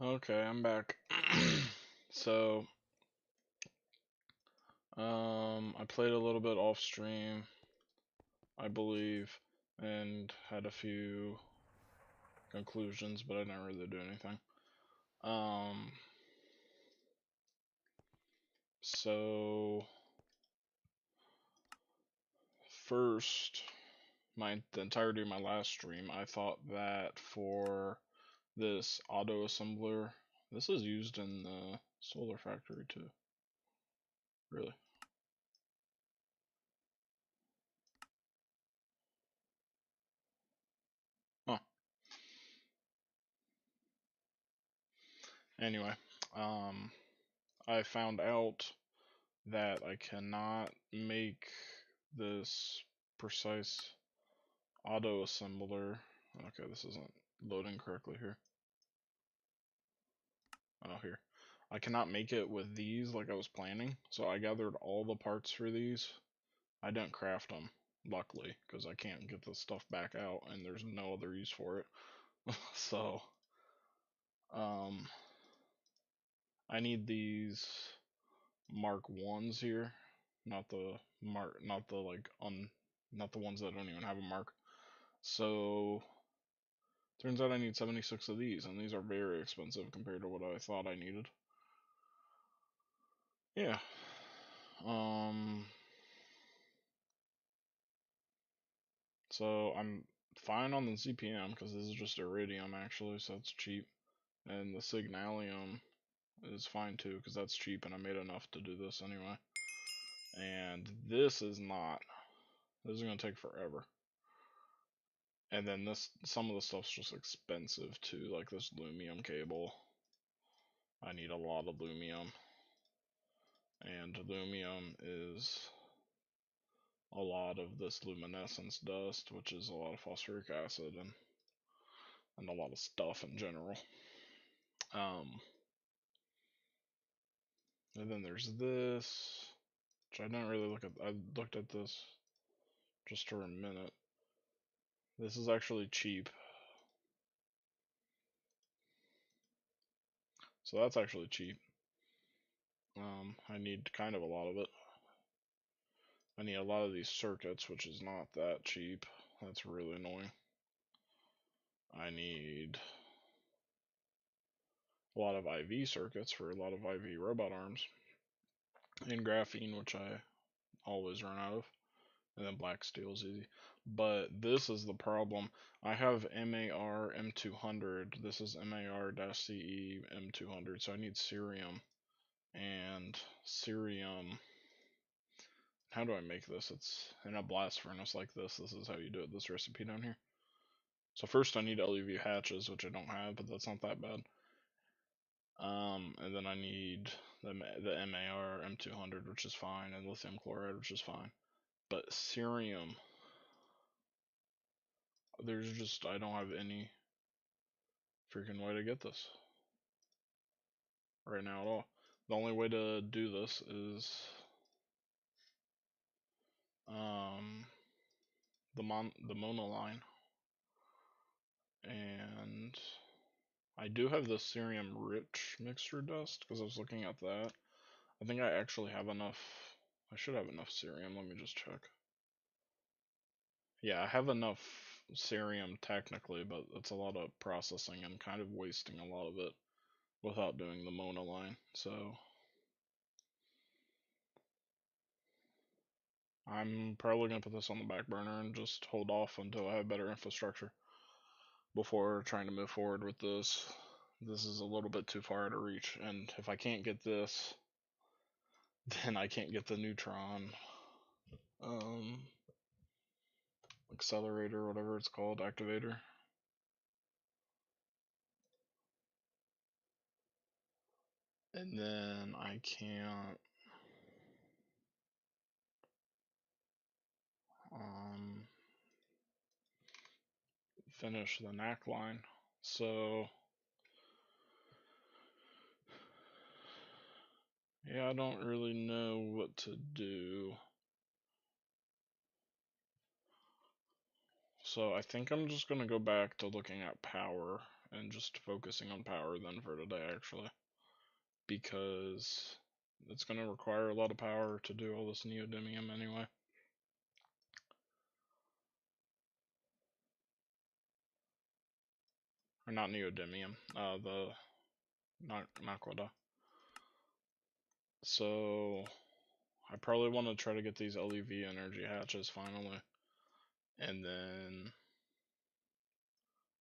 Okay, I'm back. So, I played a little bit off stream, I believe, and had a few conclusions, but I didn't really do anything. Um, so first, the entirety of my last stream, I thought that for this auto assembler, this is used in the solar factory too. Really? Huh. Anyway, um, I found out that I cannot make this precise auto assembler. Okay, this isn't loading correctly here. Oh, here. I cannot make it with these like I was planning, so I gathered all the parts for these. I didn't craft them, luckily, because I can't get this stuff back out and there's no other use for it. So, um, I need these Mark 1s here, not the not the not the ones that don't even have a mark. So, turns out I need 76 of these, and these are very expensive compared to what I thought I needed. Yeah. Um, so I'm fine on the CPM because this is just iridium actually, so it's cheap. And the signalium is fine too because that's cheap and I made enough to do this anyway. And this is not. This is gonna take forever. And then some of the stuff's just expensive too, like this lumium cable. I need a lot of lumium. And lumium is a lot of this luminescence dust, which is a lot of phosphoric acid and a lot of stuff in general. And then there's this, which I didn't really look at. I looked at this just for a minute. This is actually cheap. So that's actually cheap. I need kind of a lot of it. I need a lot of these circuits, which is not that cheap. That's really annoying. I need a lot of IV circuits for a lot of IV robot arms. And graphene, which I always run out of. And then black steel is easy. But this is the problem. I have MAR M200. This is MAR-CE M200. So I need cerium. And cerium. How do I make this? It's in a blast furnace like this. This is how you do it. This recipe down here. So first I need LuV hatches, which I don't have, but that's not that bad. And then I need the MAR M200, which is fine, and lithium chloride, which is fine. But cerium, there's just, I don't have any freaking way to get this right now at all. The only way to do this is the monoline, and I do have the cerium rich mixture dust because I was looking at that. I think I actually have enough. I should have enough cerium. Let me just check. Yeah, I have enough cerium technically, but it's a lot of processing and kind of wasting a lot of it without doing the monoline. So I'm probably gonna put this on the back burner and just hold off until I have better infrastructure before trying to move forward with this. This is a little bit too far out of reach, and if I can't get this, then I can't get the Neutron um, accelerator, whatever it's called, activator. And then I can't um, finish the Naqline. So yeah, I don't really know what to do. So I think I'm just gonna go back to looking at power and just focusing on power then for today, actually, because it's going to require a lot of power to do all this neodymium anyway. Or not neodymium, the Naqline. So I probably want to try to get these LuV energy hatches finally, and then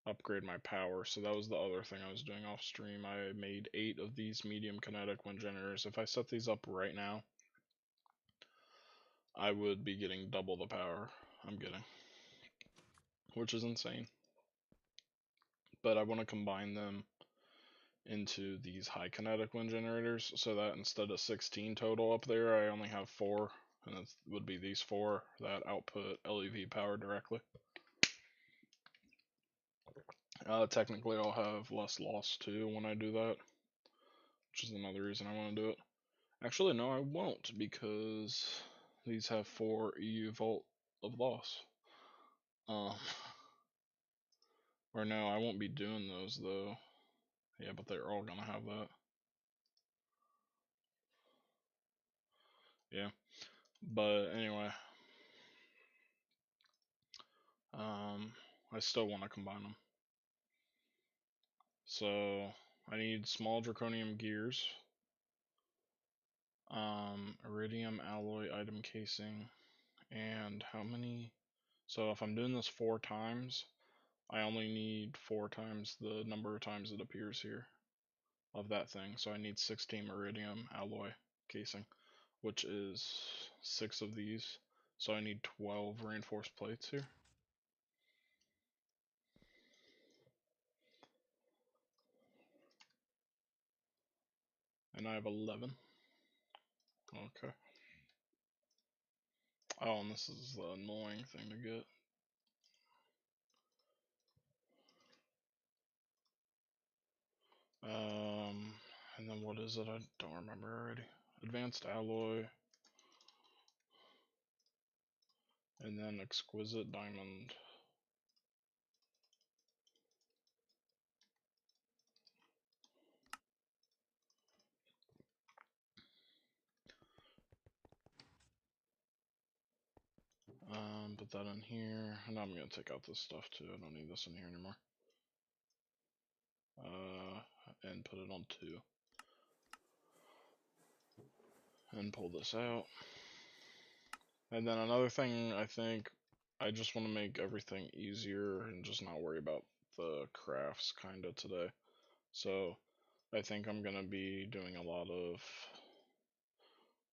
upgrade my power. So that was the other thing I was doing off stream. I made 8 of these medium kinetic wind generators. If I set these up right now, I would be getting double the power I'm getting, which is insane. But I want to combine them into these high kinetic wind generators so that instead of 16 total up there, I only have 4, and it would be these 4 that output LuV power directly. Technically, I'll have less loss too when I do that, which is another reason I want to do it. Actually, no, I won't, because these have 4 EU volt of loss. Or no, I won't be doing those though. Yeah, but they're all gonna have that. Yeah, but anyway, I still want to combine them. So I need small draconium gears, iridium alloy item casing, and how many? So if I'm doing this 4 times, I only need 4 times the number of times it appears here of that thing. So I need 16 iridium alloy casing, which is 6 of these. So I need 12 reinforced plates here. And I have 11. Okay. Oh, and this is the annoying thing to get. And then what is it? I don't remember already. Advanced alloy. And then exquisite diamond. Put that in here. And I'm gonna take out this stuff too. I don't need this in here anymore. And put it on 2. And pull this out. And then another thing, I think, I just want to make everything easier and just not worry about the crafts kinda today. So I think I'm gonna be doing a lot of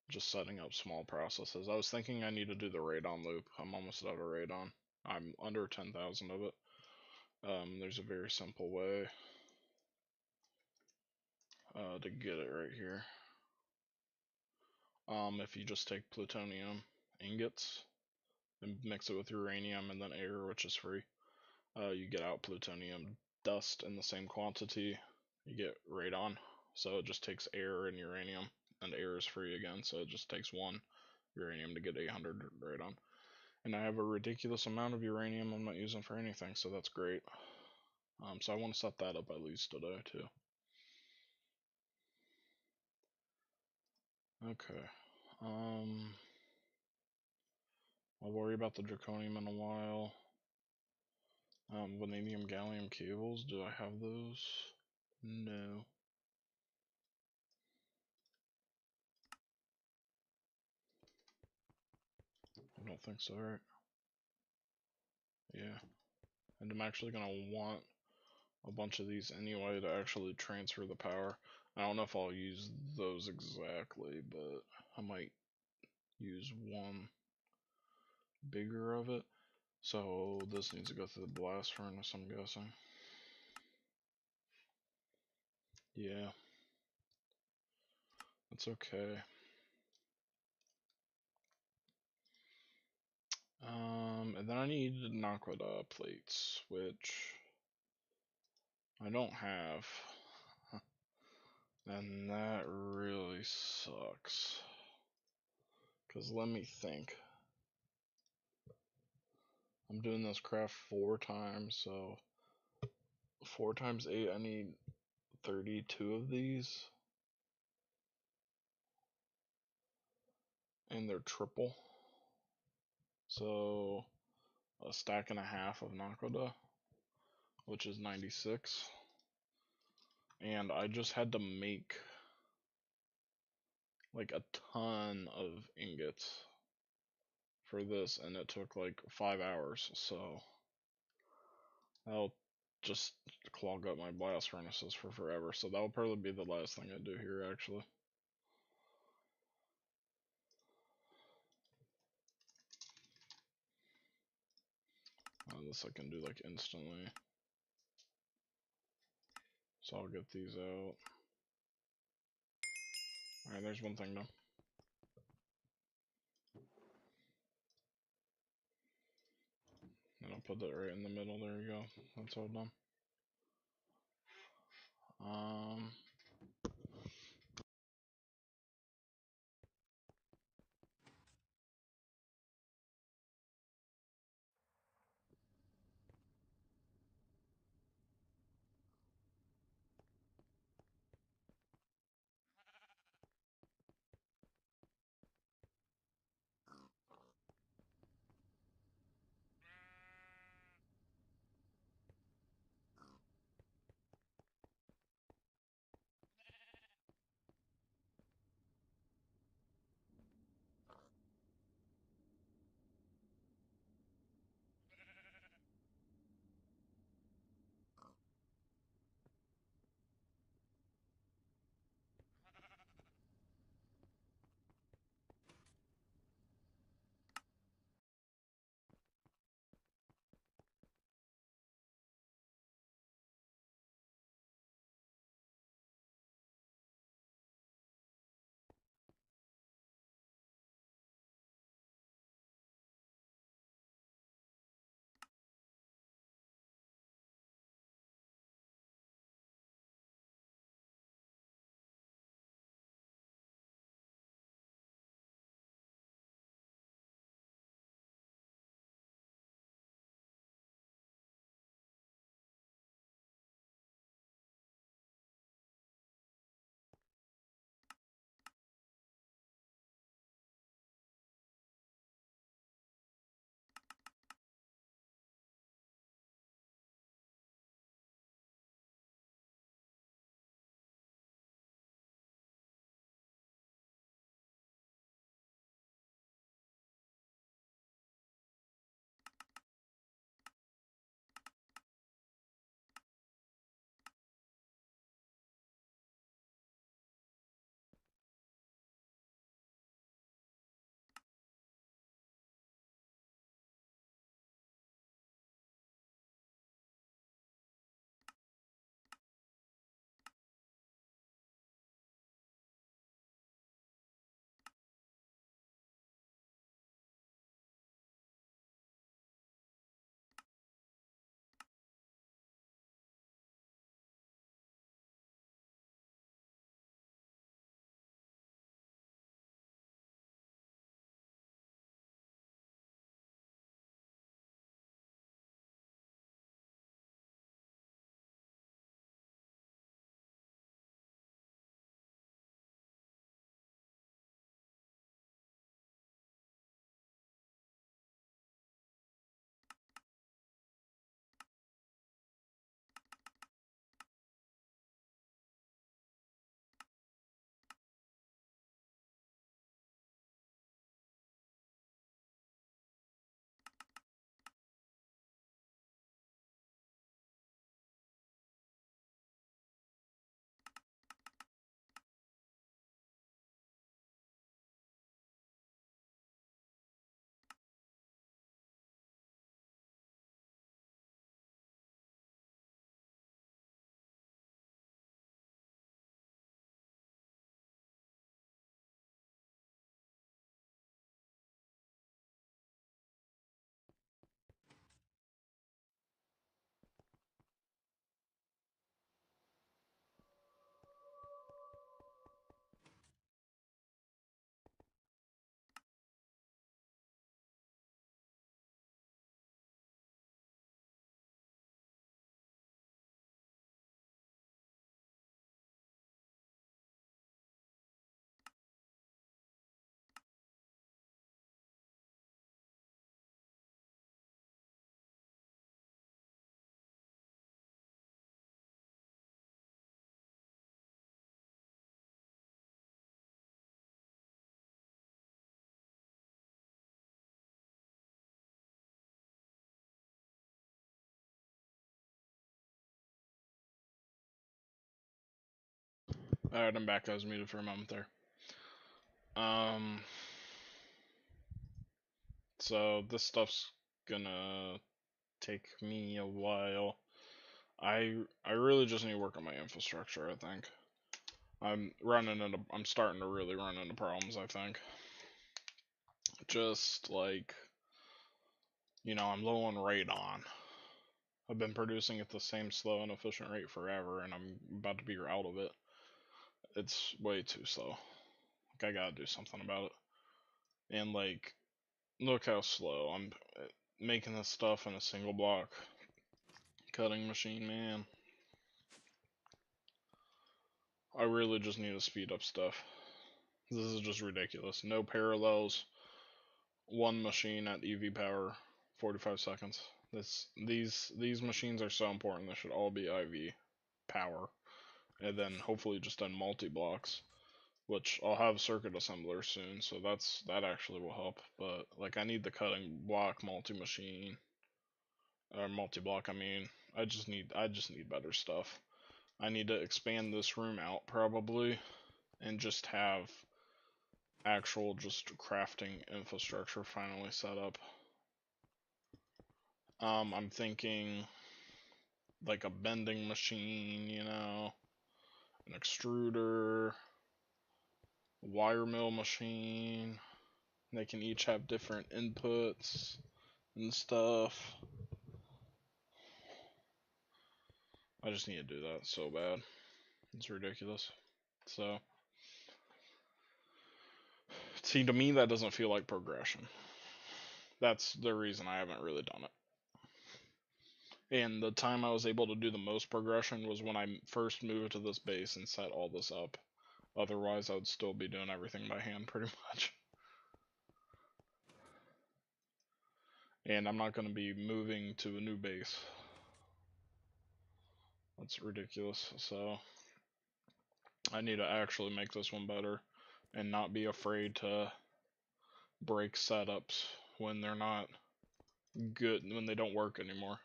just setting up small processes. I was thinking I need to do the radon loop. I'm almost out of radon. I'm under 10,000 of it. There's a very simple way to get it right here. If you just take plutonium ingots and mix it with uranium and then air, which is free, you get out plutonium dust in the same quantity. You get radon. So it just takes air and uranium, and air is free again, so it just takes 1 uranium to get 800 radon. And I have a ridiculous amount of uranium I'm not using for anything, so that's great. So I want to set that up at least today too. Okay. I'll worry about the draconium in a while. Vanadium gallium cables, do I have those? No. I don't think so, right? Yeah. And I'm actually gonna want a bunch of these anyway to actually transfer the power. I don't know if I'll use those exactly, but I might use one bigger of it. So this needs to go through the blast furnace, I'm guessing. Yeah. That's okay. And then I need Naqline plates, which I don't have. And that really sucks. Cause let me think. I'm doing this craft 4 times, so 4 times 8, I need 32 of these. And they're triple. So a stack and a half of Nakoda, which is 96. And I just had to make like a ton of ingots for this, and it took like 5 hours, so that'll just clog up my blast furnaces for forever. So that'll probably be the last thing I do here, actually. This I can do like instantly. So I'll get these out. Alright, there's one thing done. And I'll put that right in the middle, there you go. That's all done. Alright, I'm back. I was muted for a moment there. So this stuff's gonna take me a while. I really just need to work on my infrastructure, I think. I'm starting to really run into problems, I think. Just like, I'm low on radon. I've been producing at the same slow and efficient rate forever, and I'm about to be out of it. It's way too slow. Like, I gotta do something about it. And like, look how slow I'm making this stuff in a single block cutting machine, man. I really just need to speed up stuff. This is just ridiculous. No parallels, one machine at EV power, 45 seconds. These machines are so important. They should all be IV power, and then hopefully just done multi-blocks, which I'll have circuit assembler soon, so that actually will help. But like, I need the cutting block multi-machine, or multi-block. I mean, I just need better stuff. I need to expand this room out probably, and just have actual just crafting infrastructure finally set up. I'm thinking like a bending machine, an extruder, a wire mill machine. They can each have different inputs and stuff. I just need to do that so bad. It's ridiculous. So, see, to me, that doesn't feel like progression. That's the reason I haven't really done it. And the time I was able to do the most progression was when I first moved to this base and set all this up. Otherwise, I would still be doing everything by hand pretty much. And I'm not going to be moving to a new base. That's ridiculous. So, I need to actually make this one better and not be afraid to break setups when they're not good, when they don't work anymore,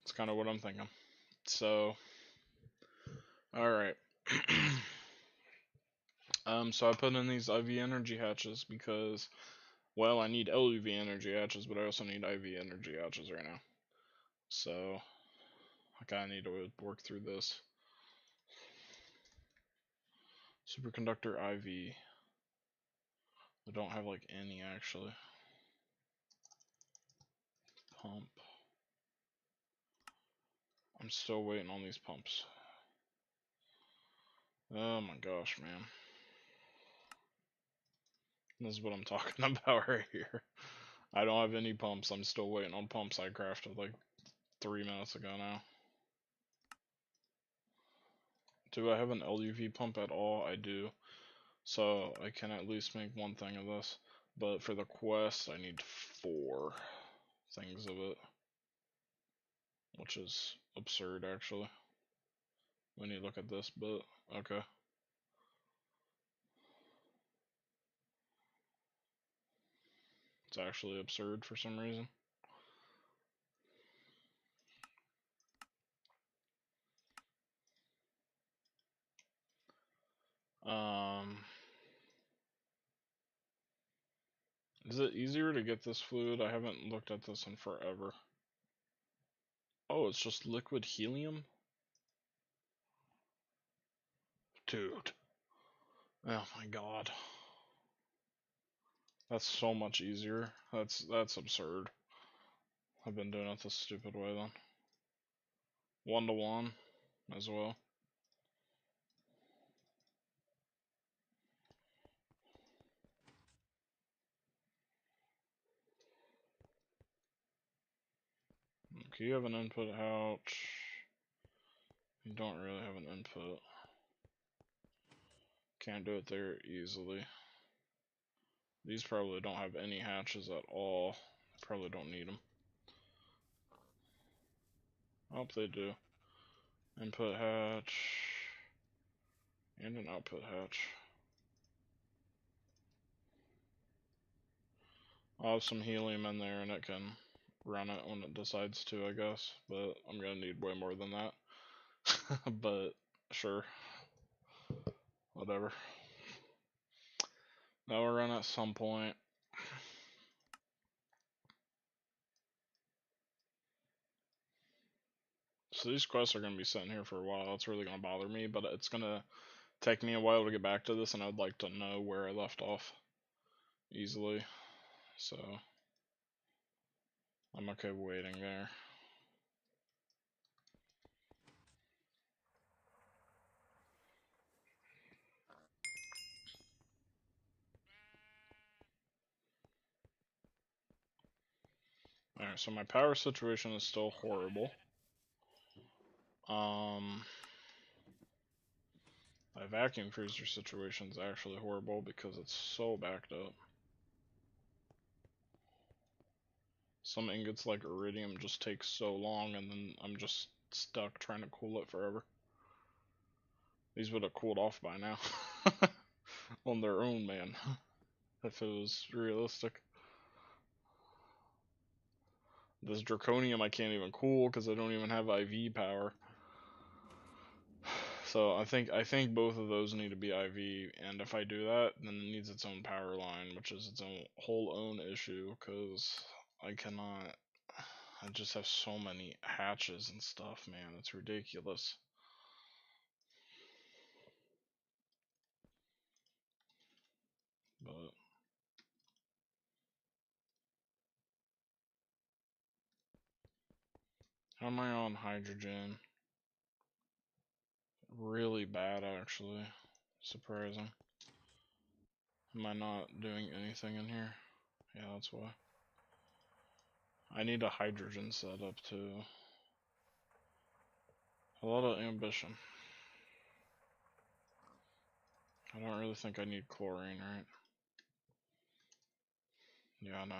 It's kind of what I'm thinking. So, alright. So I put in these IV energy hatches because, well, I need LuV energy hatches, but I also need IV energy hatches right now. So, I kinda need to work through this. Superconductor IV. I don't have like any actually. Pump. I'm still waiting on these pumps. Oh my gosh, man. This is what I'm talking about right here. I don't have any pumps. I'm still waiting on pumps I crafted like 3 minutes ago now. Do I have an LuV pump at all? I do. So I can at least make one thing of this. But for the quest, I need 4 things of it. Which is absurd, actually. When you look at this, but okay. It's actually absurd for some reason. Is it easier to get this fluid? I haven't looked at this in forever. Oh, it's just liquid helium? Dude. Oh my god. That's so much easier. That's absurd. I've been doing it this stupid way then. 1-to-1 as well. Okay, you have an input hatch. You don't really have an input. Can't do it there easily. These probably don't have any hatches at all. Probably don't need them. Oh, they do. Input hatch. And an output hatch. I'll have some helium in there and it can run it when it decides to, I guess. But I'm gonna need way more than that. But, sure. whatever. Now we're run at some point. So these quests are going to be sitting here for a while. It's really going to bother me, but it's going to take me a while to get back to this, and I'd like to know where I left off easily. So I'm okay waiting there. Alright, so my power situation is still horrible. My vacuum freezer situation is actually horrible because it's so backed up. Some ingots like iridium just take so long, and then I'm just stuck trying to cool it forever. These would have cooled off by now. On their own, man. If it was realistic. This draconium I can't even cool because I don't even have IV power. So I think both of those need to be IV, and if I do that, then it needs its own power line, which is its own whole own issue, because I cannot. I just have so many hatches and stuff, man. It's ridiculous. But how am I on hydrogen? Really bad, actually. Surprising. Am I not doing anything in here? Yeah, that's why. I need a hydrogen setup too. A lot of ambition. I don't really think I need chlorine, right? Yeah, I know.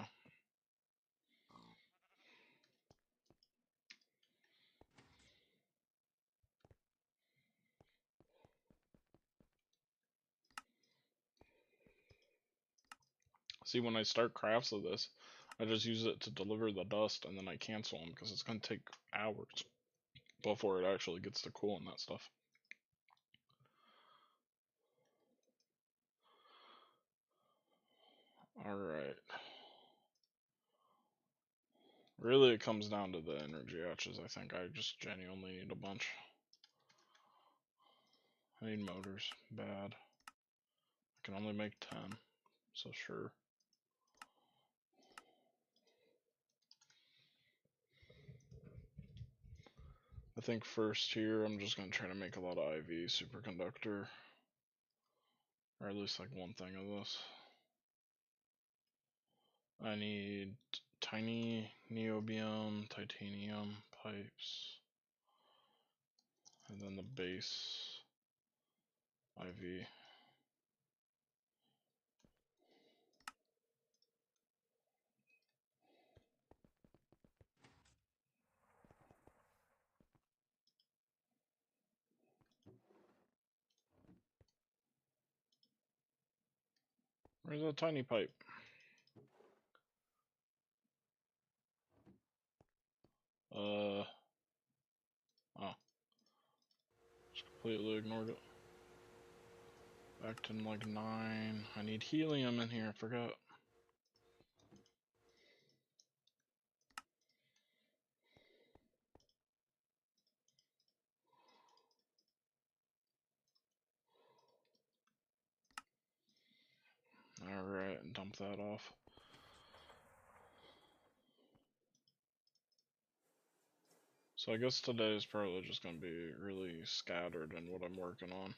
See, when I start crafts of this, I just use it to deliver the dust, and then I cancel them, because it's going to take hours before it actually gets to cooling that stuff. Alright. Really, it comes down to the energy hatches, I think. I just genuinely need a bunch. I need motors. Bad. I can only make 10, so sure. I think first here, I'm just going to try to make a lot of IV superconductor. Or at least like one thing of this. I need tiny niobium, titanium pipes. And then the base IV. Where's that tiny pipe? Oh. Just completely ignored it. Back to like 9. I need helium in here, I forgot. Alright, dump that off. So I guess today is probably just going to be really scattered in what I'm working on.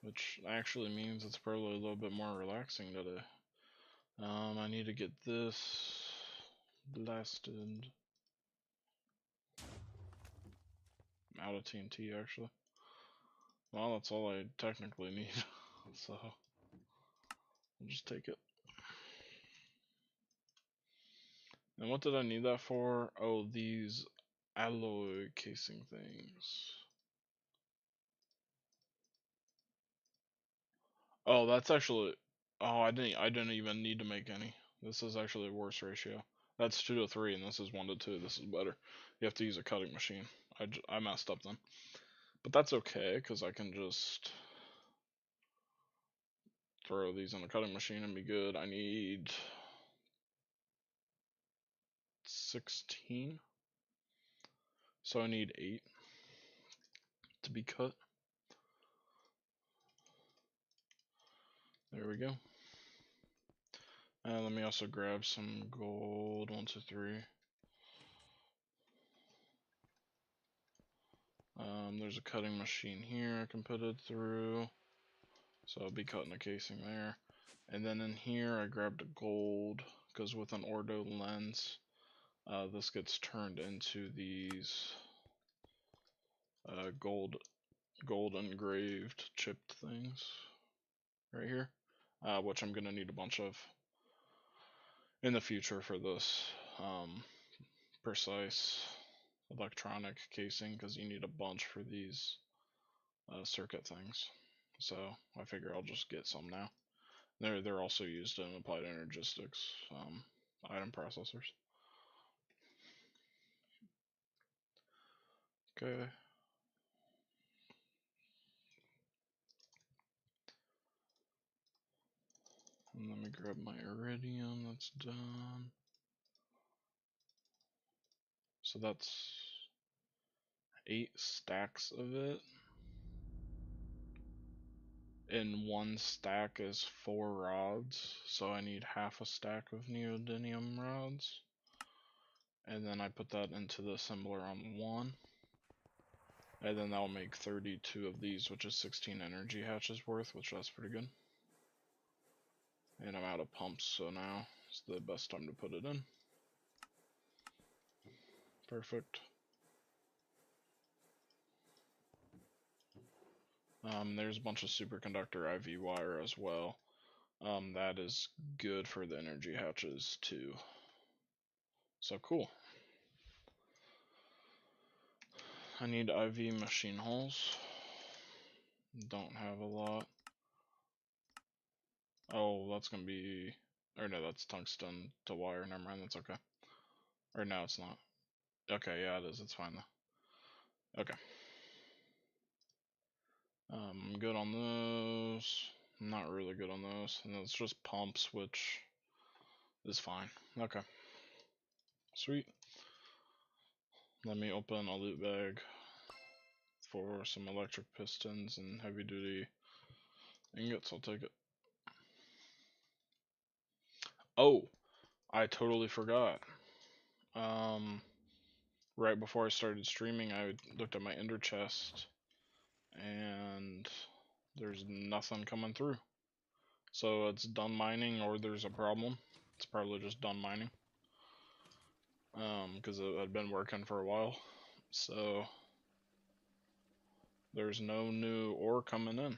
Which actually means it's probably a little bit more relaxing today. I need to get this blasted. I'm out of TNT actually. Well, that's all I technically need, so I'll just take it. And what did I need that for? Oh, these alloy casing things. Oh, that's actually. Oh, I didn't even need to make any. This is actually a worse ratio. That's 2 to 3, and this is 1 to 2. This is better. You have to use a cutting machine. I messed up then. But that's okay, because I can just throw these in the cutting machine and be good. I need 16. So I need 8 to be cut. There we go. And let me also grab some gold. 1, 2, 3. There's a cutting machine here I can put it through. So I'll be cutting a casing there. And then in here I grabbed a gold, because with an ordo lens, this gets turned into these gold engraved chipped things right here, which I'm gonna need a bunch of in the future for this precise electronic casing, because you need a bunch for these circuit things. So I figure I'll just get some now. They're also used in applied energistics item processors. Okay. And let me grab my iridium. That's done. So that's 8 stacks of it. And 1 stack is 4 rods, so I need half a stack of neodymium rods. And then I put that into the assembler on 1. And then that'll make 32 of these, which is 16 energy hatches worth, which that's pretty good. And I'm out of pumps, so now is the best time to put it in. Perfect. There's a bunch of superconductor IV wire as well. That is good for the energy hatches too. So cool. I need IV machine holes. Don't have a lot. Oh, that's gonna be, or no, that's tungsten to wire. Never mind, that's okay. Or no, it's not. Okay, yeah, it is. It's fine though. Okay. I'm good on those. I'm not really good on those. And it's just pumps, which is fine. Okay. Sweet. Let me open a loot bag for some electric pistons and heavy duty ingots. I'll take it. Oh, I totally forgot. Right before I started streaming, I looked at my ender chest and there's nothing coming through. So it's done mining, or there's a problem. It's probably just done mining. Because it had been working for a while. So there's no new ore coming in.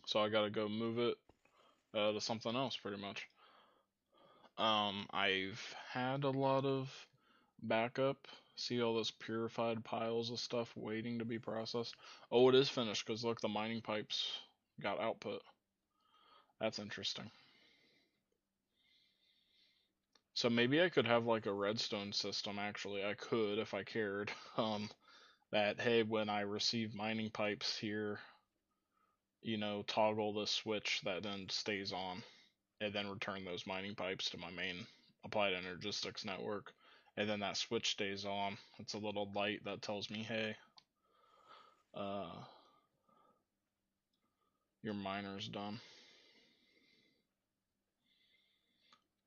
So I gotta go move it to something else pretty much. I've had a lot of backup. See all those purified piles of stuff waiting to be processed. Oh, it is finished, because look, the mining pipes got output. That's interesting. So maybe I could have like a redstone system, actually. I could if I cared. That, hey, when I receive mining pipes here, you know, toggle the switch that then stays on, and then return those mining pipes to my main applied energistics network. And then that switch stays on. It's a little light that tells me, hey, your miner's done.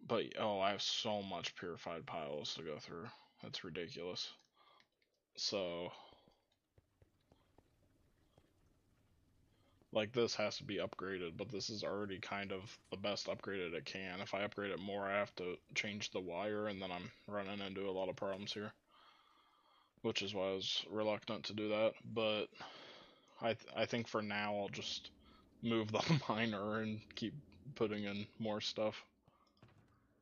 But, oh, I have so much purified piles to go through. That's ridiculous. So, like, this has to be upgraded, but this is already kind of the best upgraded it can. If I upgrade it more, I have to change the wire, and then I'm running into a lot of problems here. Which is why I was reluctant to do that, but I think for now I'll just move the miner and keep putting in more stuff.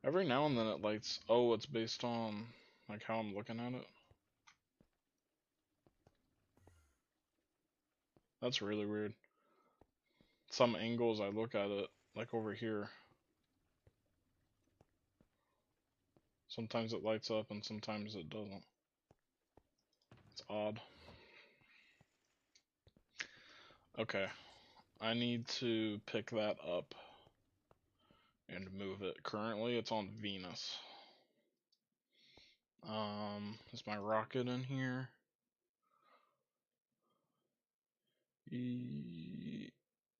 Every now and then it lights. Oh, it's based on like how I'm looking at it. That's really weird. Some angles I look at it, like over here, sometimes it lights up and sometimes it doesn't. It's odd. Okay, I need to pick that up and move it. Currently, it's on Venus. Is my rocket in here?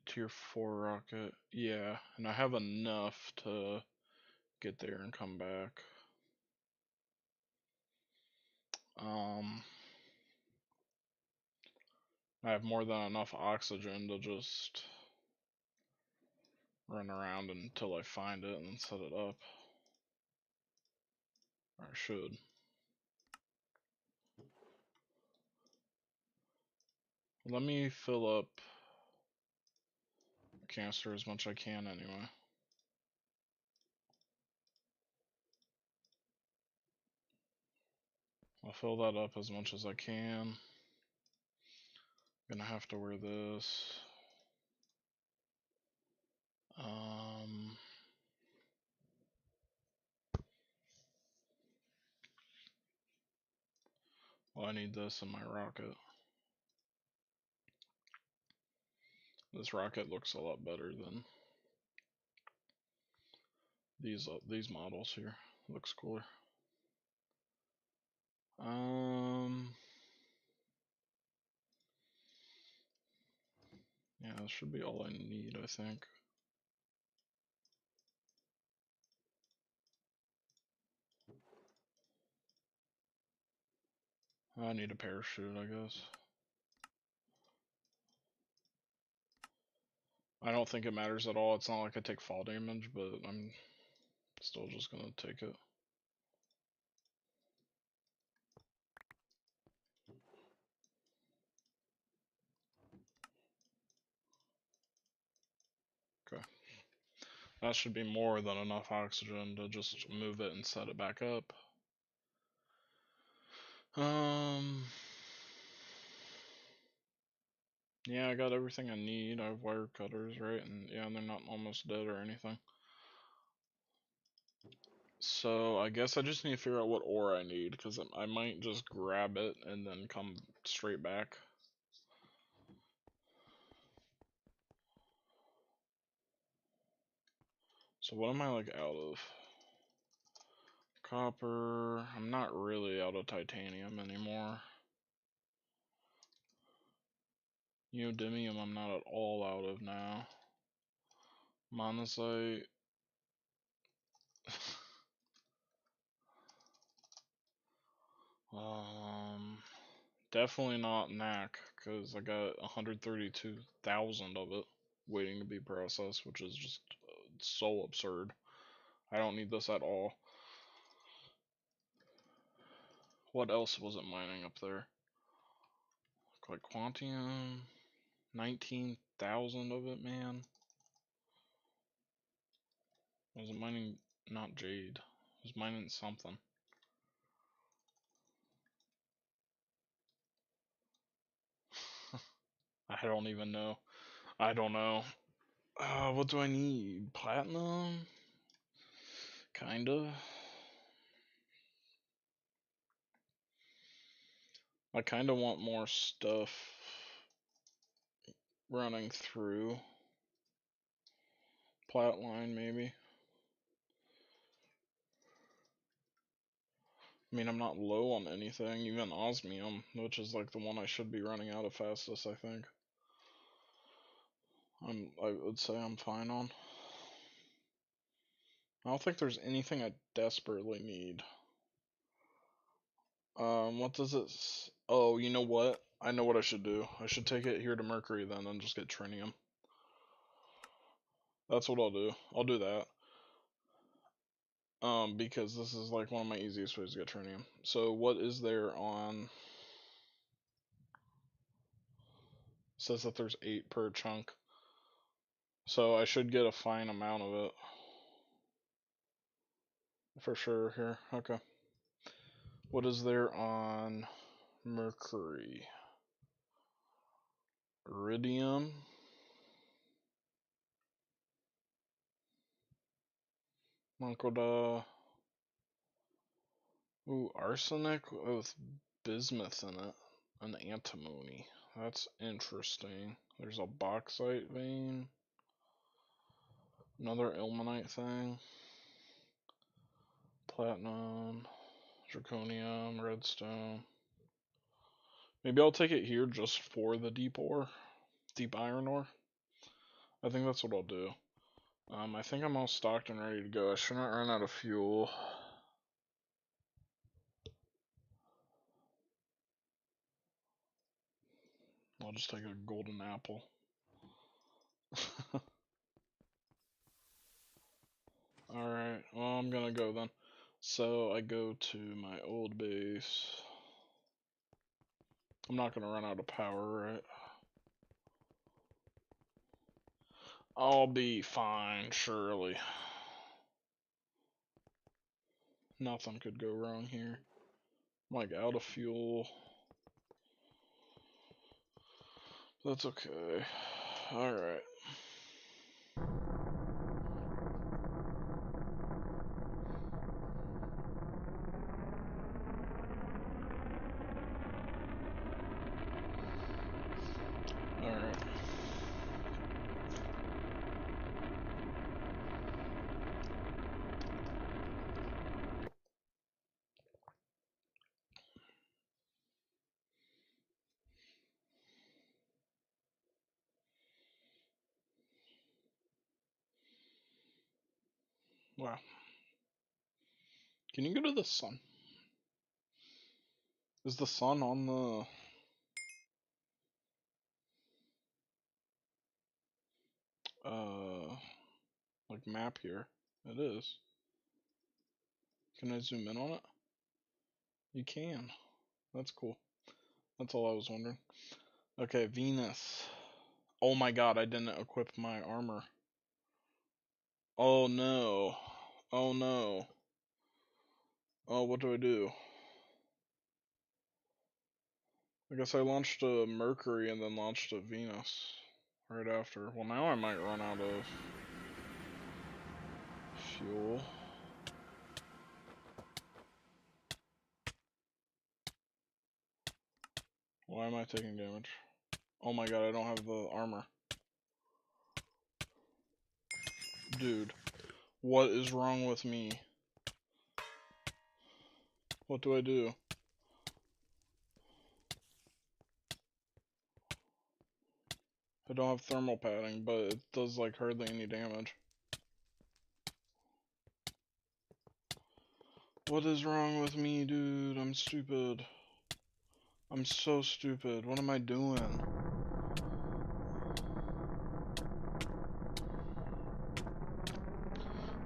Tier 4 rocket. Yeah, and I have enough to get there and come back. I have more than enough oxygen to just run around until I find it and then set it up. Or I should. Let me fill up the canister as much as I can anyway. I'll fill that up as much as I can. Gonna have to wear this. Well, I need this in my rocket. This rocket looks a lot better than these models here. Looks cooler. Yeah, that should be all I need, I think. I need a parachute, I guess. I don't think it matters at all. It's not like I take fall damage, but I'm still just gonna take it. Okay. That should be more than enough oxygen to just move it and set it back up. Yeah, I got everything I need. I have wire cutters, right? And yeah, they're not almost dead or anything. So I guess I just need to figure out what ore I need, because I might just grab it and then come straight back. So what am I like out of? Copper. I'm not really out of titanium anymore. Neodymium I'm not at all out of now. Monazite. Definitely not Nac, because I got 132,000 of it waiting to be processed, which is just so absurd. I don't need this at all. What else was it mining up there? Like Quantium, 19,000 of it, man. Was it mining? Not jade. It was mining something. I don't even know. I don't know. What do I need? Platinum? Kinda. I kinda want more stuff running through. Platline, maybe. I mean, I'm not low on anything, even osmium, which is like the one I should be running out of fastest, I think. I would say I'm fine on. I don't think there's anything I desperately need. What does it? Oh, you know what? I know what I should do. I should take it here to Mercury then and just get trinium. That's what I'll do. I'll do that. Because this is like one of my easiest ways to get trinium. So what is there on? Says that there's 8 per chunk. So I should get a fine amount of it. For sure here. Okay. What is there on Mercury? Iridium. Monkoda. Ooh, arsenic with bismuth in it. An antimony. That's interesting. There's a bauxite vein. Another ilmenite thing. Platinum. Zirconium. Redstone. Maybe I'll take it here just for the deep ore. Deep iron ore. I think that's what I'll do. I think I'm all stocked and ready to go. I should not run out of fuel. I'll just take a golden apple. Alright, well, I'm gonna go then. So I go to my old base. I'm not gonna run out of power, right? I'll be fine, surely. Nothing could go wrong here. I'm like out of fuel. That's okay. Alright. Alright. Wow. Can you go to the sun? Is the sun on the... like map here? It is. Can I zoom in on it? You can. That's cool. That's all I was wondering. Okay, Venus. Oh my god, I didn't equip my armor. Oh no. Oh no. Oh, what do I do? I guess I launched a Mercury and then launched a Venus right after. Well, now I might run out of fuel. Why am I taking damage? Oh my god, I don't have the armor. Dude, what is wrong with me? What do I do? I don't have thermal padding, but it does like hardly any damage. What is wrong with me, dude? I'm stupid. I'm so stupid. What am I doing?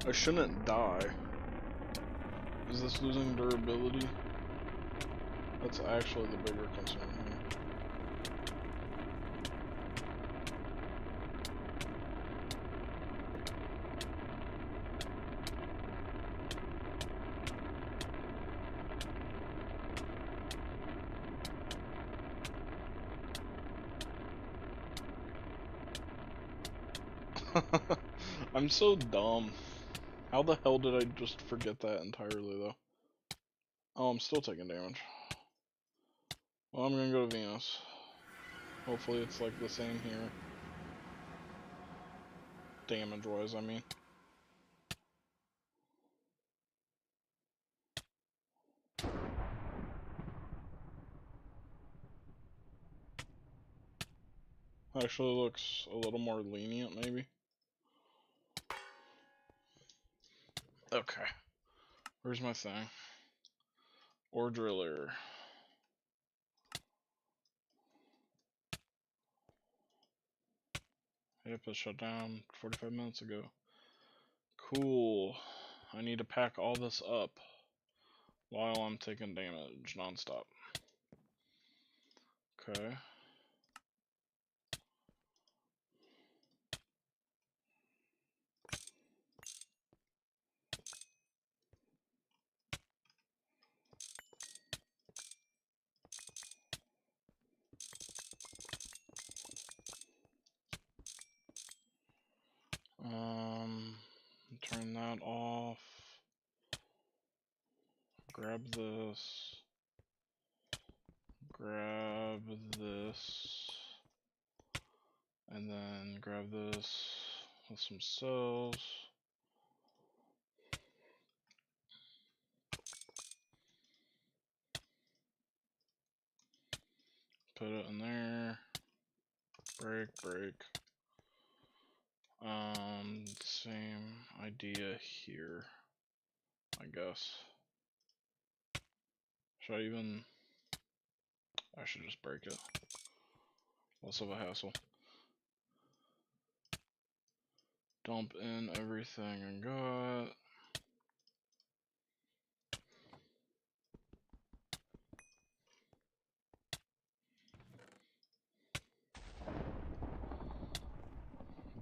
I shouldn't die. Is this losing durability? That's actually the bigger concern here. I'm so dumb. How the hell did I just forget that entirely, though? Oh, I'm still taking damage. Well, I'm gonna go to Venus. Hopefully it's like the same here. Damage-wise, I mean. Actually looks a little more lenient, maybe. Okay. Where's my thing? Ore driller. Yep, it shut down 45 minutes ago. Cool. I need to pack all this up while I'm taking damage nonstop. Okay. Turn that off. Grab this. Grab with this. And then grab this with some cells. Put it in there. Break, break. Same idea here, I guess. Should I even... I should just break it. Less of a hassle. Dump in everything I got.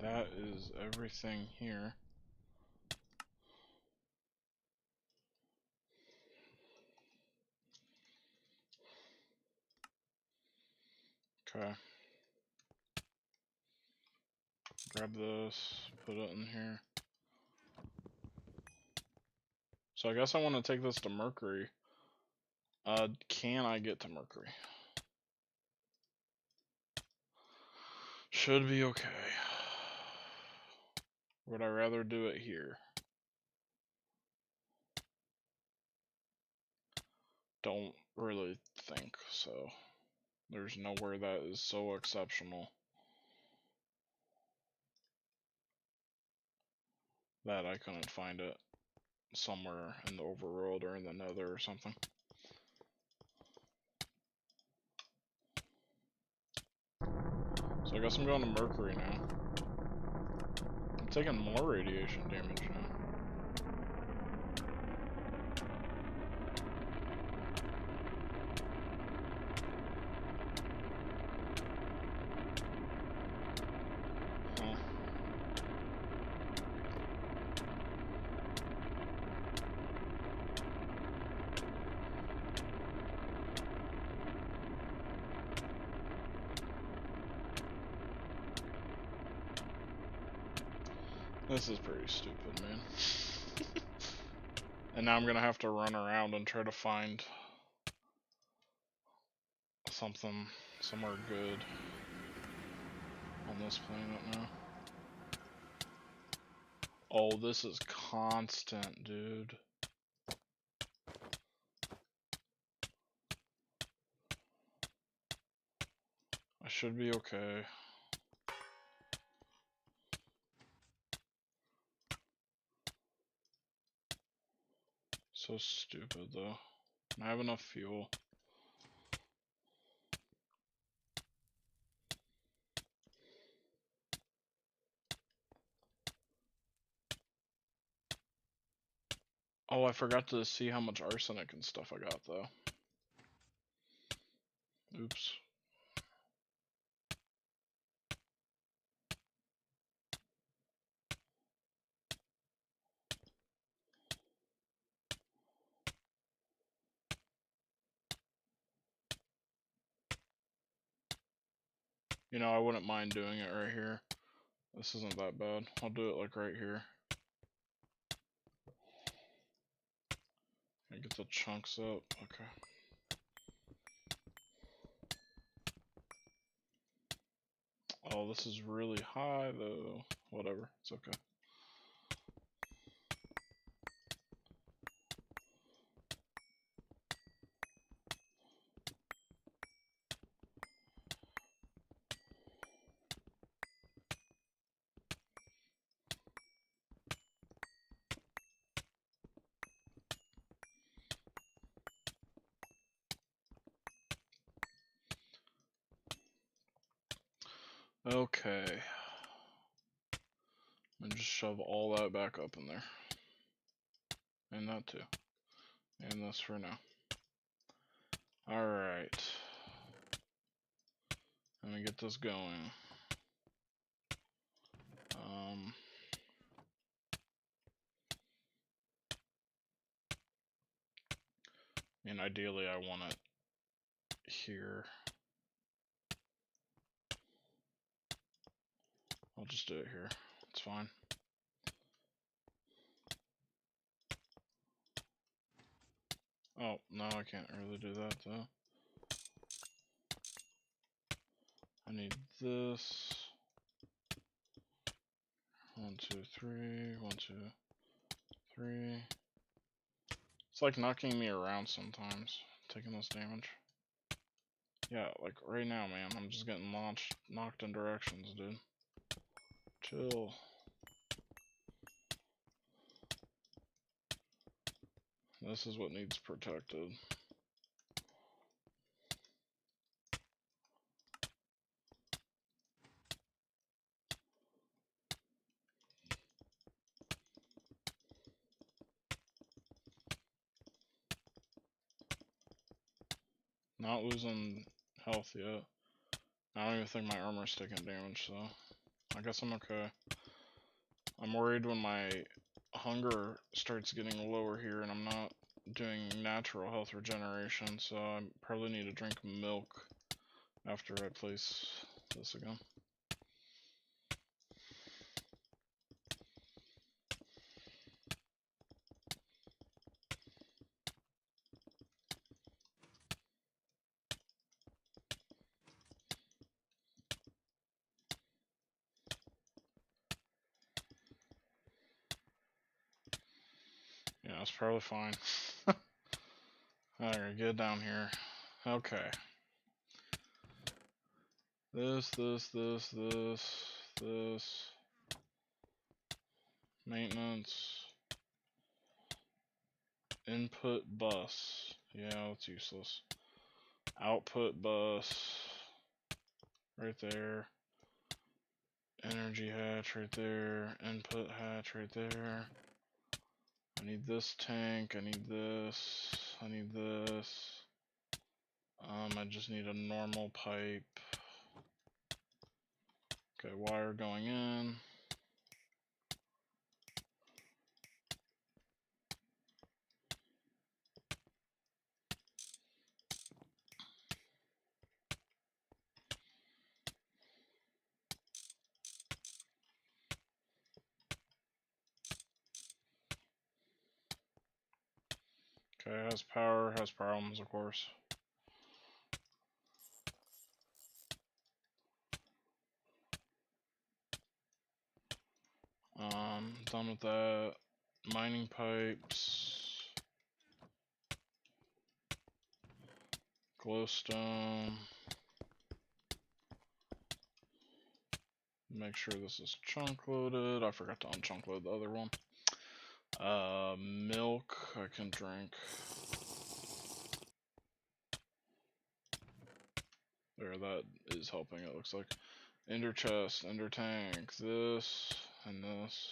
That is everything here. Okay. Grab this, put it in here. So I guess I want to take this to Mercury. Can I get to Mercury? Should be okay. Would I rather do it here? Don't really think so. There's nowhere that is so exceptional that I couldn't find it somewhere in the overworld or in the nether or something. So I guess I'm going to Mercury now. I'm taking more radiation damage now. Huh. This is pretty stupid, man. And now I'm gonna have to run around and try to find something somewhere good on this planet now. Oh, this is constant, dude. I should be okay. So stupid, though. I have enough fuel. Oh, I forgot to see how much arsenic and stuff I got, though. Oops. You know, I wouldn't mind doing it right here. This isn't that bad. I'll do it like right here. And get the chunks up. Okay. Oh, this is really high though. Whatever, it's okay. Okay. And just shove all that back up in there. And that too. And this for now. Alright. Let me get this going. And ideally I want it here. I'll just do it here. It's fine. Oh, no, I can't really do that though. need this. 1, 2, 3. 1, 2, 3. It's like knocking me around sometimes, taking this damage. Yeah, like right now, man, I'm just getting knocked in directions, dude. Chill. This is what needs protected. Not losing health yet. I don't even think my armor's taking damage, so I guess I'm okay. I'm worried when my hunger starts getting lower here and I'm not doing natural health regeneration, so I probably need to drink milk after I place this again. Yeah, it's probably fine. Alright, get down here. Okay. This. Maintenance. Input bus. Yeah, that's useless. Output bus. Right there. Energy hatch right there. Input hatch right there. I need this tank. I need this. I need this. I just need a normal pipe. Okay, wire going in. Okay, has problems, of course. Done with that. Mining pipes. Glowstone. Make sure this is chunk loaded. I forgot to unchunk load the other one. Milk I can drink. There, that is helping, it looks like. Ender chest, ender tank, this, and this.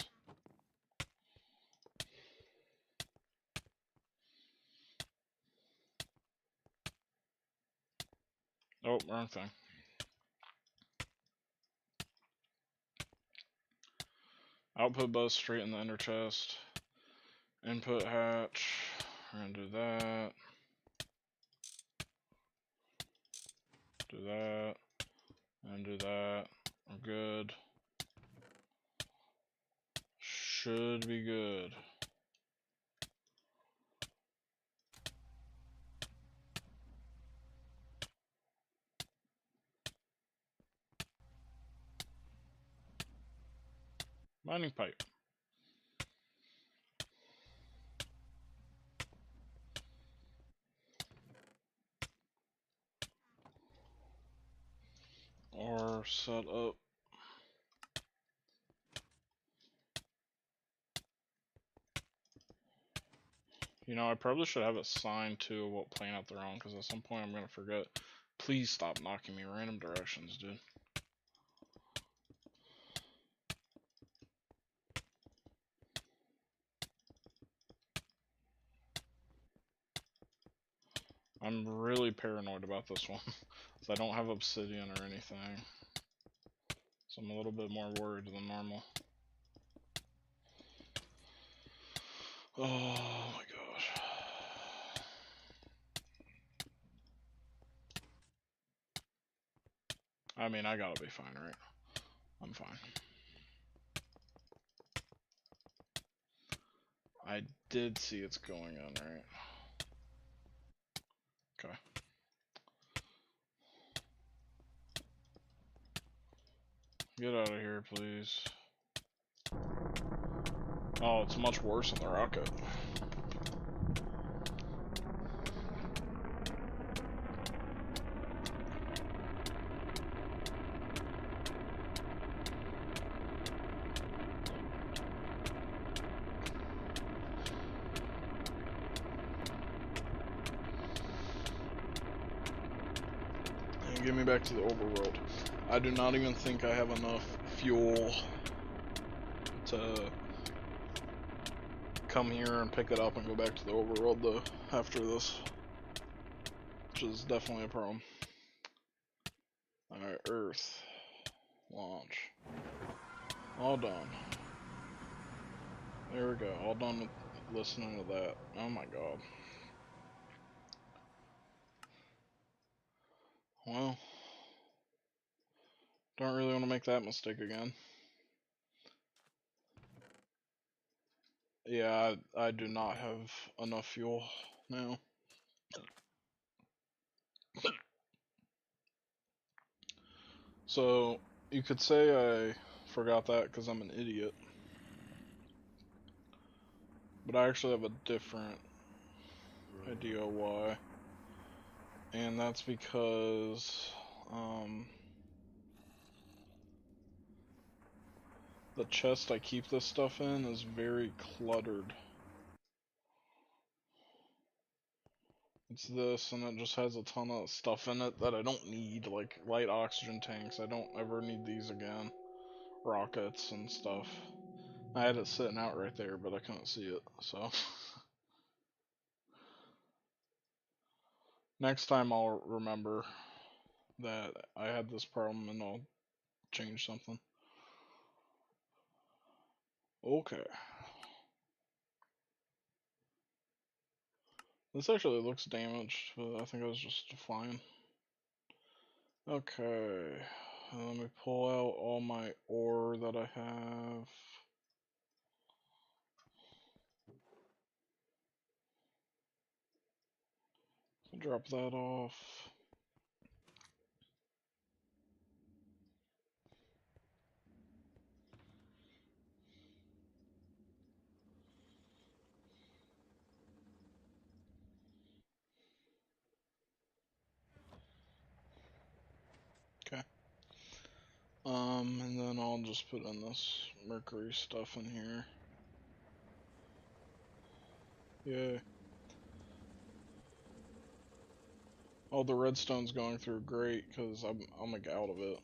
Oh, wrong thing. Output bus straight in the ender chest. Input hatch. We're gonna do that. Do that. And do that. We're good. Should be good. Mining pipe. Or set up. You know, I probably should have it signed to what planet they're on, because at some point I'm gonna forget. Please stop knocking me random directions, dude. I'm really paranoid about this one, because I don't have obsidian or anything. So I'm a little bit more worried than normal. Oh my gosh. I mean, I gotta be fine, right? I'm fine. I did see it's going on, right? Okay. Get out of here, please. Oh, it's much worse in the rocket. And get me back to the overworld. I do not even think I have enough fuel to come here and pick it up and go back to the overworld though after this, which is definitely a problem. Alright, Earth. Launch. All done. There we go, all done with listening to that. Oh my god. Well, don't really want to make that mistake again. Yeah, I do not have enough fuel now. So, you could say I forgot that because I'm an idiot. But I actually have a different idea why. And that's because, the chest I keep this stuff in is very cluttered. It's this, and it just has a ton of stuff in it that I don't need, like light oxygen tanks. I don't ever need these again. Rockets and stuff. I had it sitting out right there, but I couldn't see it, so. Next time I'll remember that I had this problem and I'll change something. Okay. This actually looks damaged, but I think it was just fine. Okay. Let me pull out all my ore that I have. Drop that off. Okay. And then I'll just put in this mercury stuff in here. Yay. Oh, the redstone's going through great, because I'll make out of it.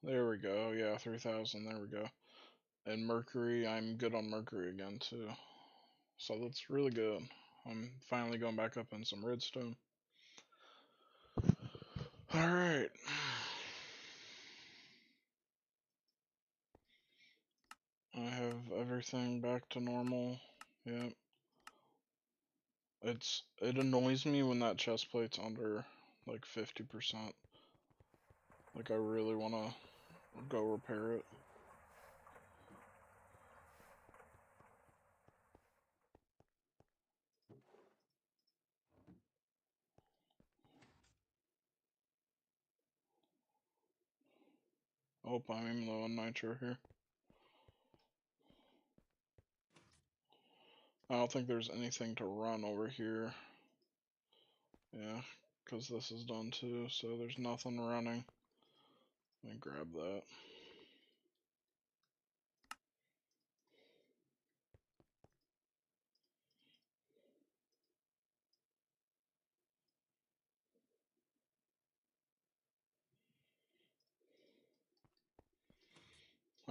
There we go, yeah, 3,000, there we go. And mercury, I'm good on mercury again, too. So that's really good. I'm finally going back up in some redstone. Alright. I have everything back to normal. Yep. It annoys me when that chest plate's under like 50%. Like I really wanna go repair it. Oh, I'm low on nitro here. I don't think there's anything to run over here. Yeah, because this is done too, so there's nothing running. Let me grab that.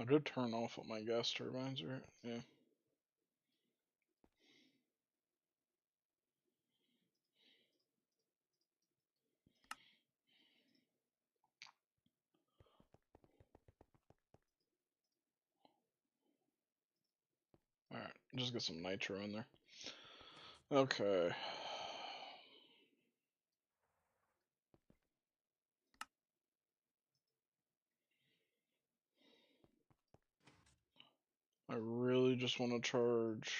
I did turn off what my gas turbines are. Yeah. Alright, just get some nitro in there. Okay. I really just want to charge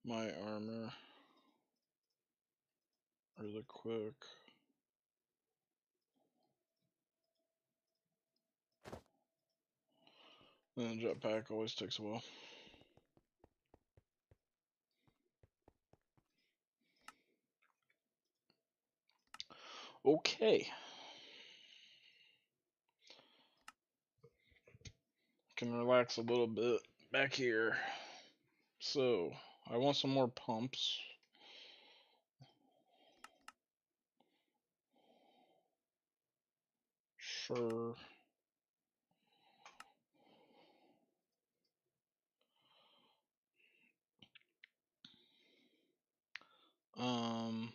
my armor really quick. And the jetpack always takes a while. Okay. Can relax a little bit back here. So, I want some more pumps. Sure. Um,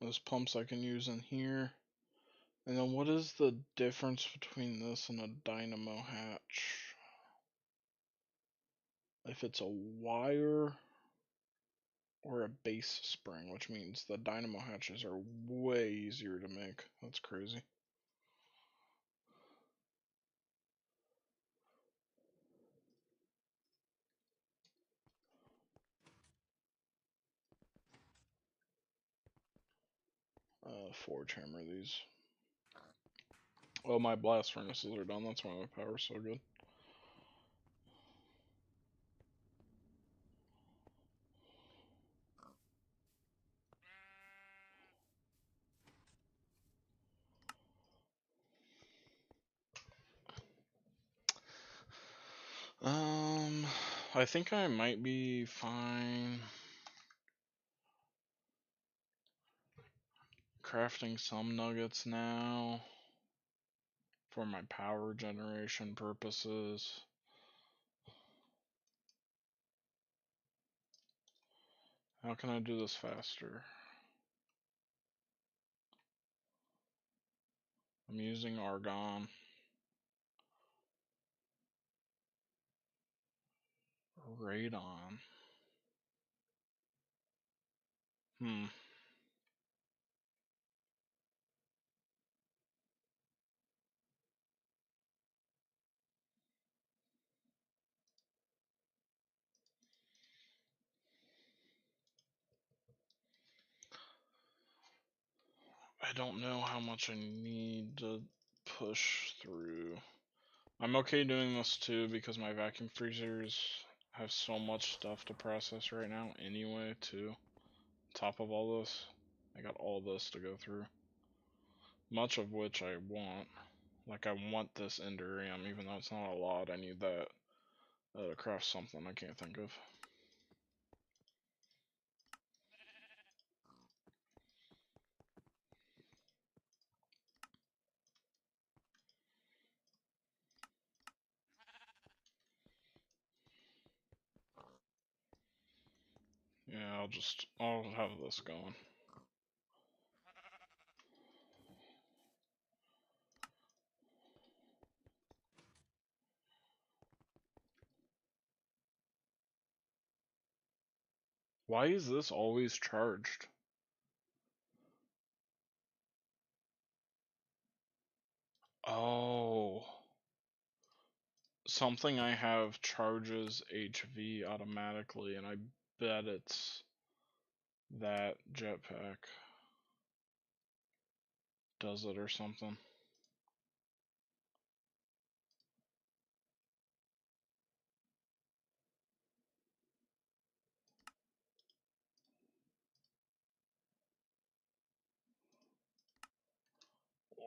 there's pumps I can use in here. And then what is the difference between this and a dynamo hatch? If it's a wire or a base spring, which means the dynamo hatches are way easier to make. That's crazy. Forge hammer these. Oh, my blast furnaces are done. That's why my power's so good. I think I might be fine crafting some nuggets now for my power generation purposes. How can I do this faster? I'm using argon. Radon. Hmm. I don't know how much I need to push through. I'm okay doing this too because my vacuum freezers have so much stuff to process right now anyway too. On top of all this, I got all this to go through. Much of which I want. Like I want this endurium, even though it's not a lot, I need that to craft something I can't think of. Yeah, I'll have this going. Why is this always charged? Oh. Something I have charges HV automatically, and I bet it's that jetpack does it or something.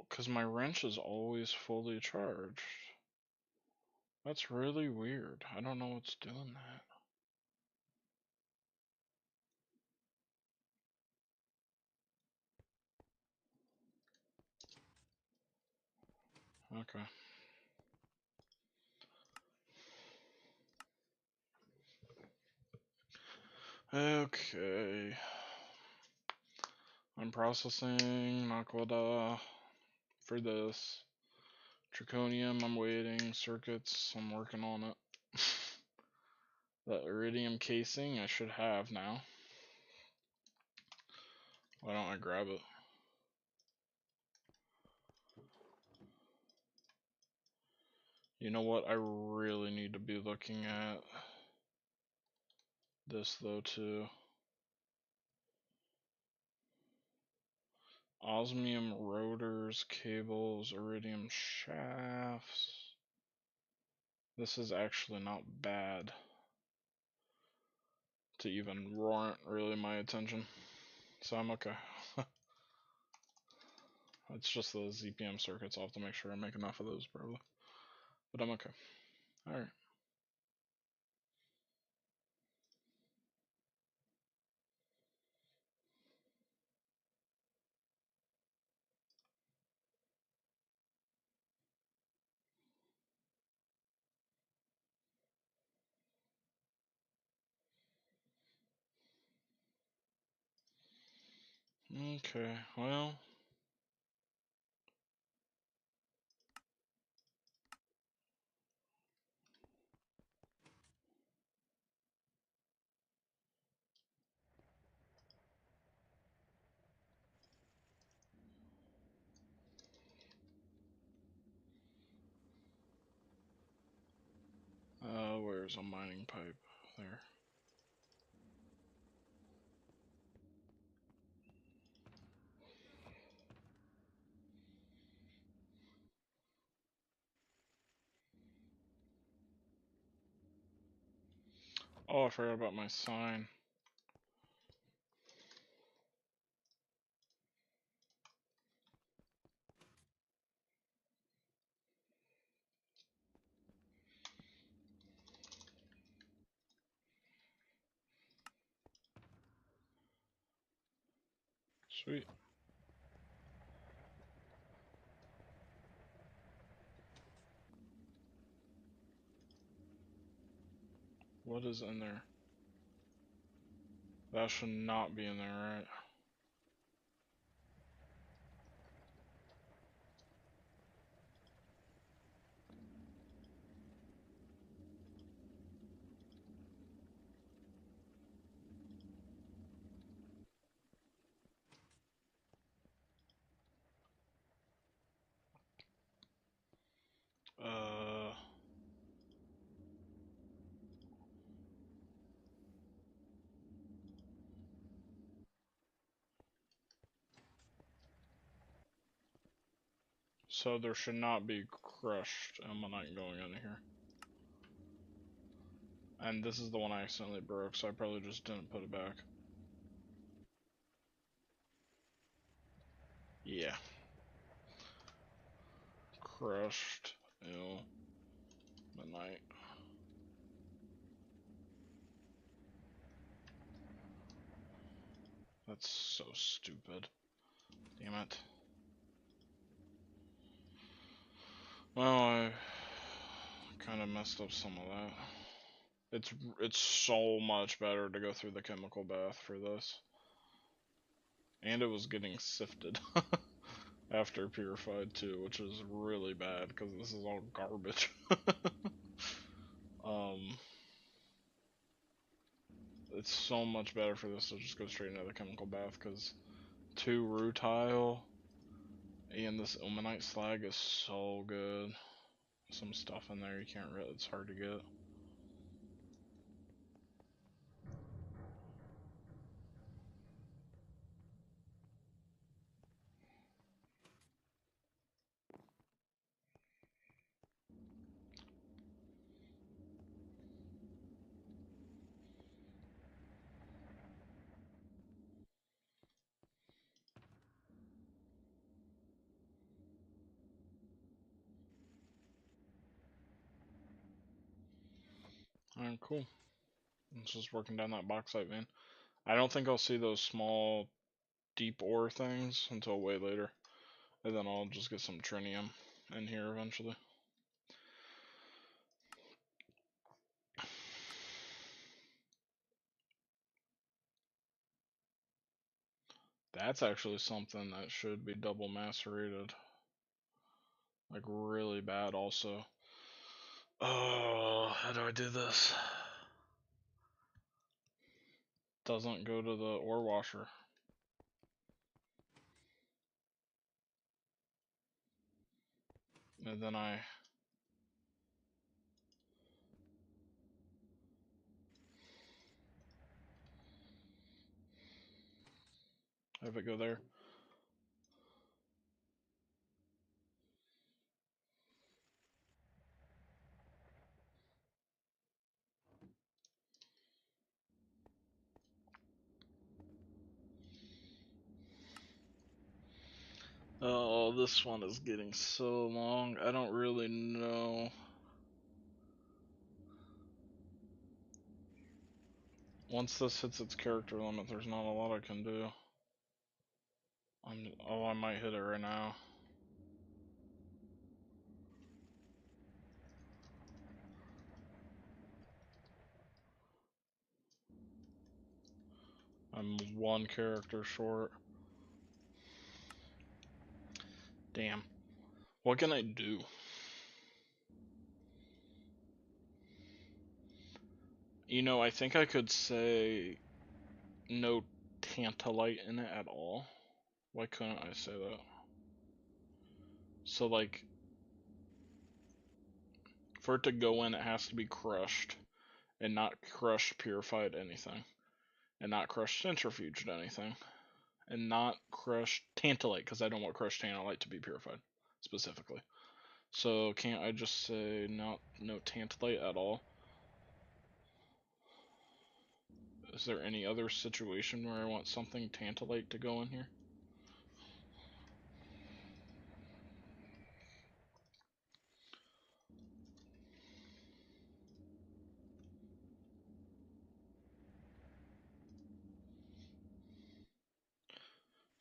Because my wrench is always fully charged. That's really weird. I don't know what's doing that. Okay. Okay. I'm processing Naqline for this. Draconium, I'm waiting. Circuits, I'm working on it. The iridium casing, I should have now. Why don't I grab it? You know what I really need to be looking at? this though too. Osmium rotors, cables, iridium shafts. This is actually not bad to even warrant really my attention. So I'm okay. It's just the ZPM circuits. I'll have to make sure I make enough of those probably. But I'm okay. Alright. Okay, well. Where's a mining pipe? There. Oh, I forgot about my sign. Sweet. What is in there? That should not be in there, right? Uh, so there should not be crushed ammonite going in here. And this is the one I accidentally broke, so I probably just didn't put it back. Yeah. Crushed ammonite. That's so stupid. Damn it. Well, I kind of messed up some of that. It's so much better to go through the chemical bath for this. And it was getting sifted after purified too, which is really bad because this is all garbage. um, it's so much better for this to just go straight into the chemical bath because 2 rutile and this ilmenite slag is so good. Some stuff in there you can't really, it's hard to get. Alright, cool. It's just working down that bauxite vein. I don't think I'll see those small deep ore things until way later. And then I'll just get some trinium in here eventually. That's actually something that should be double macerated. Like really bad also. Oh, how do I do this? Doesn't go to the ore washer. And then I Have it go there. Oh, this one is getting so long. I don't really know. Once this hits its character limit, there's not a lot I can do. Oh, I might hit it right now. I'm one character short. Damn. What can I do? You know, I think I could say no tantalite in it at all. Why couldn't I say that? So, like, for it to go in, it has to be crushed, and not crushed purified anything, and not crushed centrifuged anything, and not crushed tantalite, because I don't want crushed tantalite to be purified, specifically. So, can't I just say no tantalite at all? Is there any other situation where I want something tantalite to go in here?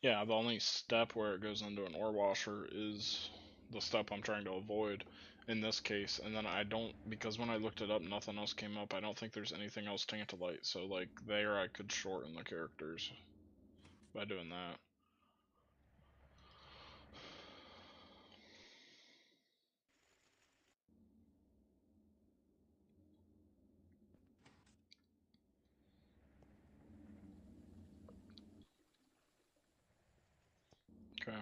Yeah, the only step where it goes into an ore washer is the step I'm trying to avoid in this case, and then I don't, because when I looked it up, nothing else came up. I don't think there's anything else tantalite, so like there I could shorten the characters by doing that. Okay.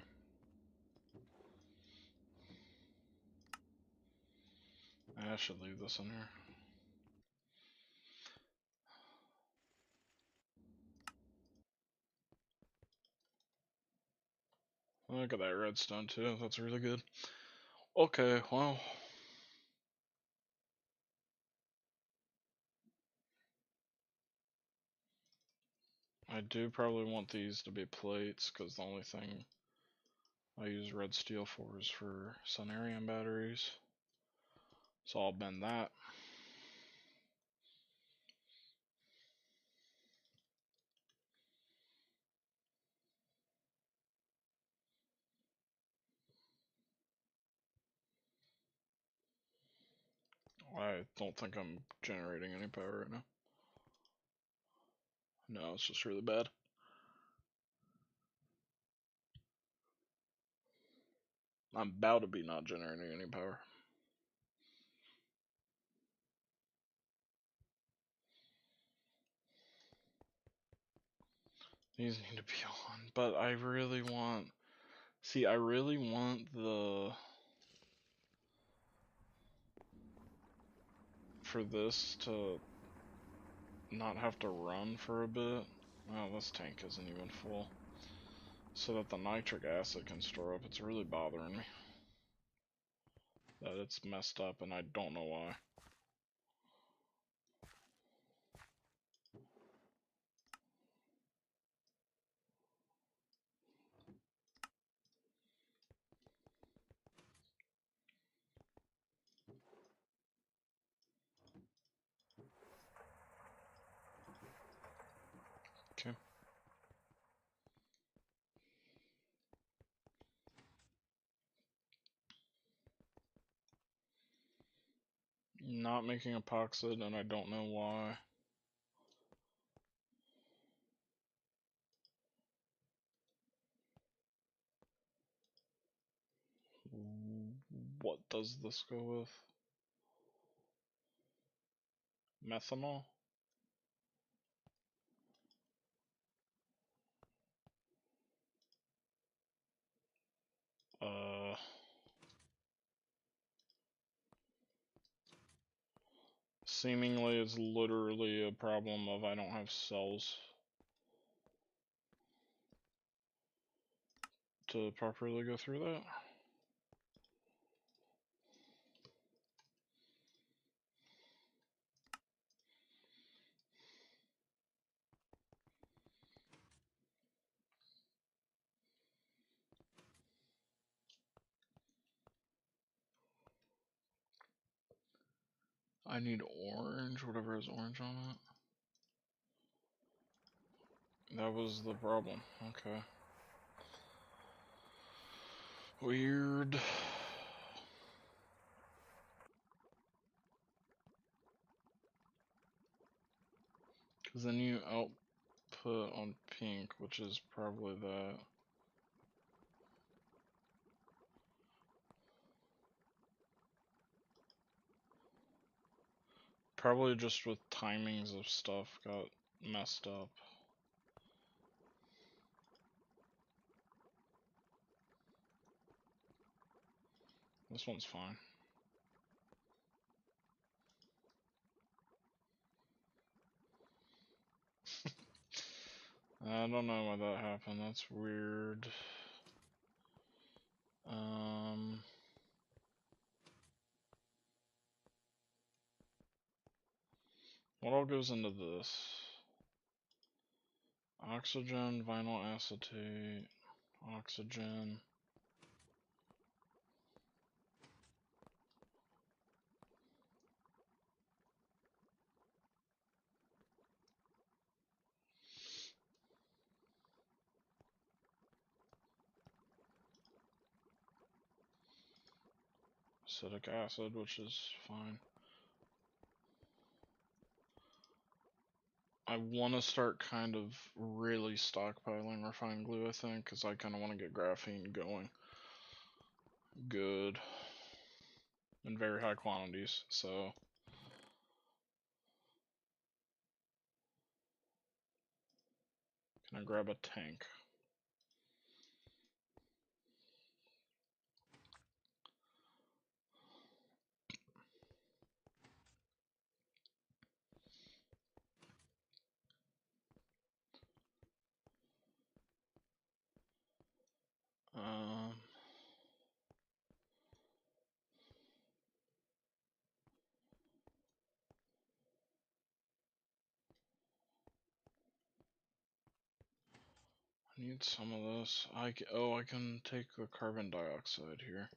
I should leave this in here. Look at that redstone too, that's really good. Okay, well. I do probably want these to be plates, because the only thing I use red steel for is for Sunarium batteries. So I'll bend that. I don't think I'm generating any power right now. No, it's just really bad. I'm about to be not generating any power. These need to be on, but I really want... See, I really want the... for this to not have to run for a bit. Oh, this tank isn't even full. So that the nitric acid can store up. It's really bothering me that it's messed up, and I don't know why. Okay. Not making epoxid, and I don't know why. What does this go with? Methanol? Uh... Seemingly it's literally a problem of I don't have cells. to properly go through that. I need orange, whatever has orange on it. That was the problem. Okay. Weird. Because then you output on pink, which is probably that. Probably just with timings of stuff got messed up. This one's fine. I don't know why that happened. That's weird. What all goes into this? Oxygen, vinyl acetate, oxygen. Acetic acid, which is fine. I want to start kind of really stockpiling refined glue, I think, because I kind of want to get graphene going good in very high quantities. So can I grab a tank? I need some of this. I can take the carbon dioxide here.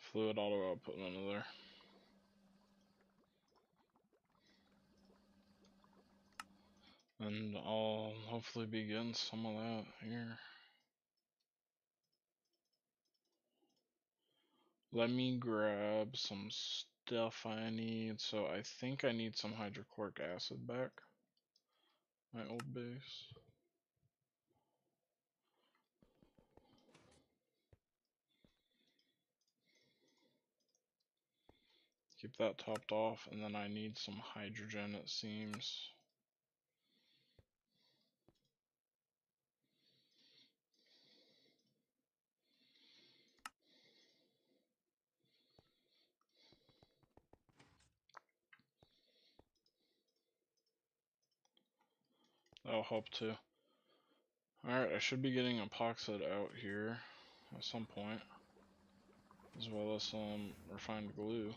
Fluid auto output into there. And I'll hopefully be getting some of that here. Let me grab some stuff I need. So I think I need some hydrochloric acid back. My old base. Keep that topped off, and then I need some hydrogen, it seems. That'll help too. Alright, I should be getting epoxide out here at some point, as well as some refined glue.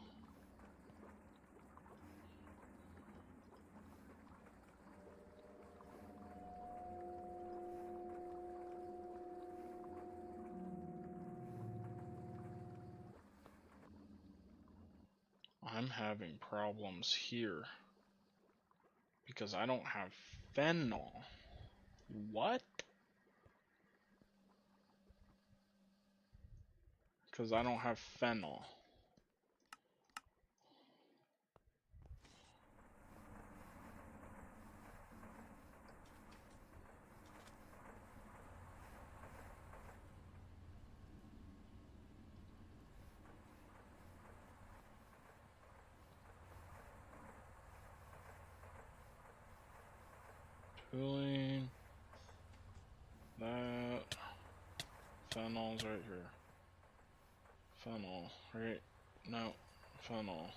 I'm having problems here because I don't have phenol. What? Because I don't have phenol. Tooling. That. Phenol's right here. Funnel, right? No, funnel.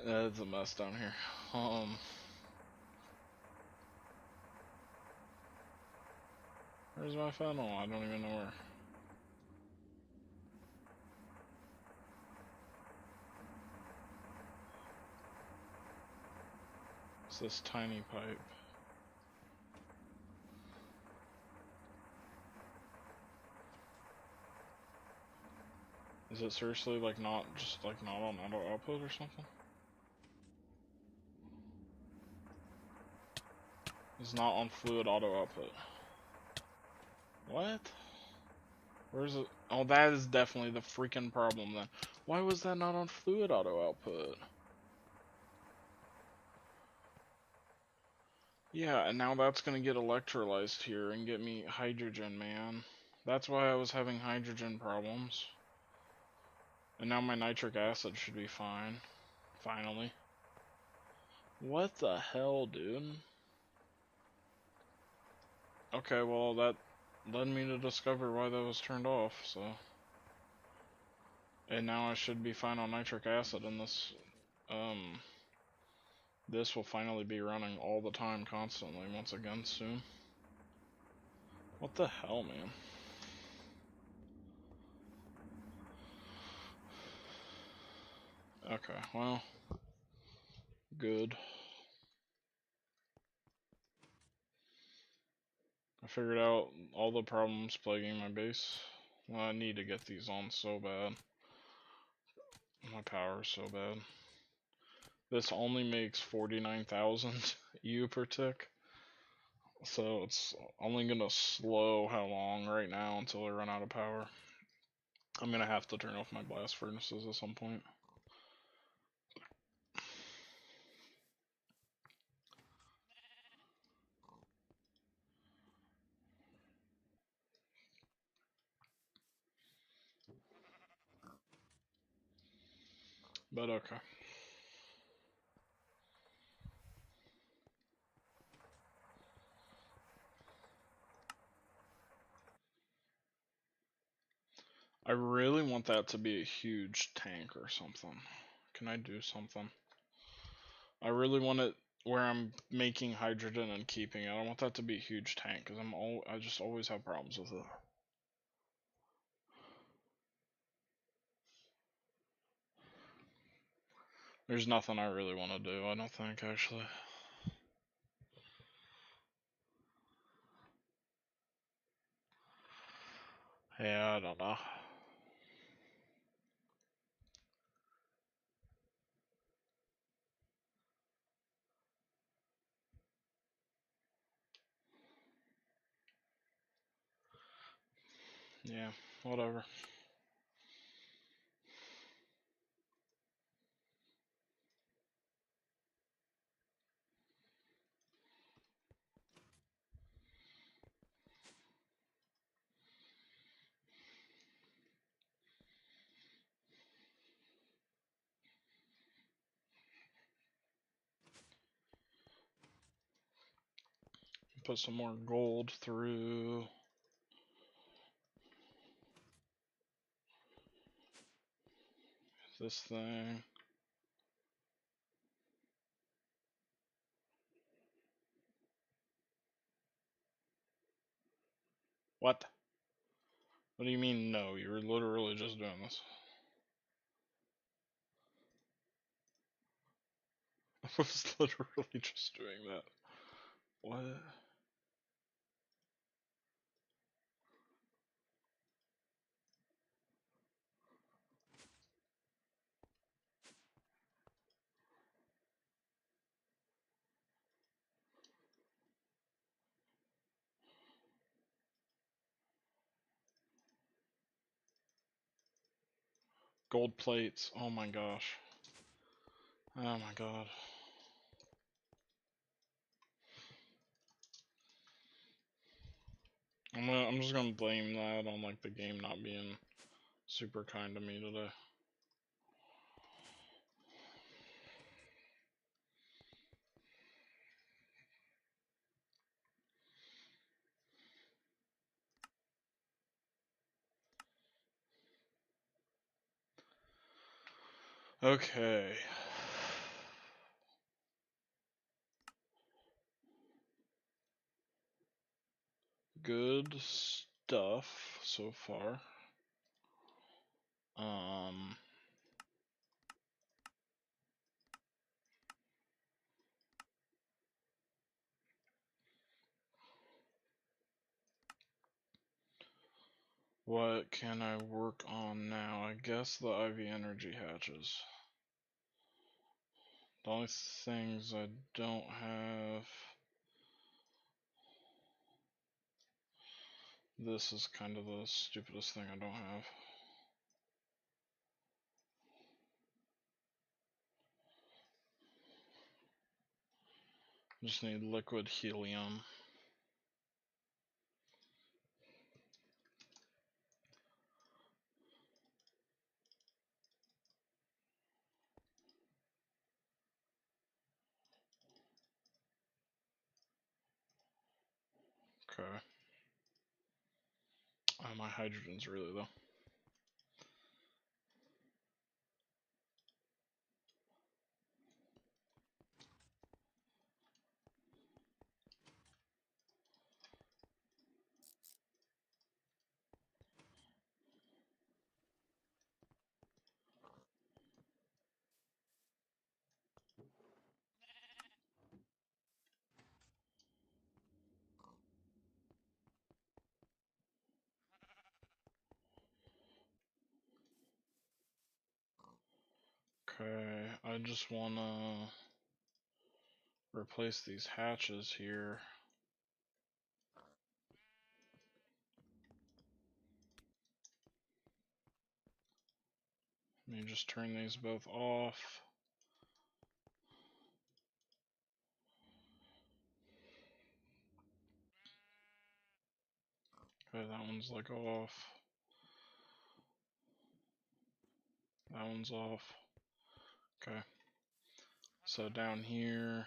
It's a mess down here. Where's my funnel? I don't even know where. It's this tiny pipe. Is it seriously like not just like not on auto output or something? It's not on fluid auto output. What? Where's it? Oh, that is definitely the freaking problem then. Why was that not on fluid auto output? Yeah, and now that's gonna get electrolyzed here and get me hydrogen, man. That's why I was having hydrogen problems. And now my nitric acid should be fine. Finally. What the hell, dude? Okay, well, that led me to discover why that was turned off, so. And now I should be fine on nitric acid, and this will finally be running all the time, constantly, once again, soon. What the hell, man? Okay, well, good. I figured out all the problems plaguing my base. Well, I need to get these on so bad. My power's so bad. This only makes 49,000 EU per tick. So it's only gonna slow how long right now until I run out of power. I'm gonna have to turn off my blast furnaces at some point. But okay. I really want that to be a huge tank or something. Can I do something? I really want it where I'm making hydrogen and keeping it. I want that to be a huge tank because I just always have problems with it. There's nothing I really want to do, I don't think, actually. Yeah, I don't know. Yeah, whatever. Put some more gold through this thing. What? What do you mean no? You were literally just doing this. I was literally just doing that. What? Gold plates. Oh my gosh. Oh my god. I'm just gonna blame that on like the game not being super kind to me today. Okay. Good stuff so far. What can I work on now? I guess the IV energy hatches. The only things I don't have... This is kind of the stupidest thing I don't have. Just need liquid helium. Okay. My hydrogen's really low. Okay, I just wanna replace these hatches here. Let me just turn these both off. Okay, that one's like off. That one's off. Okay. So down here,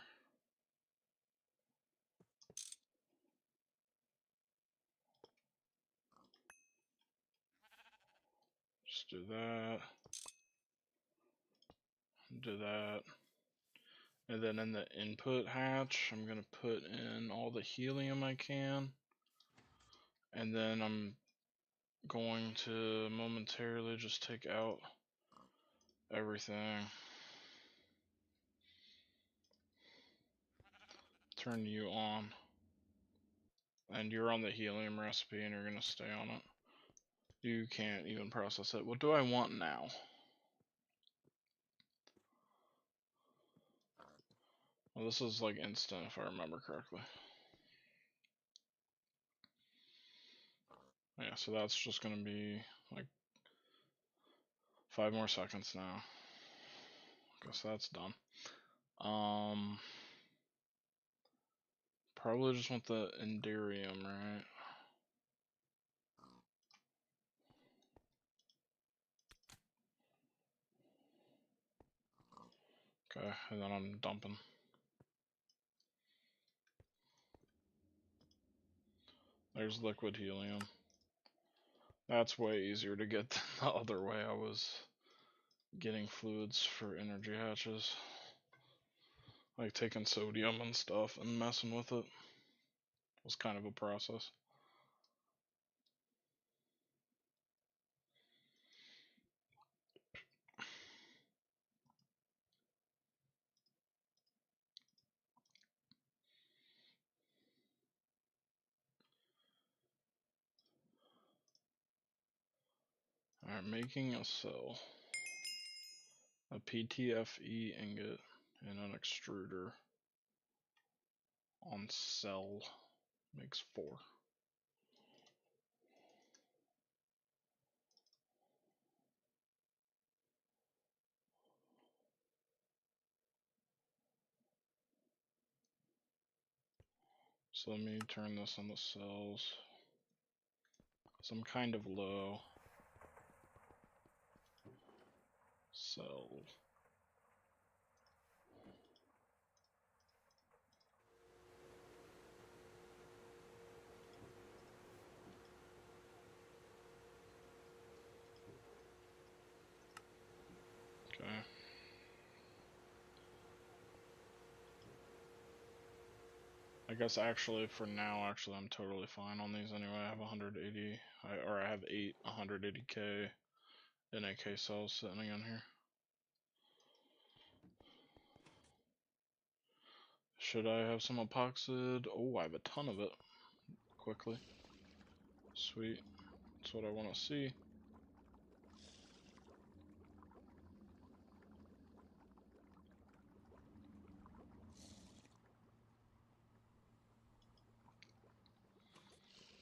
just do that. Do that. And then in the input hatch, I'm gonna put in all the helium I can. And then I'm going to momentarily just take out everything. Turn you on. And you're on the helium recipe and you're gonna stay on it. You can't even process it. What do I want now? Well, this is like instant if I remember correctly. Yeah, so that's just gonna be like 5 more seconds now. Guess that's done. Probably just want the Enderium, right? Okay, and then I'm dumping. There's liquid helium. That's way easier to get than the other way I was getting fluids for energy hatches. Like taking sodium and stuff and messing with it was kind of a process. Alright, making a cell. A PTFE ingot and an extruder on cell makes 4. So let me turn this on the cells. So I'm kind of low. Cell. Okay. guess actually for now, I'm totally fine on these anyway. I have 180, or I have 180k NAK cells sitting in here. Should I have some epoxid? Oh, I have a ton of it. Quickly. Sweet. That's what I want to see.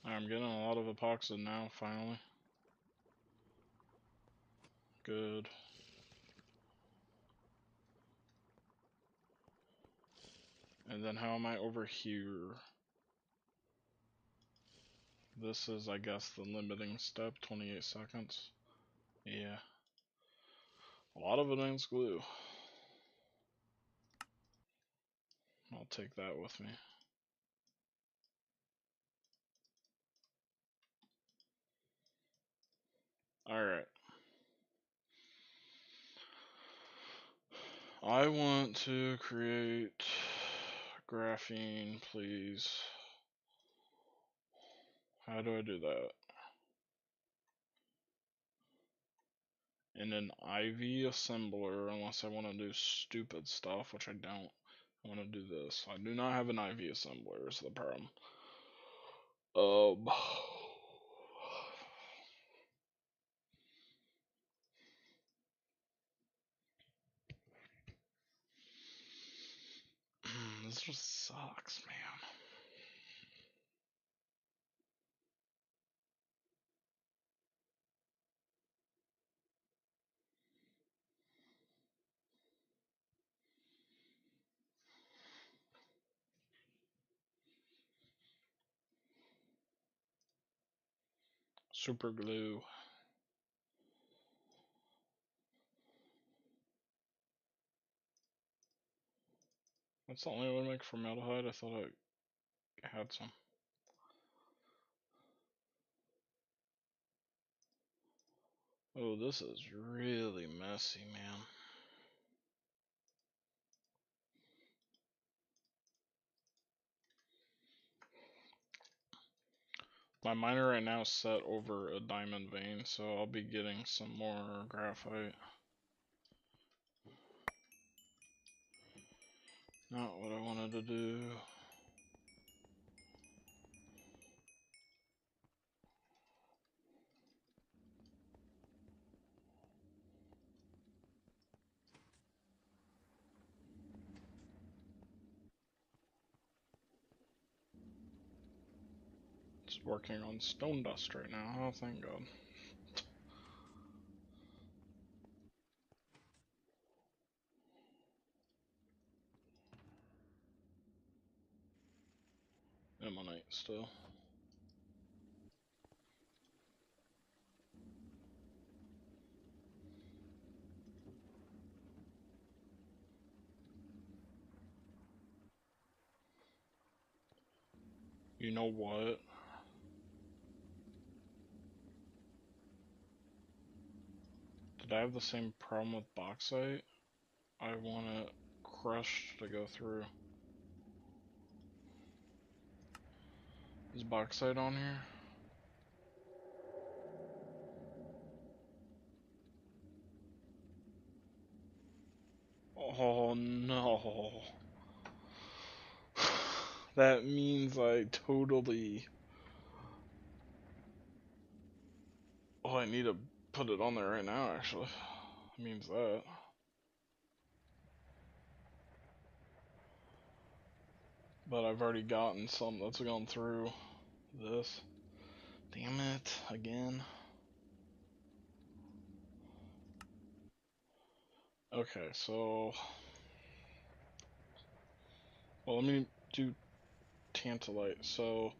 I'm getting a lot of epoxid now, finally. Good. And then how am I over here? This is, I guess, the limiting step, 28 seconds. Yeah. A lot of advanced glue. I'll take that with me. Alright. I want to create graphene, please. How do I do that? In an IV assembler, unless I want to do stupid stuff, which I don't. I want to do this. I do not have an IV assembler, is the problem. This just sucks, man. Super glue. That's the only way to make formaldehyde. I thought I had some. Oh, this is really messy, man. My miner right now is set over a diamond vein, so I'll be getting some more graphite. Not what I wanted to do. It's working on stone dust right now. Oh, thank God. Ammonite still. You know what? Did I have the same problem with bauxite? I want it crushed to go through. Is bauxite on here? Oh no. That means I totally... Oh, I need to put it on there right now, actually. It means that. But I've already gotten some that's gone through this. Damn it, again. Okay, so... Well, let me do tantalite. So...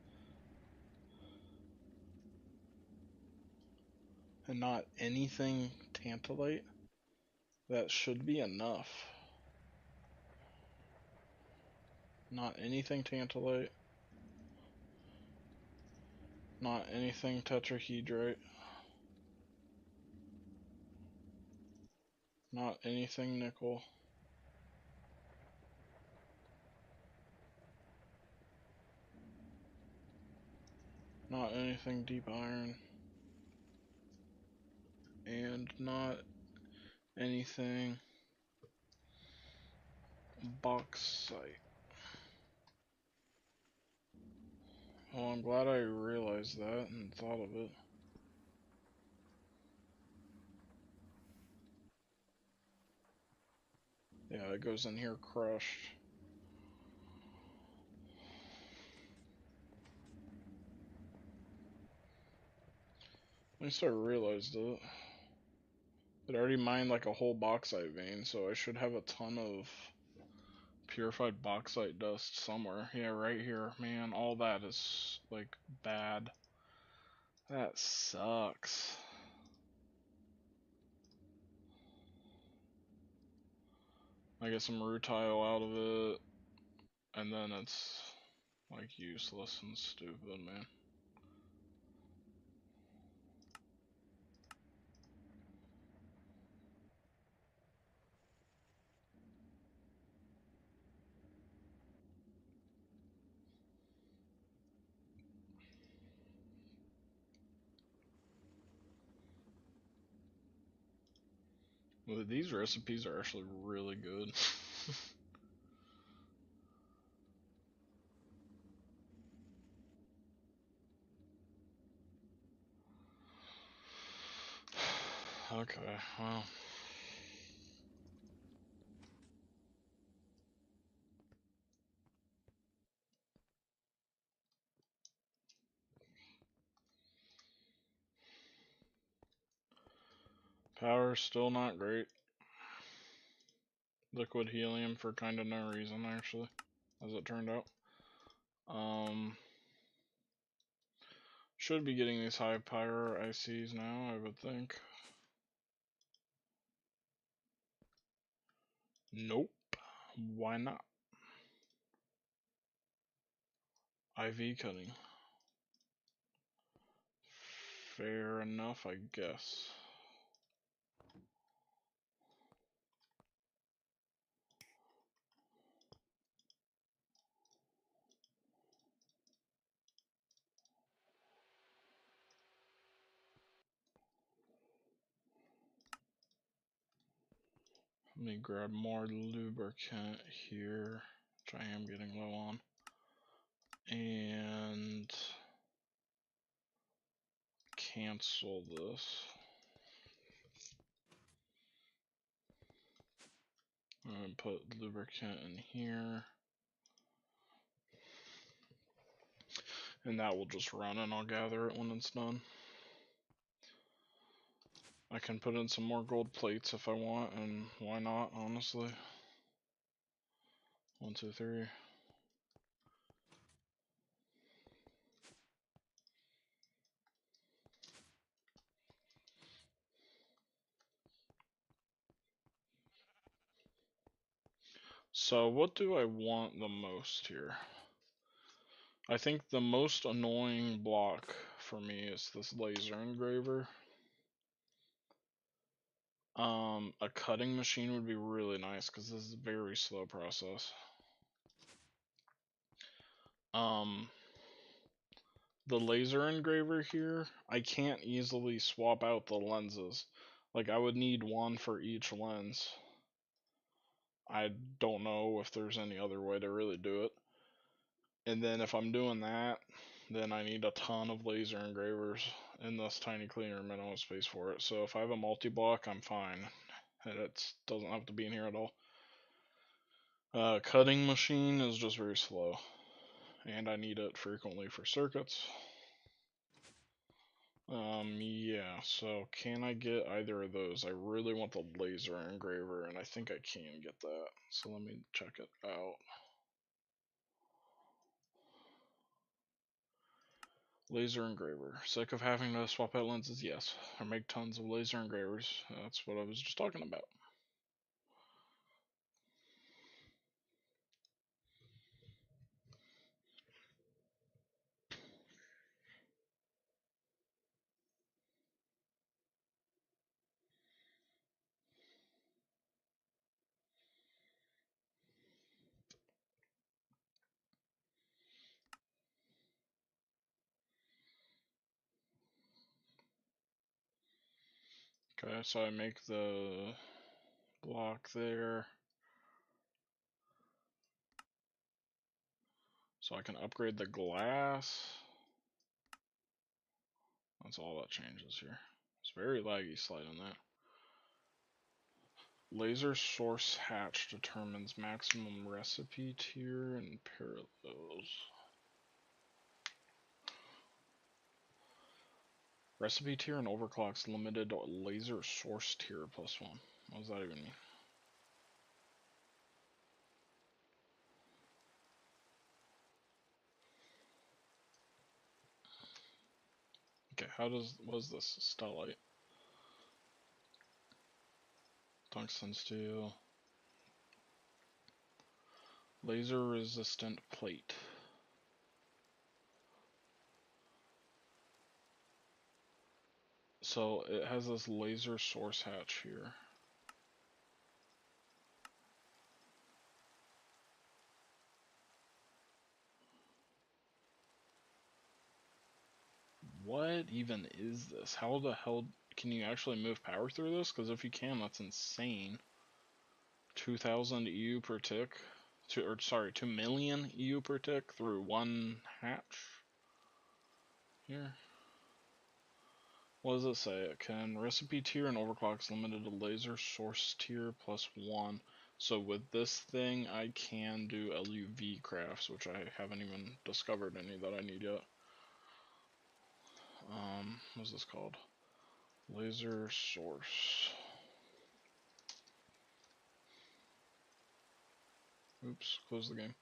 And not anything tantalite? That should be enough. Not anything tantalite. Not anything tetrahedrite. Not anything nickel. Not anything deep iron. And not anything bauxite. Well, I'm glad I realized that and thought of it. Yeah, it goes in here crushed. At least I realized it. It already mined like a whole bauxite vein, so I should have a ton of purified bauxite dust somewhere. Yeah, right here. Man, all that is like bad. That sucks. I get some rutile out of it, and then it's like useless and stupid, man. Well, these recipes are actually really good. Okay, well. Power's still not great. Liquid helium for kind of no reason, actually, as it turned out. Should be getting these high power ICs now, I would think. Nope. Why not? IV cutting. Fair enough, I guess. Let me grab more lubricant here, which I am getting low on. And cancel this. And put lubricant in here. And that will just run and I'll gather it when it's done. I can put in some more gold plates if I want, and why not, honestly. 1, 2, 3. So what do I want the most here? I think the most annoying block for me is this laser engraver. A cutting machine would be really nice because this is a very slow process. The laser engraver here, I can't easily swap out the lenses. Like, I would need one for each lens. I don't know if there's any other way to really do it. And then if I'm doing that, then I need a ton of laser engravers in this tiny clean room, and I don't have space for it. So if I have a multi-block, I'm fine. It doesn't have to be in here at all. Cutting machine is just very slow, and I need it frequently for circuits. Yeah, so can I get either of those? I really want the laser engraver, and I think I can get that. So let me check it out. Laser engraver. Sick of having to swap out lenses? Yes. I make tons of laser engravers. That's what I was just talking about. Okay, so I make the block there. So I can upgrade the glass. That's all that changes here. It's very laggy slide on that. Laser source hatch determines maximum recipe tier and parallels. Recipe tier and overclocks limited laser source tier +1. What does that even mean? Okay, what is this? Stellite. Tungsten steel. Laser resistant plate. So it has this laser source hatch here. What even is this? How the hell can you actually move power through this? Because if you can, that's insane. 2,000 EU per tick. 2 million EU per tick through one hatch. Here. What does it say? It can recipe tier and overclocks limited to laser source tier +1. So with this thing, I can do LuV crafts, which I haven't even discovered any that I need yet. What's this called? Laser source. Oops, close the game.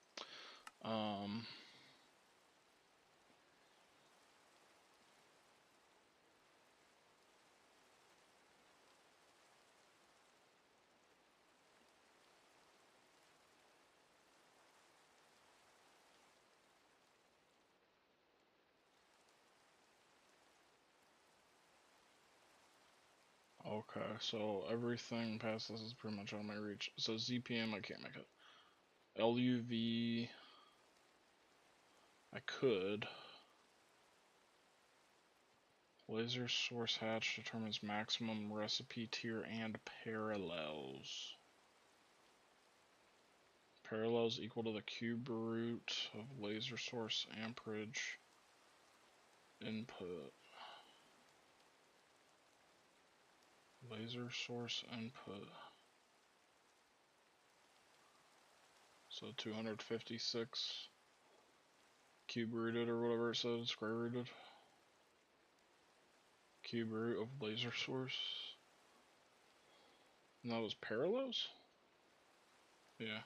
Okay, so everything past this is pretty much out of my reach. So ZPM, I can't make it. LuV, I could. Laser source hatch determines maximum recipe tier and parallels. Parallels equal to the cube root of laser source amperage input. Laser source input. So 256 cube rooted or whatever it says, square rooted. Cube root of laser source. And that was parallels? Yeah.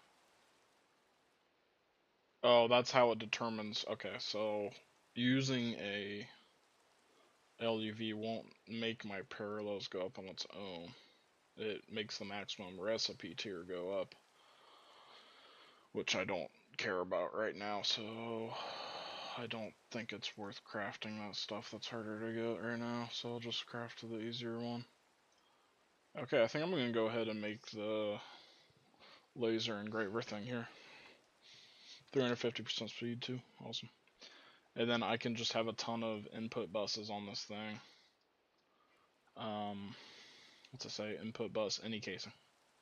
Oh, that's how it determines. Okay, so using a LuV won't make my parallels go up on its own. It makes the maximum recipe tier go up, which I don't care about right now, so I don't think it's worth crafting that stuff that's harder to get right now, so I'll just craft the easier one. Okay, I think I'm going to go ahead and make the laser engraver thing here. 350% speed too, awesome. And then I can just have a ton of input buses on this thing. What's it say? Input bus, any casing.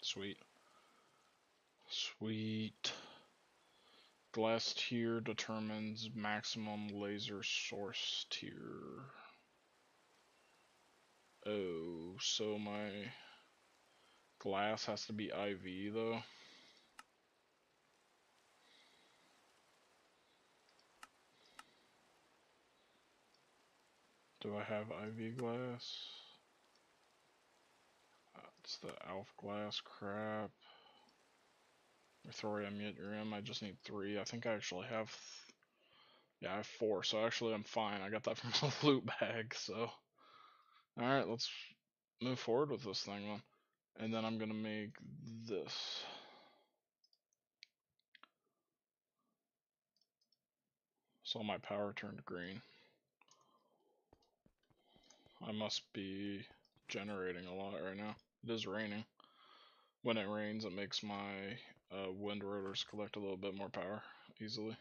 Sweet. Sweet. Glass tier determines maximum laser source tier. Oh, so my glass has to be IV though. Do I have IV glass? It's the ALF glass crap. Thorium yttrium, I just need 3. I think I actually have, yeah, I have 4, so actually I'm fine. I got that from a loot bag, so. Alright, let's move forward with this thing then. And then I'm gonna make this. So my power turned green. I must be generating a lot right now. It is raining. When it rains, it makes my wind rotors collect a little bit more power easily.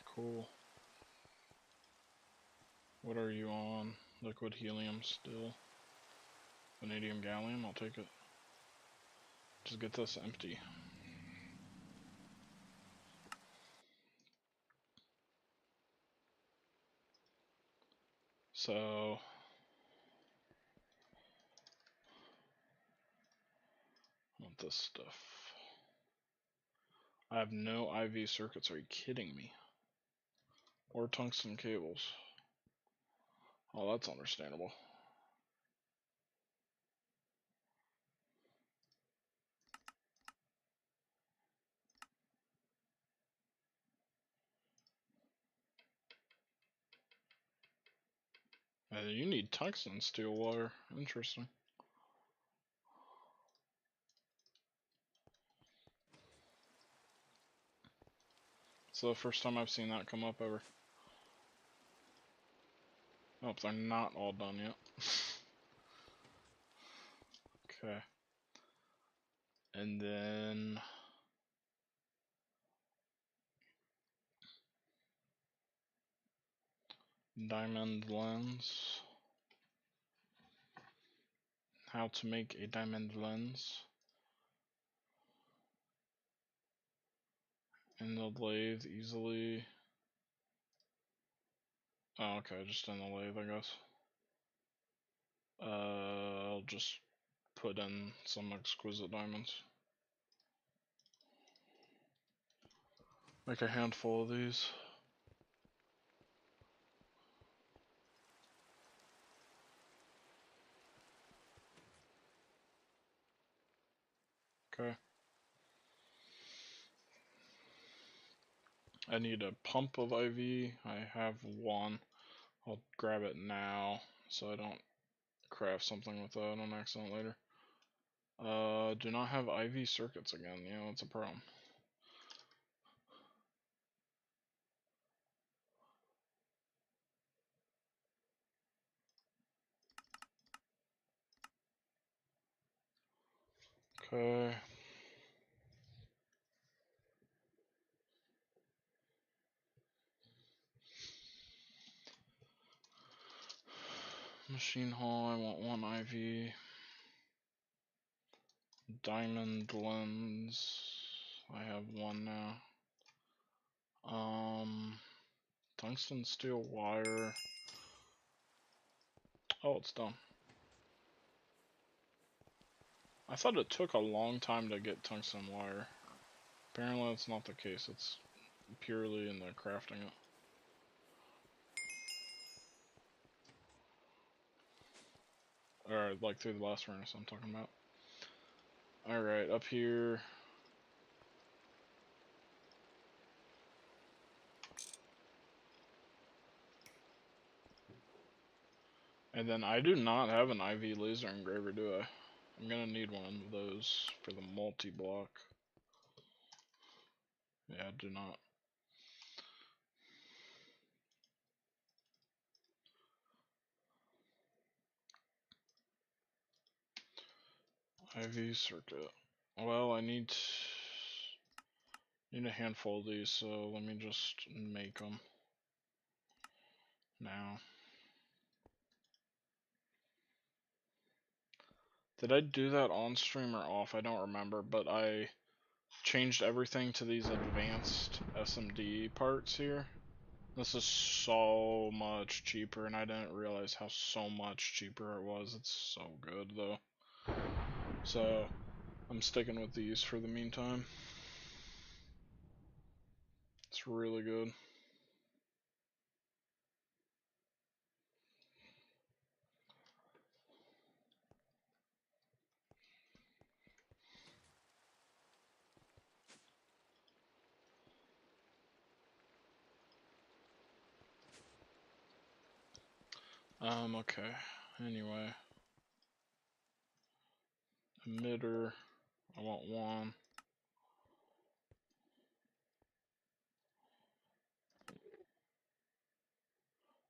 Cool. What are you on? Liquid helium still. Vanadium gallium, I'll take it. Just get this empty. So I want this stuff. I have no IV circuits, are you kidding me? Or tungsten cables. Oh, that's understandable. You need tungsten steel wire. Interesting. It's the first time I've seen that come up ever. Oh, they're not all done yet. Okay. And then diamond lens. How to make a diamond lens. In the lathe easily. Oh, okay, just in the lathe, I guess. I'll just put in some exquisite diamonds. Make a handful of these. Okay. I need a pump of IV. I have one. I'll grab it now so I don't craft something with that on accident later. Do not have IV circuits again. Yeah, that's a problem. Okay. Machine hull, I want one IV. Diamond lens, I have one now. Tungsten steel wire. Oh, it's done. I thought it took a long time to get tungsten wire. Apparently that's not the case, it's purely in the crafting it. Or like through the blast furnace I'm talking about. Alright, up here. And then I do not have an IV laser engraver, do I? I'm gonna need one of those for the multi-block. Yeah, I do not. IV circuit. Well, I need a handful of these, so let me just make them now. Did I do that on stream or off? I don't remember, but I changed everything to these advanced SMD parts here. This is so much cheaper, and I didn't realize how so much cheaper it was. It's so good, though. So, I'm sticking with these for the meantime. It's really good. Okay. Anyway. Emitter. I want one.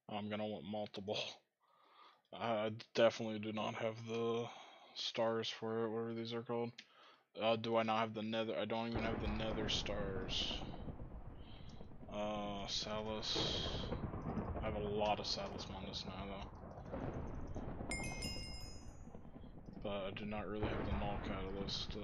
I'm gonna want multiple. I definitely do not have the stars for it, whatever these are called. Do I not have the nether? I don't even have the nether stars. Salus. I have a lot of Saddles Mundus now, though. But I do not really have the null catalyst.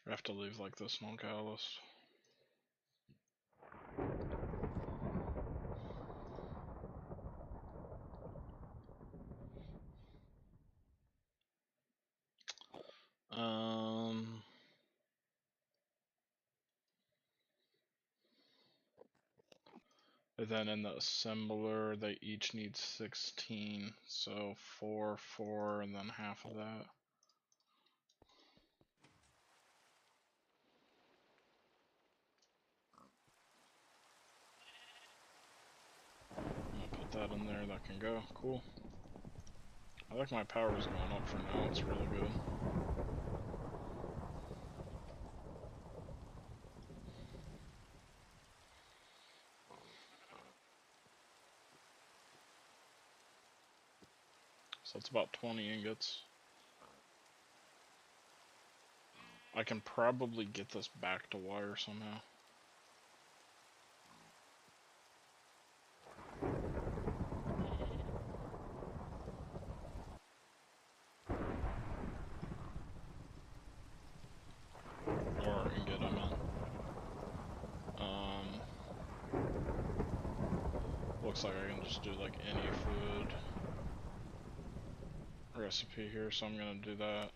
I have to leave like this null catalyst. And then in the assembler, they each need 16, so 4, 4, and then half of that. I'm gonna put that in there, that can go, cool. I like my power's going up for now, it's really good. So it's about 20 ingots. I can probably get this back to wire somehow. Or ingot, I meant. Looks like I can just do like any food recipe here, so I'm gonna do that.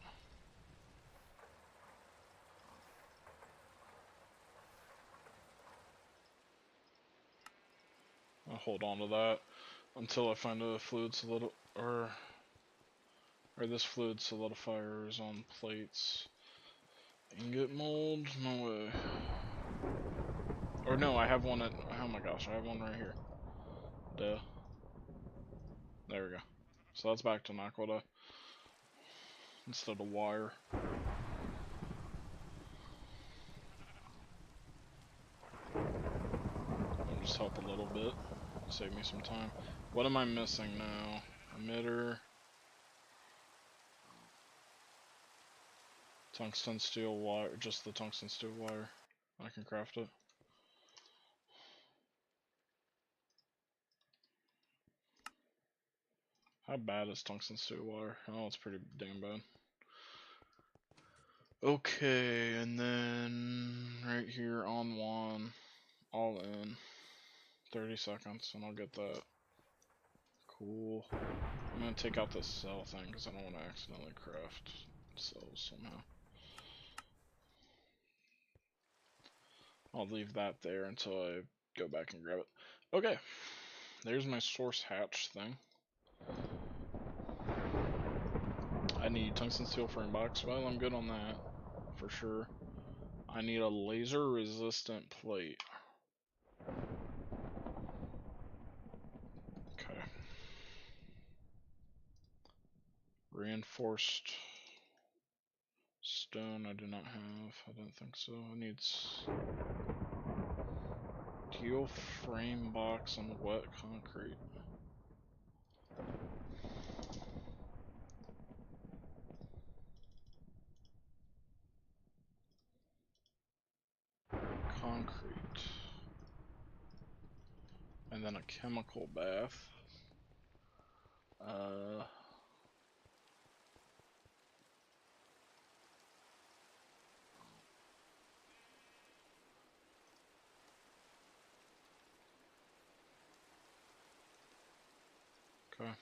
I'll hold on to that until I find a fluid or this fluid solidifiers on plates. Ingot mold? No way. Or no, I have one at, oh my gosh, I have one right here. Duh. There we go. So that's back to Naqline instead of wire. I'll just help a little bit. Save me some time. What am I missing now? Emitter. Tungsten steel wire. Just the tungsten steel wire. I can craft it. How bad is tungsten steel wire? Oh, it's pretty damn bad. Okay, and then right here on one, all in. 30 seconds, and I'll get that. Cool. I'm gonna take out this cell thing because I don't want to accidentally craft cells somehow. I'll leave that there until I go back and grab it. Okay, there's my source hatch thing. I need tungsten steel frame box. Well, I'm good on that for sure. I need a laser resistant plate. Okay. Reinforced stone I do not have. I don't think so. I need steel frame box and wet concrete. Concrete. And then a chemical bath. Okay.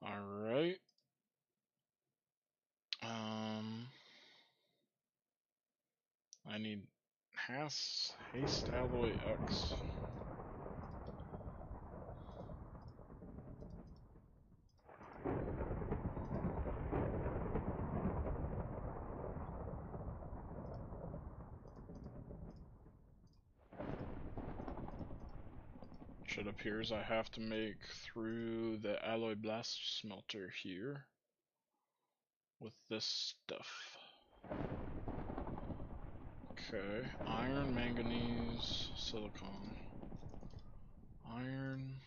Alright. I need haste alloy X. Which it appears I have to make through the alloy blast smelter here with this stuff. Okay, iron, manganese, silicon. Iron.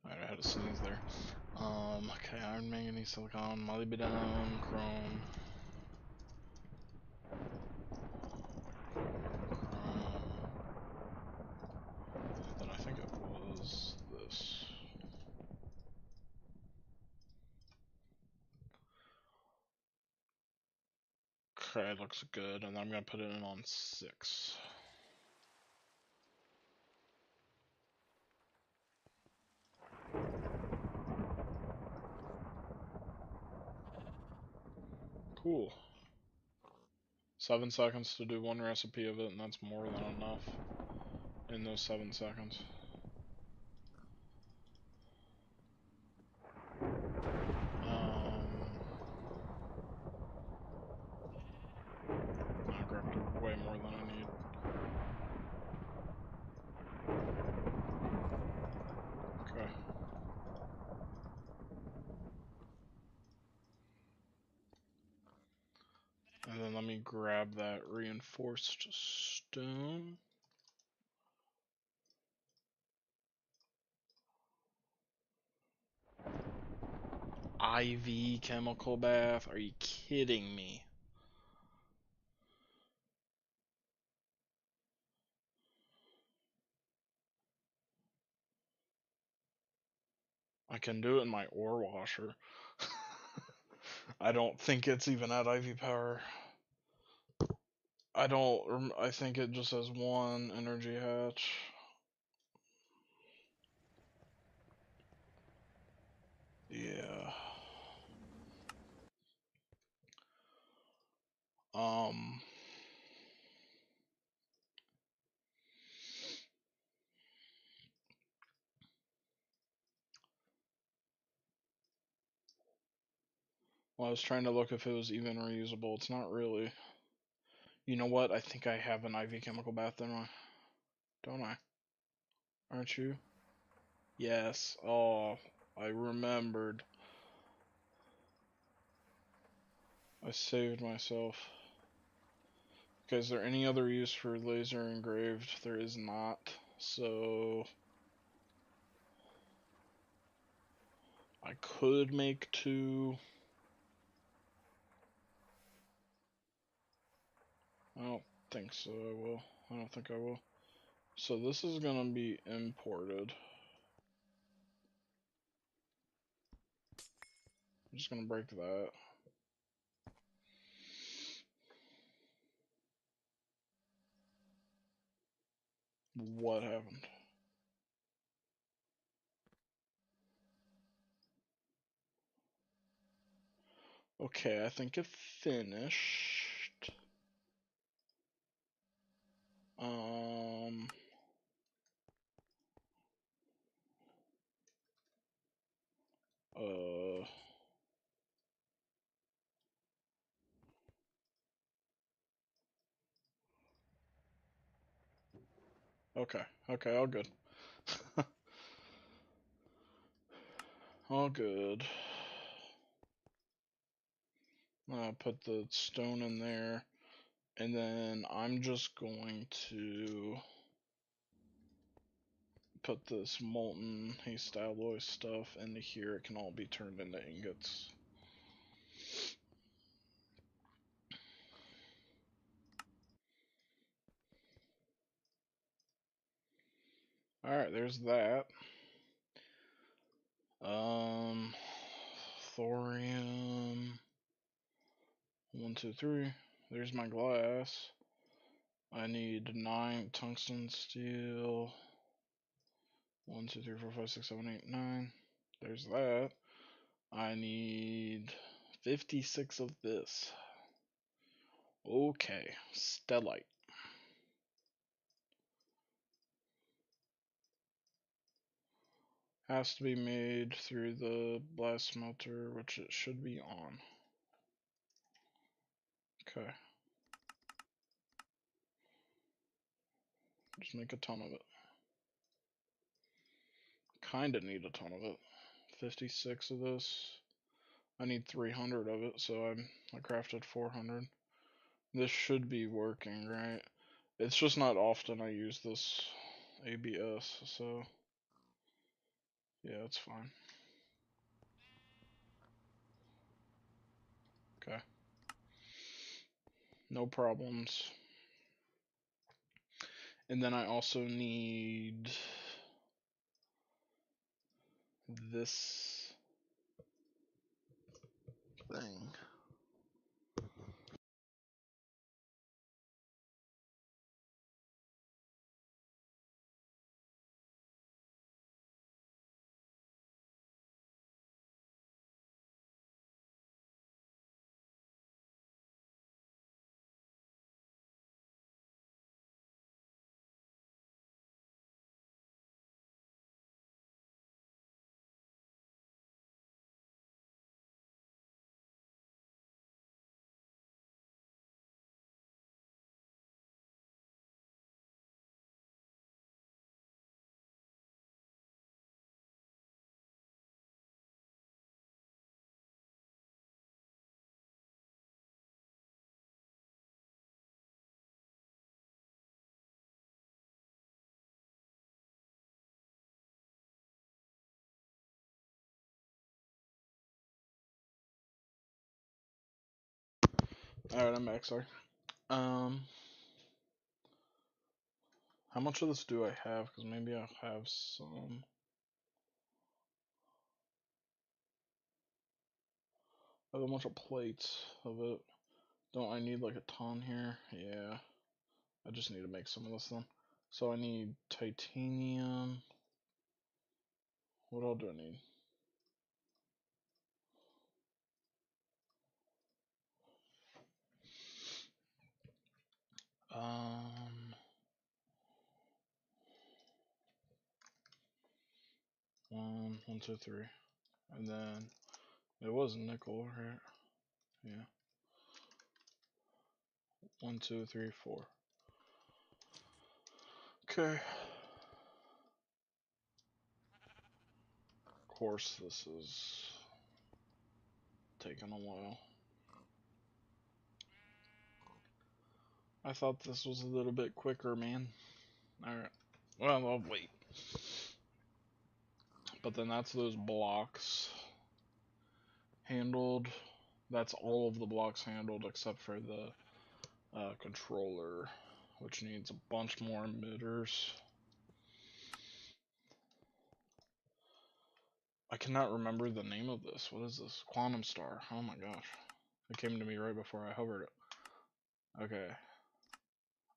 Alright, I had a sneeze there. Okay, iron, manganese, silicon, molybdenum, chrome. Then I think it was this. Okay, looks good, and I'm gonna put it in on 6. Cool. 7 seconds to do one recipe of it, and that's more than enough in those 7 seconds. I grabbed way more than I need. Okay. And then let me grab that reinforced stone. IV chemical bath? Are you kidding me? I can do it in my ore washer. I don't think it's even at IV power. I think it just has 1 energy hatch. Yeah. Well, I was trying to look if it was even reusable. It's not really. You know what? I think I have an IV chemical bath, don't I? Aren't you? Yes. Oh, I remembered. I saved myself. Okay, is there any other use for laser engraved? There is not. So I could make 2. I don't think so. I will. I don't think I will. So this is gonna be imported. I'm just gonna break that. What happened? Okay, I think it finished. Um. Uh. Okay. Okay. All good. All good. I'll put the stone in there, and then I'm just going to put this molten haste alloy stuff into here. It can all be turned into ingots. Alright, there's that. Thorium. 1, 2, 3. There's my glass. I need 9 tungsten steel. 1, 2, 3, 4, 5, 6, 7, 8, 9. There's that. I need 56 of this. Okay, stellite. Has to be made through the blast smelter, which it should be on. Okay. Just make a ton of it. Kinda need a ton of it. 56 of this. I need 300 of it, so I crafted 400. This should be working, right? It's just not often I use this ABS, so yeah, it's fine. Okay. No problems. And then I also need this thing. Alright, I'm back, sorry. How much of this do I have? Because maybe I'll have some. I have a bunch of plates of it. Don't I need like a ton here? Yeah. I just need to make some of this then. So I need titanium. What all do I need? Um, 1, 2, 3. And then it was nickel, right? Yeah. 1, 2, 3, 4. Okay. Of course, this is taking a while. I thought this was a little bit quicker, man. Alright. Well, I'll wait. But then that's those blocks handled. That's all of the blocks handled except for the controller, which needs a bunch more emitters. I cannot remember the name of this. What is this? Quantum Star. Oh my gosh. It came to me right before I hovered it. Okay.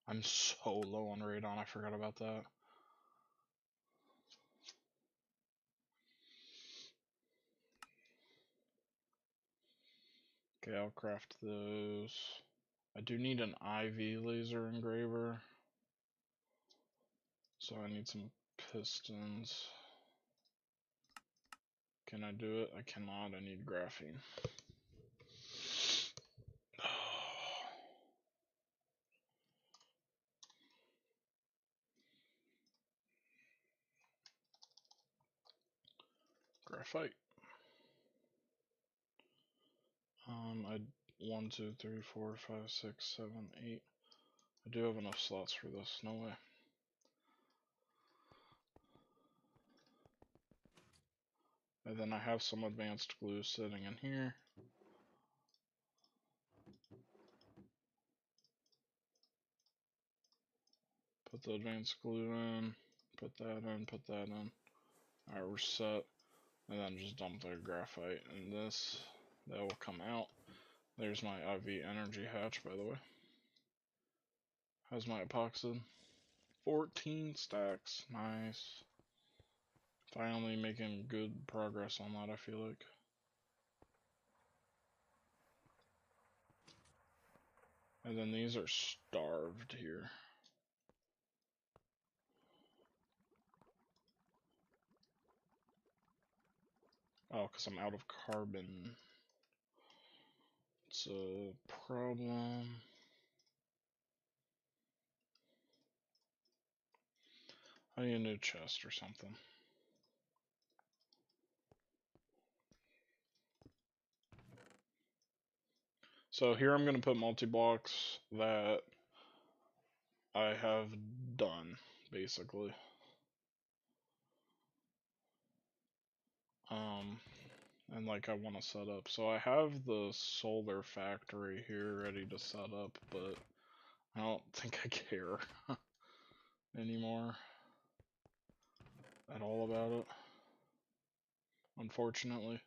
I'm so low on radon, I forgot about that. Okay, I'll craft those. I do need an IV laser engraver. So I need some pistons. Can I do it? I cannot. I need graphene. Graphite. I 1, 2, 3, 4, 5, 6, 7, 8. I do have enough slots for this. No way. And then I have some advanced glue sitting in here. Put the advanced glue in. Put that in. Put that in. Alright, we're set. And then just dump the graphite in this. That will come out. There's my IV energy hatch, by the way. How's my epoxy? 14 stacks. Nice. Finally making good progress on that, I feel like. And then these are starved here. Oh, because I'm out of carbon. It's a problem. I need a new chest or something. So here I'm going to put multi-blocks that I have done, basically. And like I want to set up. So I have the solar factory here ready to set up, but I don't think I care anymore at all about it, unfortunately.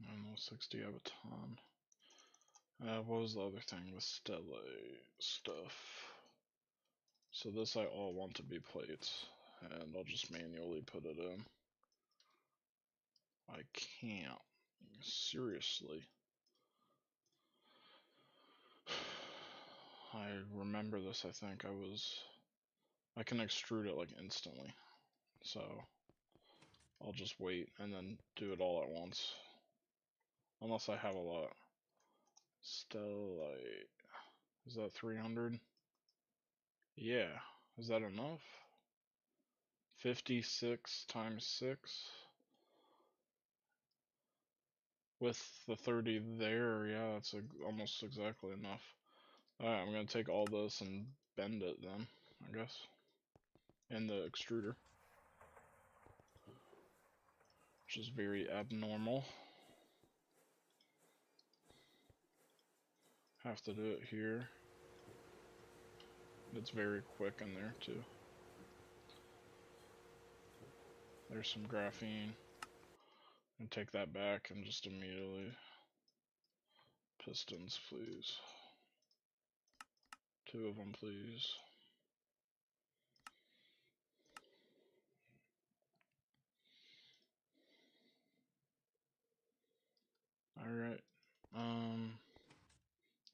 I don't know, 60 out of a ton. What was the other thing? The stella stuff. So this I all want to be plates, and I'll just manually put it in. I can't. Seriously. I remember this, I think. I can extrude it like instantly. So I'll just wait and then do it all at once. Unless I have a lot. Stellite. Is that 300? Yeah. Is that enough? 56 times 6? With the 30 there, yeah, that's almost exactly enough. Alright, I'm gonna take all this and bend it then, I guess. In the extruder. Which is very abnormal. Have to do it here. It's very quick in there too. There's some graphene. And take that back and just immediately. Pistons, please. 2 of them, please. Alright.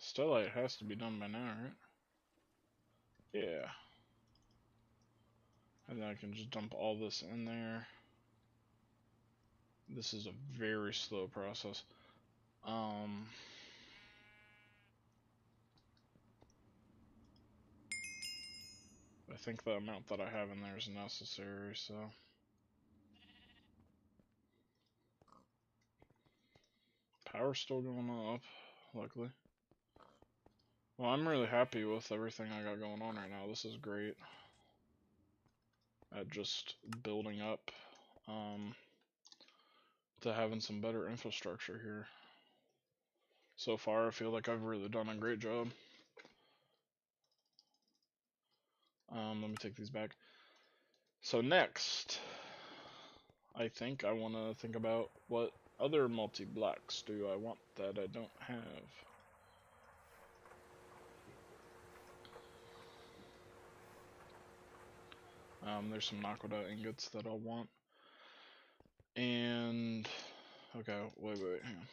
Stellite has to be done by now, right? Yeah. And then I can just dump all this in there. This is a very slow process. I think the amount that I have in there is necessary, so. Power's still going up, luckily. Well, I'm really happy with everything I got going on right now. This is great. At just building up to having some better infrastructure here. So far, I feel like I've really done a great job. Let me take these back. So next, I think I want to think about what other multi-blocks do I want that I don't have. There's some Naqline ingots that I'll want. And, okay, wait, hang on.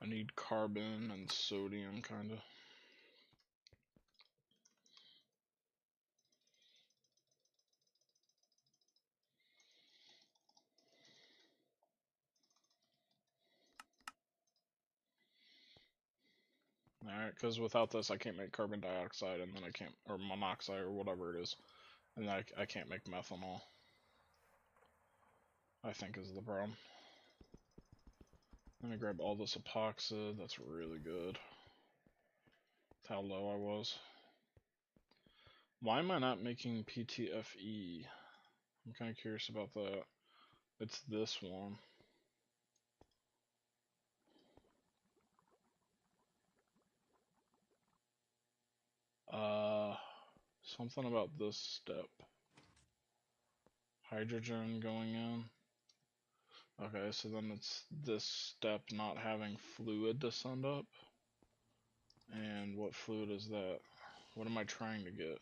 I need carbon and sodium, kinda. Alright, because without this I can't make carbon dioxide, and then I can't, or monoxide, or whatever it is. And then I can't make methanol. I think is the problem. Let me grab all this epoxy, that's really good. That's how low I was. Why am I not making PTFE? I'm kind of curious about that. It's this one. Something about this step. Hydrogen going in. Okay, so then it's this step not having fluid to send up. And what fluid is that? What am I trying to get?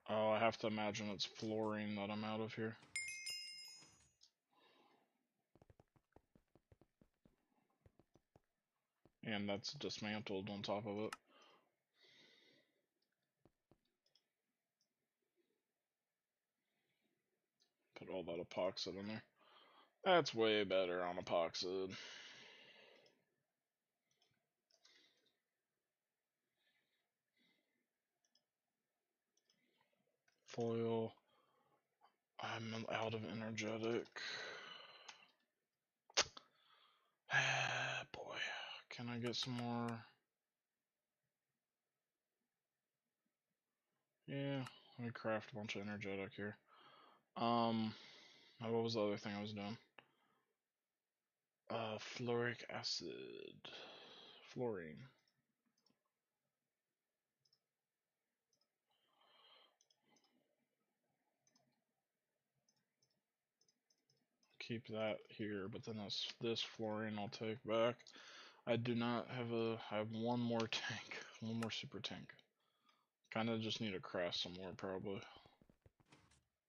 Oh, I have to imagine it's fluorine that I'm out of here. And that's dismantled on top of it. Put all all that epoxid in there. That's way better on epoxid. Foil. I'm out of energetic. Ah, boy. Can I get some more? Yeah, let me craft a bunch of energetic here. What was the other thing I was doing? Fluoric acid. Fluorine. Keep that here, but then this fluorine I'll take back. I do not have I have one more tank. One more super tank. Kinda just need to craft some more probably.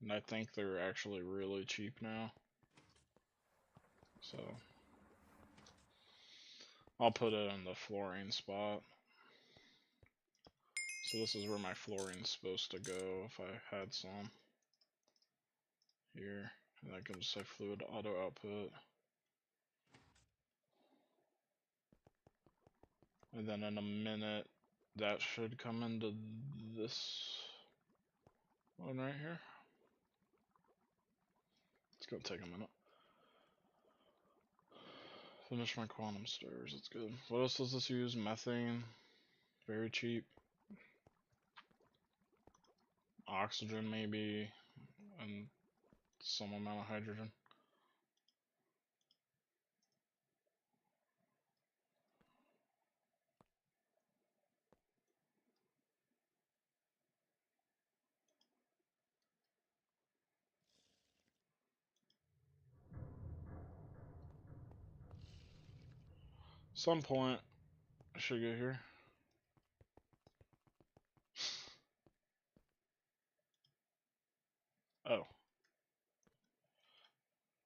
And I think they're actually really cheap now. So I'll put it in the fluorine spot. So this is where my fluorine's supposed to go if I had some. Here. And I can just say fluid auto output. And then in a minute that should come into this one right here. It's gonna take a minute. Finish my quantum stars, that's good. What else does this use? Methane. Very cheap. Oxygen maybe. And some amount of hydrogen. Some point I should get here. Oh.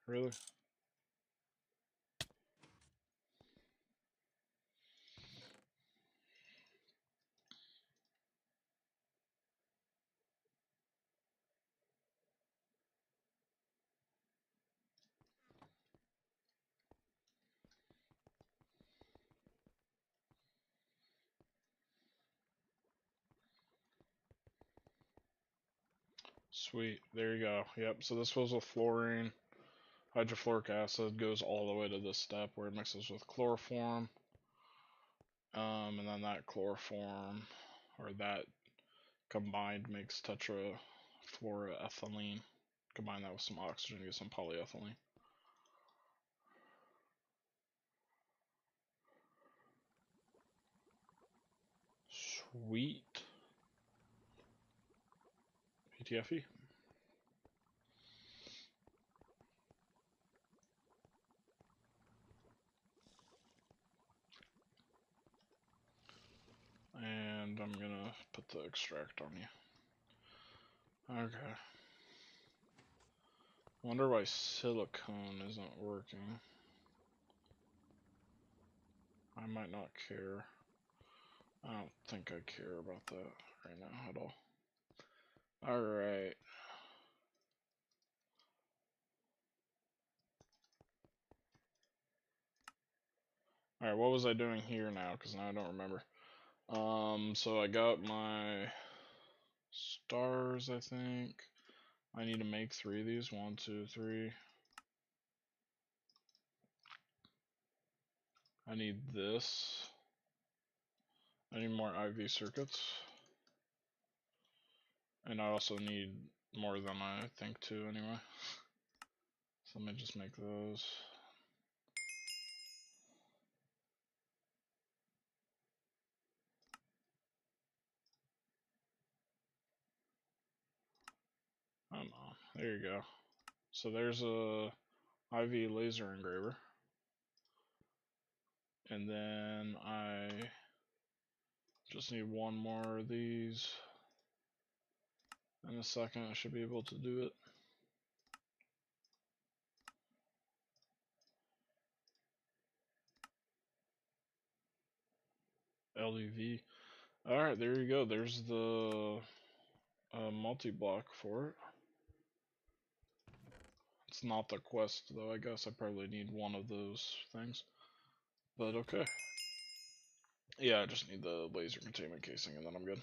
Really? Sweet. There you go. Yep, so this was with fluorine. Hydrofluoric acid goes all the way to this step where it mixes with chloroform. And then that chloroform, or that combined, makes tetrafluoroethylene. Combine that with some oxygen to get some polyethylene. Sweet. PTFE. And I'm gonna put the extract on you. Okay. Wonder why silicone isn't working. I might not care. I don't think I care about that right now at all. Alright. Alright, what was I doing here now? Because now I don't remember. So I got my stars, I think. I need to make 3 of these. 1, 2, 3. I need this. I need more IV circuits. And I also need more than I think too, anyway. So let me just make those. Oh no, there you go. So there's a IV laser engraver. And then I just need 1 more of these. In a second I should be able to do it. LuV. Alright, there you go. There's the multi-block for it. That's not the quest, though. I guess I probably need one of those things. But okay. Yeah, I just need the laser containment casing and then I'm good.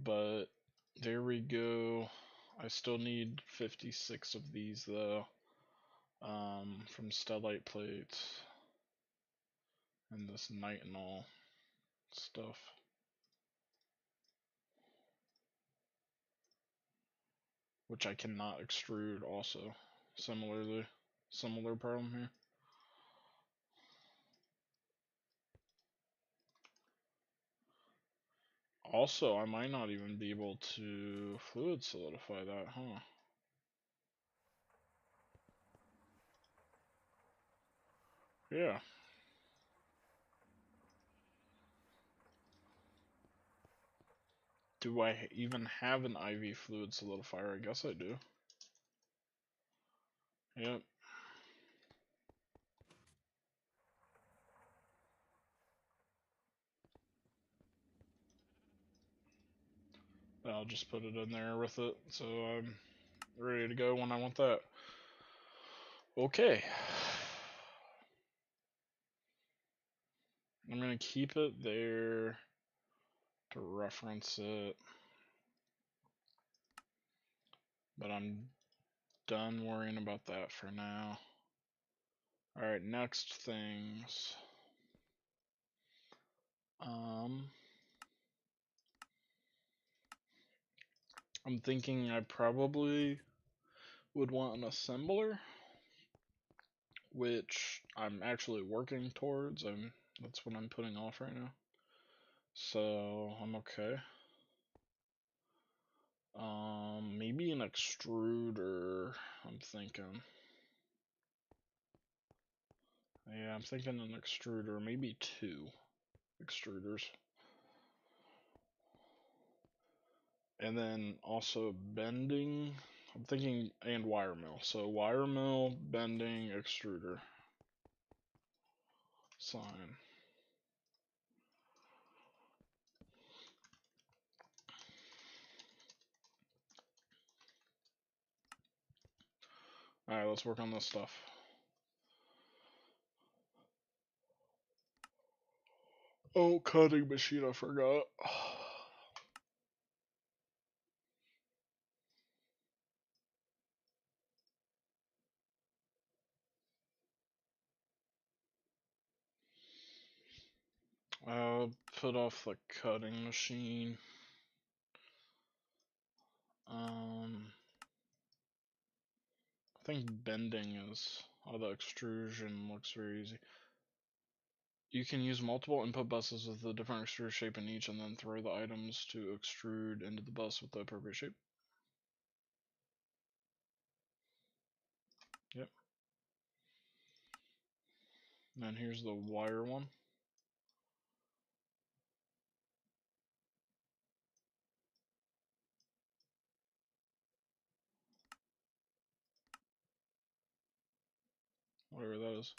But there we go. I still need 56 of these though. From stellite plates and this nitinol stuff. Which I cannot extrude also. Similar problem here. Also, I might not even be able to fluid solidify that, huh? Yeah. Do I even have an IV fluid solidifier? I guess I do. Yep. I'll just put it in there with it, so I'm ready to go when I want that. Okay. I'm gonna keep it there to reference it, but I'm done worrying about that for now. Alright, next things. I'm thinking I probably would want an assembler, which I'm actually working towards. That's what I'm putting off right now. So I'm okay. Maybe an extruder, I'm thinking. Yeah, I'm thinking an extruder, maybe 2 extruders. And then also bending, I'm thinking, and wire mill. So wire mill, bending, extruder. Sign. Alright, let's work on this stuff. Oh, cutting machine, I forgot. I'll put off the cutting machine. I think bending is, the extrusion looks very easy. You can use multiple input buses with a different extruder shape in each and then throw the items to extrude into the bus with the appropriate shape. Yep. And then here's the wire one. Whatever that is.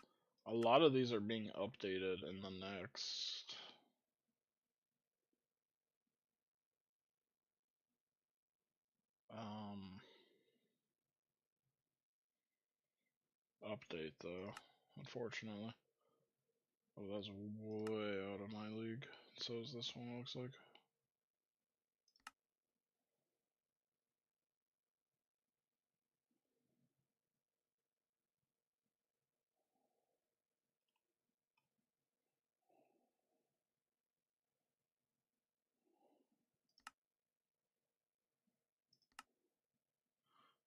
A lot of these are being updated in the next update though, unfortunately. Oh, that's way out of my league. So is this one, looks like.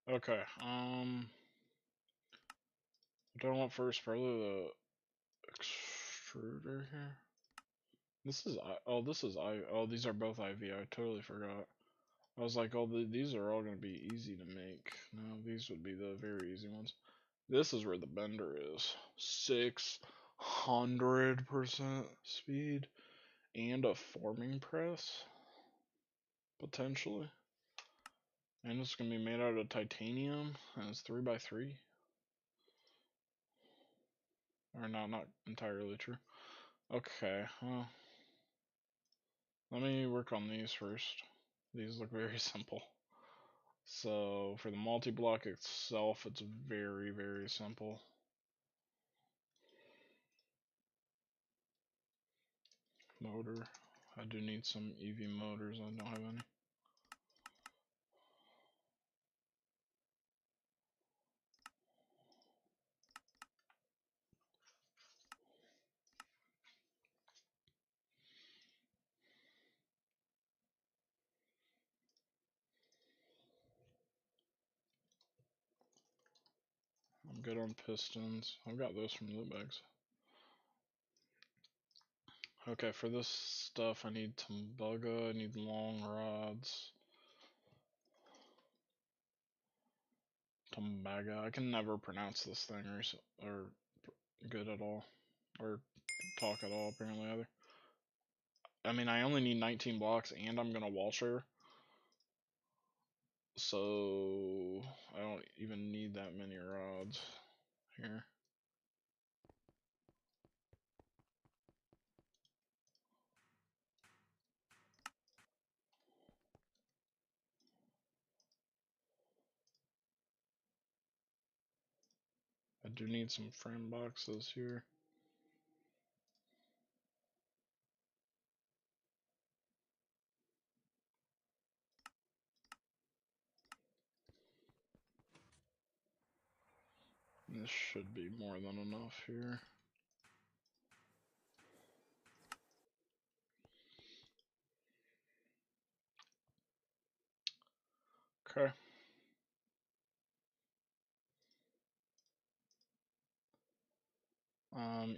Okay, what do I want first? Probably the extruder here. This is these are both IV. I totally forgot. I was like, these are all gonna be easy to make. No, these would be the very easy ones. This is where the bender is. 600% speed and a forming press potentially. And it's gonna be made out of titanium and it's 3x3. Or not entirely true. Okay, well, let me work on these first. These look very simple. So for the multi-block itself, it's very, very simple. Motor. I do need some EV motors. I don't have any. I'm good on pistons. I've got those from loot bags. Okay, for this stuff, I need Tumbuga, I need long rods. Tumbaga. I can never pronounce this thing or good at all. Or talk at all, apparently, either. I mean, I only need 19 blocks, and I'm gonna wall share. So, I don't even need that many rods here. I do need some frame boxes here. This should be more than enough here. Okay.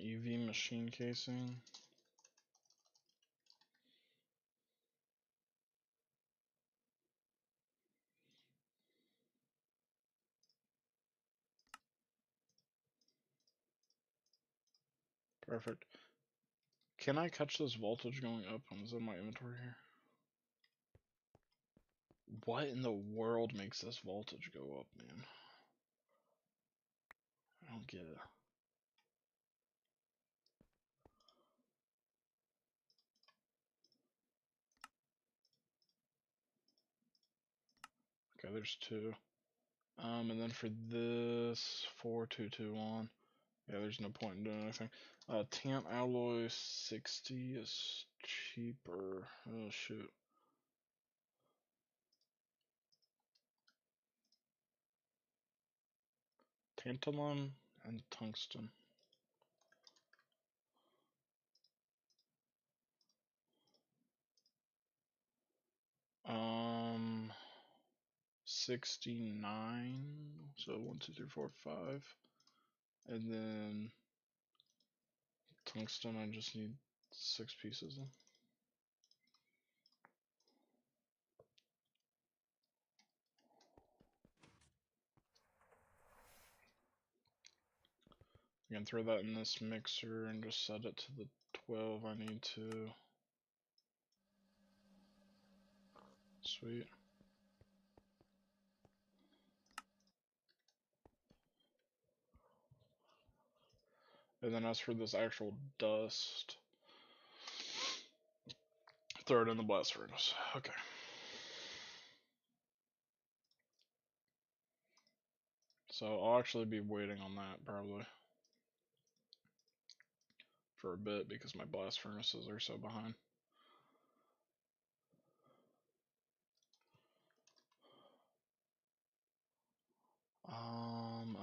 EV machine casing. Perfect. Can I catch this voltage going up? Is in my inventory here? What in the world makes this voltage go up, man? I don't get it. Okay, there's two. And then for this 4221, yeah, there's no point in doing anything. Tant alloy 60 is cheaper. Oh shoot. Tantalum and tungsten. Um, 69. So 1, 2, 3, 4, 5. And then tungsten, I just need 6 pieces. I can throw that in this mixer and just set it to the 12 I need to. Sweet. And then as for this actual dust, throw it in the blast furnace. Okay. So I'll actually be waiting on that probably for a bit because my blast furnaces are so behind.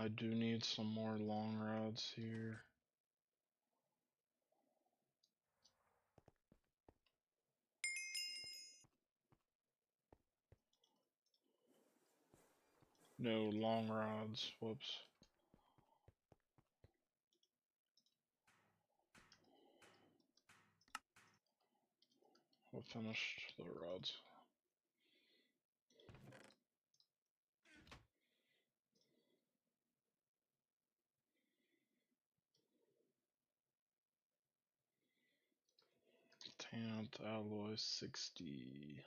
I do need some more long rods here. No long rods. Whoops. We'll finish the rods. Tant alloy 60.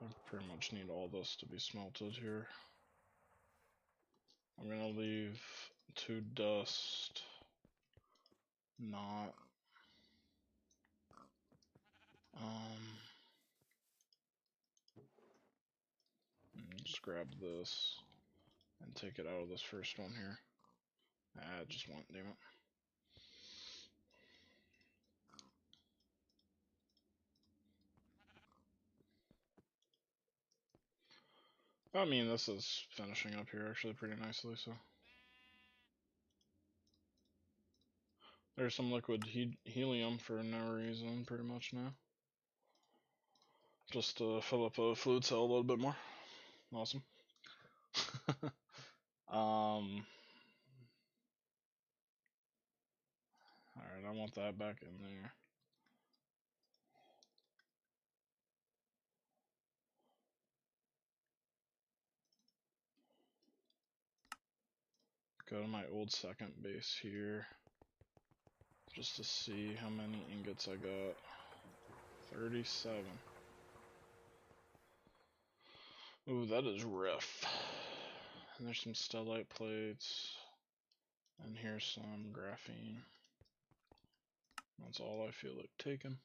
I pretty much need all this to be smelted here. I'm gonna leave 2 dust. Not. just grab this and take it out of this first one here. Ah, it just went, damn it. I mean, this is finishing up here actually pretty nicely, so. There's some liquid helium for no reason, pretty much now. Just to fill up a fluid cell a little bit more. Awesome. Alright, I want that back in there. Go to my old second base here. Just to see how many ingots I got. 37. Ooh, that is rough. And there's some stellite plates. And here's some graphene. That's all I feel like taking.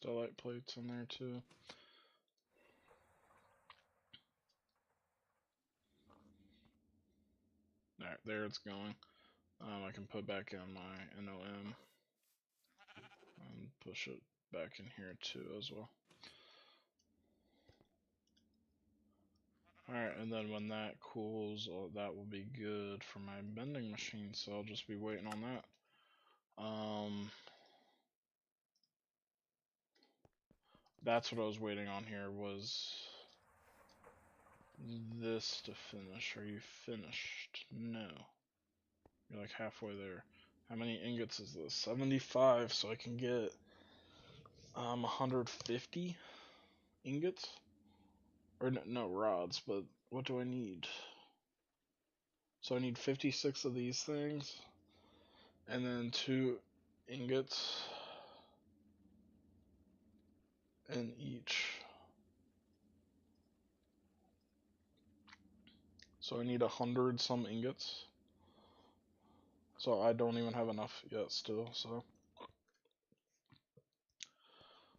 Stellite plates in there too. Alright, there it's going. I can put back in my NOM and push it back in here too as well. Alright, and then when that cools, that will be good for my bending machine, so I'll just be waiting on that. That's what I was waiting on here, was this to finish. Are you finished? No. You're like halfway there. How many ingots is this? 75, so I can get 150 ingots? Or no, rods, but what do I need? So I need 56 of these things, and then 2 ingots in each. So I need 100 some ingots. So I don't even have enough yet still, so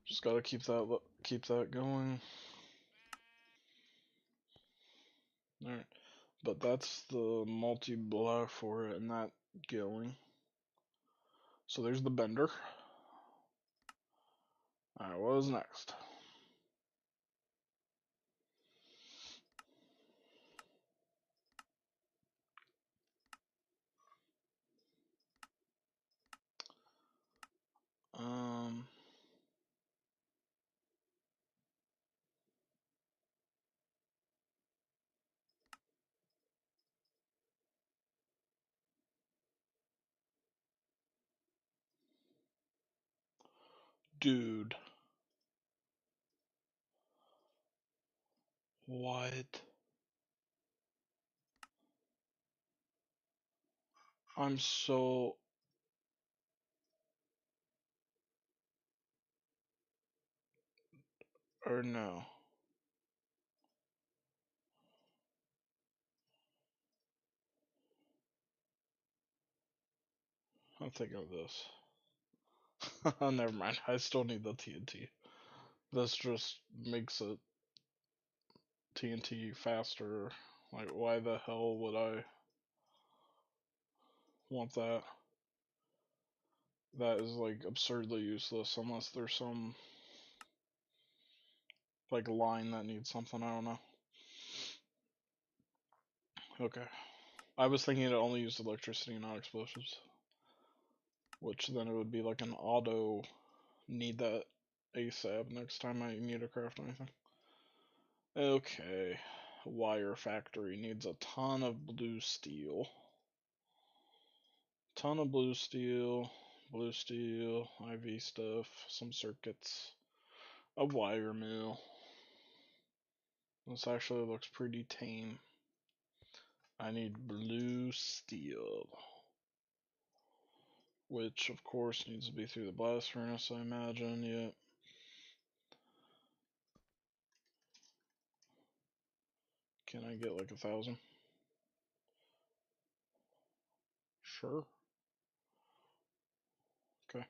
just gotta keep that going. Alright. But that's the multi-block for it and that going. So there's the bender. Alright, what was next? Dude. What? I'm so... Or no. I'm thinking of this. Never mind. I still need the TNT. This just makes it TNT faster. Like, why the hell would I want that? That is, like, absurdly useless unless there's some, like, line that needs something. I don't know. Okay. I was thinking it only used electricity, not explosives. Which then it would be like an auto need that ASAP next time I need to craft anything. Okay. Wire factory needs a ton of blue steel. Ton of blue steel, IV stuff, some circuits, a wire mill. This actually looks pretty tame. I need blue steel. Which, of course, needs to be through the blast furnace, I imagine, yeah. Can I get like 1,000? Sure. Okay.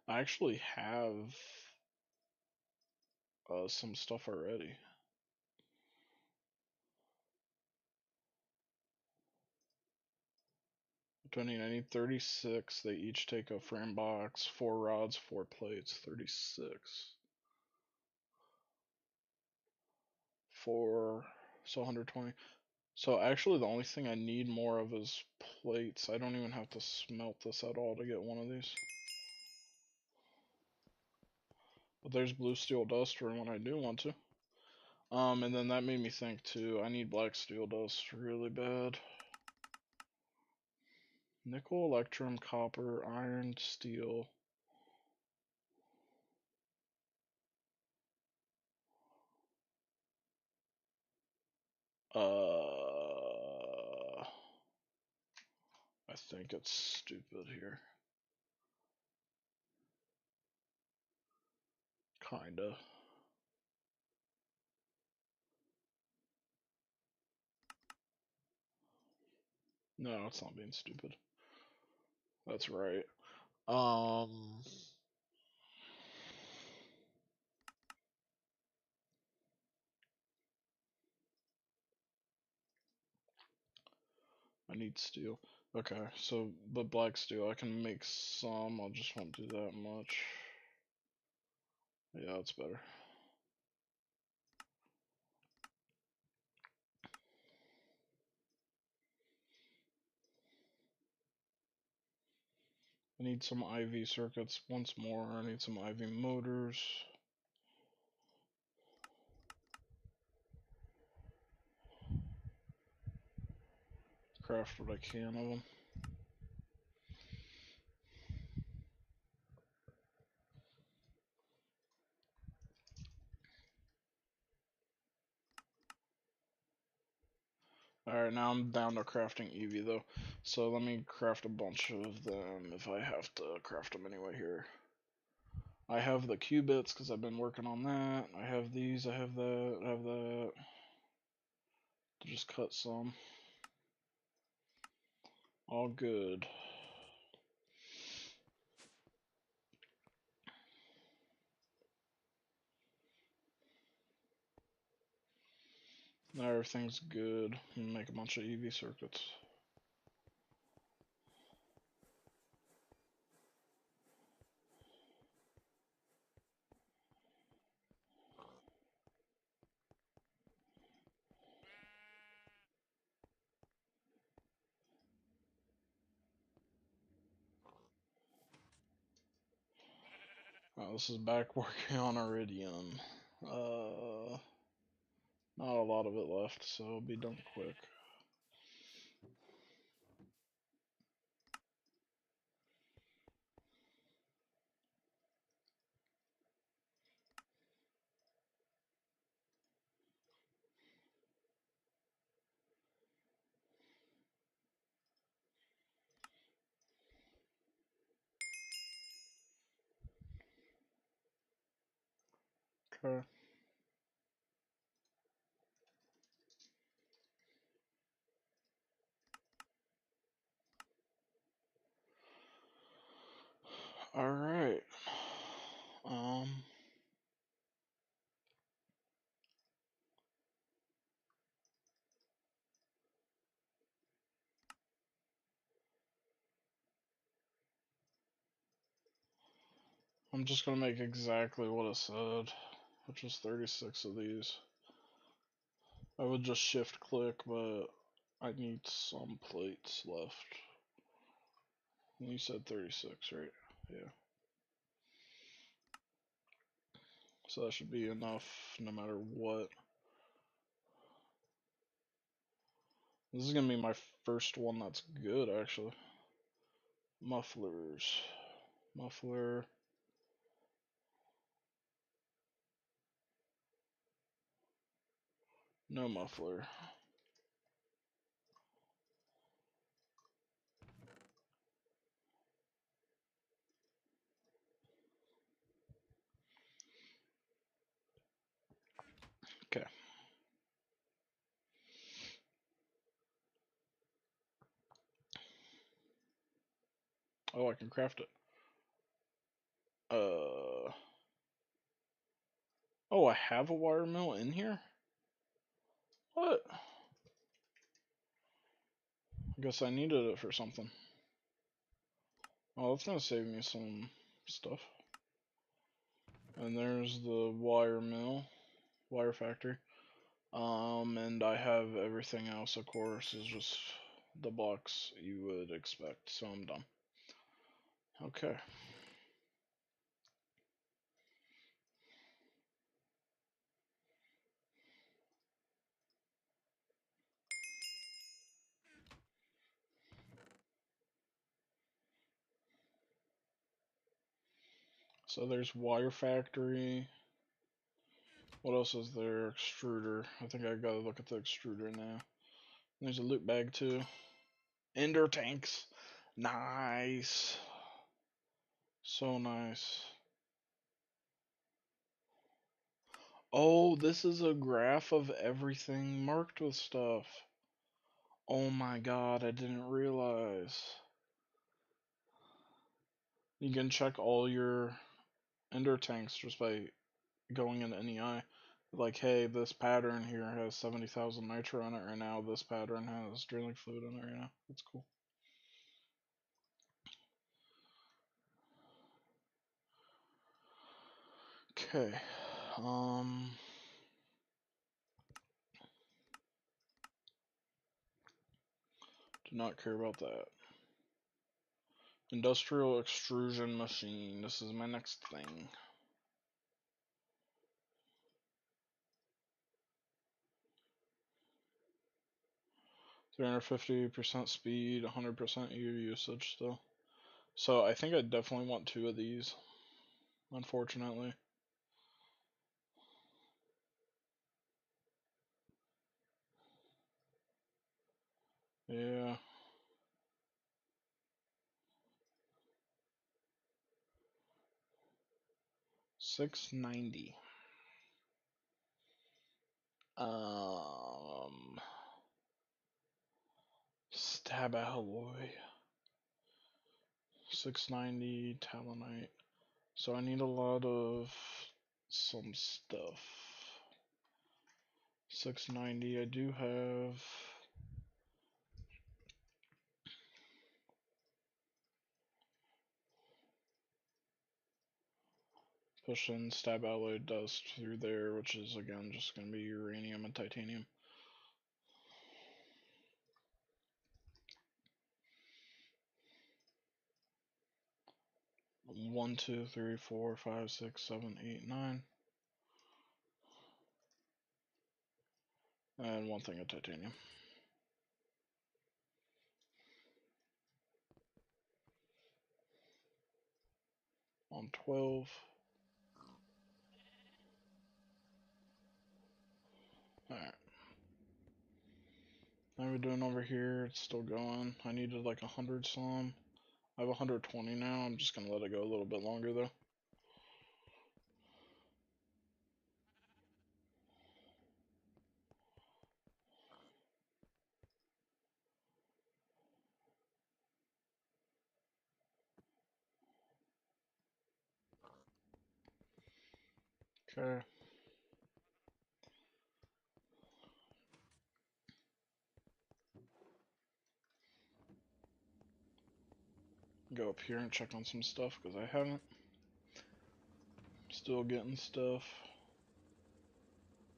I actually have some stuff already. 20, I need 36. They each take a frame box, 4 rods, 4 plates, 36. 4, so 120. So actually the only thing I need more of is plates. I don't even have to smelt this at all to get one of these. But there's blue steel dust for when I do want to. And then that made me think too, I need black steel dust really bad. Nickel, electrum, copper, iron, steel. I think it's stupid here. Kinda. No, it's not being stupid. That's right. I need steel. Okay, so but black steel, I can make some. I just won't do that much. Yeah, that's better. I need some IV circuits once more. I need some IV motors. Craft what I can of them. Alright, now I'm down to crafting EV though. So let me craft a bunch of them if I have to craft them anyway here. I have the qubits because I've been working on that. I have these, I have that, I have that. Just cut some. All good. Now everything's good. Make a bunch of EV circuits. This is back working on Iridium. Not a lot of it left, so it'll be done quick. Okay. Alright. I'm just gonna make exactly what it said, which is 36 of these. I would just shift click, but I need some plates left. You said 36, right? Yeah. So that should be enough no matter what. This is gonna be my first one that's good, actually. Mufflers. Muffler. No muffler. Okay. Oh, I can craft it. Uh. Oh, I have a wire mill in here? What? I guess I needed it for something. Oh, that's gonna save me some stuff. And there's the wire mill, wire factory. And I have everything else, of course, is just the blocks you would expect, so I'm done. Okay. So there's wire factory. What else is there? Extruder. I think I gotta look at the extruder now. There's a loot bag too. Ender tanks. Nice. So nice. Oh, this is a graph of everything marked with stuff. Oh my god, I didn't realize. You can check all your ender tanks just by going into NEI. Like, hey, this pattern here has 70,000 nitro in it right now. This pattern has drilling fluid in it right now. That's cool. Okay. Do not care about that. Industrial extrusion machine. This is my next thing. %50% speed, 100% EU usage still. So I think I definitely want 2 of these, unfortunately. Yeah. $690. Stab alloy. $690 talonite. So I need a lot of some stuff. $690. I do have. Pushing stab alloy dust through there, which is again just going to be uranium and titanium. One, two, three, four, five, six, seven, eight, 9. And 1 thing of titanium. On 12. Alright. How are we doing over here? It's still going. I needed like 100 some. I have 120 now. I'm just gonna let it go a little bit longer though. Okay. Go up here and check on some stuff because I haven't. Still getting stuff.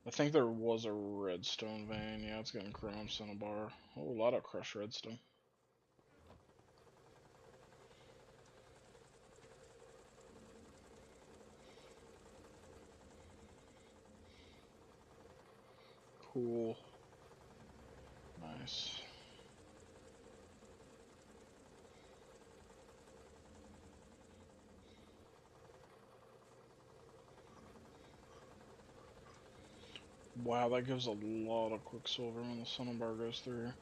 I think there was a redstone vein. Yeah, it's getting chrome cinnabar. Oh, a lot of crushed redstone. Cool. Nice. Wow, that gives a lot of quicksilver when the cinnabar goes through.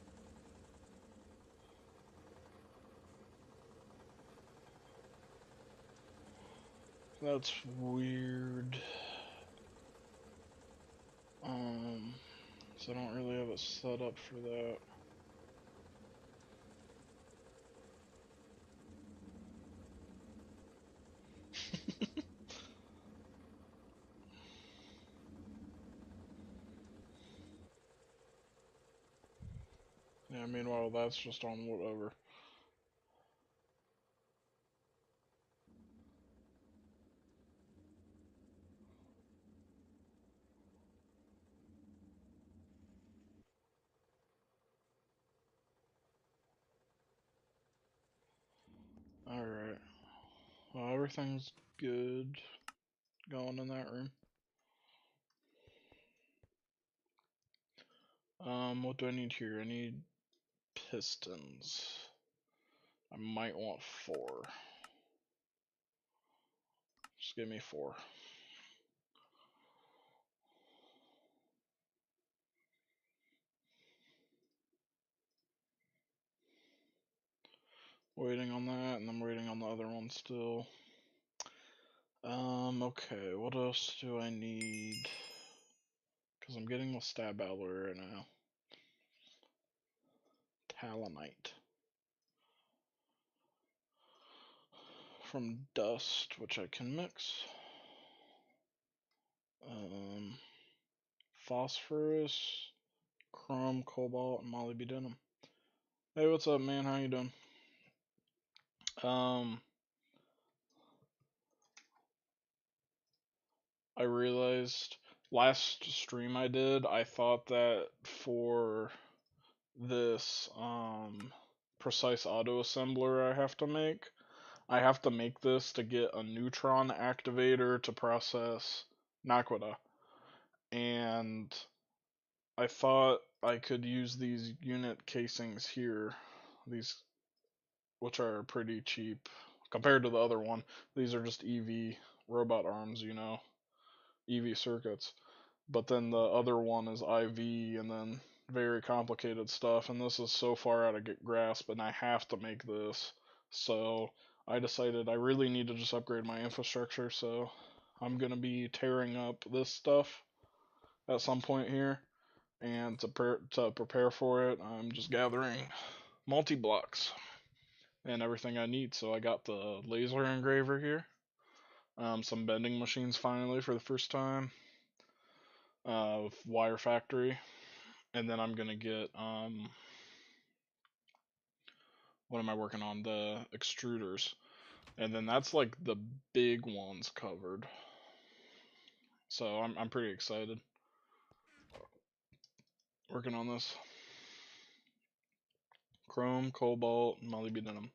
That's weird. So I don't really have it set up for that. Yeah, meanwhile, that's just on whatever. Alright. Well, everything's good going in that room. What do I need here? I need pistons. I might want 4. Just give me 4. Waiting on that, and I'm waiting on the other one still. Okay, what else do I need? Because I'm getting the stab alloy right now. Talonite. From dust, which I can mix. Phosphorus, chrome, cobalt, and molybdenum. Hey, what's up, man? How you doing? I realized last stream I did, I thought that for this precise auto assembler I have to make this to get a Neutron Activator to process Naqline. And I thought I could use these unit casings here, these, which are pretty cheap compared to the other one. These are just EV robot arms, you know, EV circuits. But then the other one is IV and then very complicated stuff. And this is so far out of grasp, and I have to make this. So I decided I really need to just upgrade my infrastructure. So I'm going to be tearing up this stuff at some point here. And to prepare for it, I'm just gathering multi-blocks and everything I need. So I got the laser engraver here, some bending machines finally for the first time, wire factory, and then I'm gonna get what am I working on? The extruders, and then that's like the big ones covered. So I'm pretty excited working on this. Chrome, cobalt, molybdenum.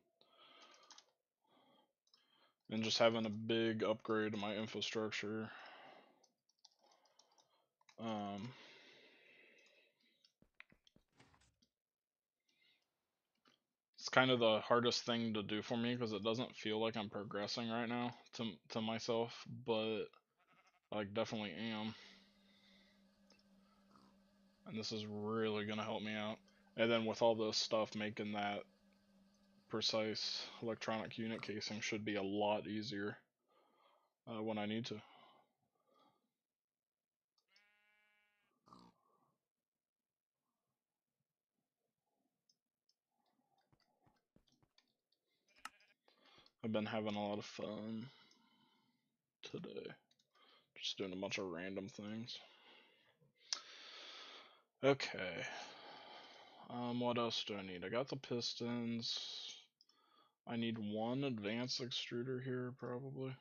And just having a big upgrade to my infrastructure. It's kind of the hardest thing to do for me because it doesn't feel like I'm progressing right now to myself, but I definitely am. And this is really gonna help me out. And then with all this stuff, making that precise electronic unit casing should be a lot easier when I need to. I've been having a lot of fun today. Just doing a bunch of random things. Okay. What else do I need? I got the pistons. I need one advanced extruder here, probably.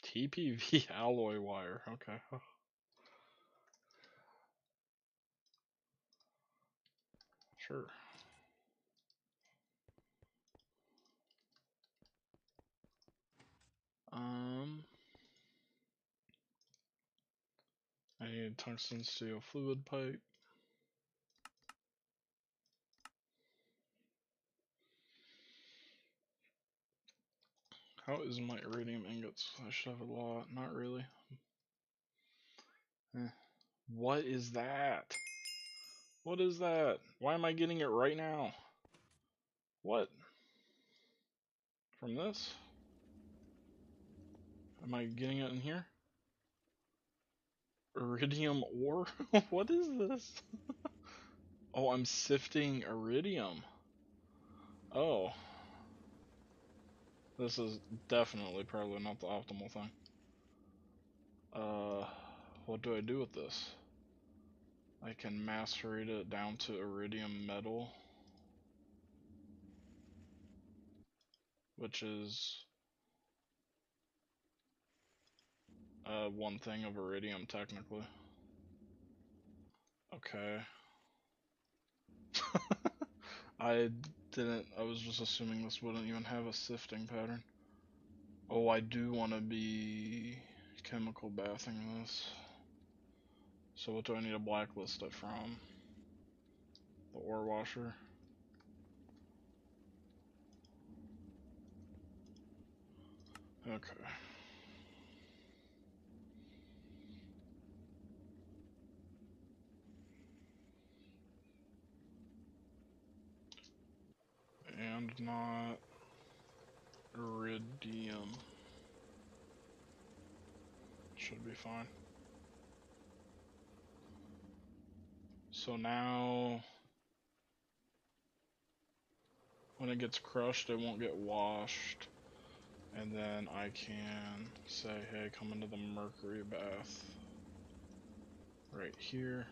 TPV alloy wire, okay. Sure. I need tungsten steel fluid pipe. How is my iridium ingots? I should have a lot. Not really. What is that? What is that? Why am I getting it right now? What? From this? Am I getting it in here? Iridium ore? What is this? Oh, I'm sifting iridium. Oh. This is definitely probably not the optimal thing. What do I do with this? I can macerate it down to iridium metal, which is 1 thing of iridium technically. Okay. I was just assuming this wouldn't even have a sifting pattern. Oh, I do want to be chemical bathing this. So what do I need to blacklist it from? The ore washer. Okay. And not iridium. Should be fine. So now, when it gets crushed, it won't get washed. And then I can say, hey, come into the mercury bath. Right here.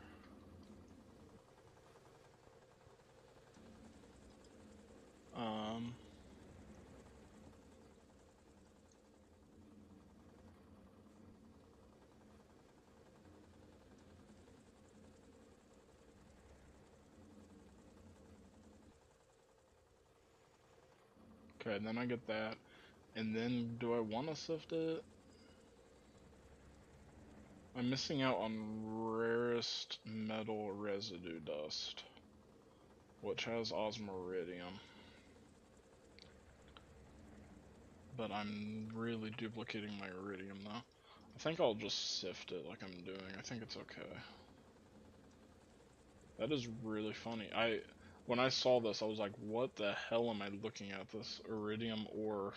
Okay, then I get that. And then, do I want to sift it? I'm missing out on rarest metal residue dust, which has osmiridium. But I'm really duplicating my iridium though. I think I'll just sift it like I'm doing. I think it's okay. That is really funny. When I saw this, I was like, what the hell am I looking at? This iridium ore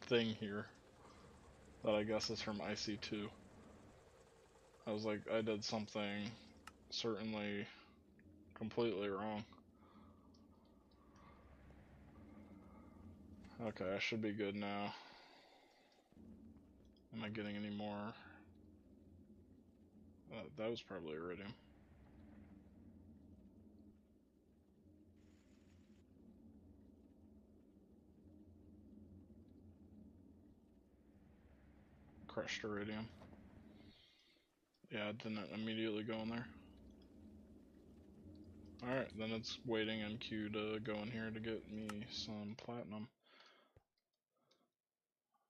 thing here that I guess is from IC2. I was like, I did something certainly completely wrong. Okay, I should be good now. Am I getting any more? That was probably iridium. Crushed iridium. Yeah, it didn't immediately go in there. Alright, then it's waiting in queue to go in here to get me some platinum.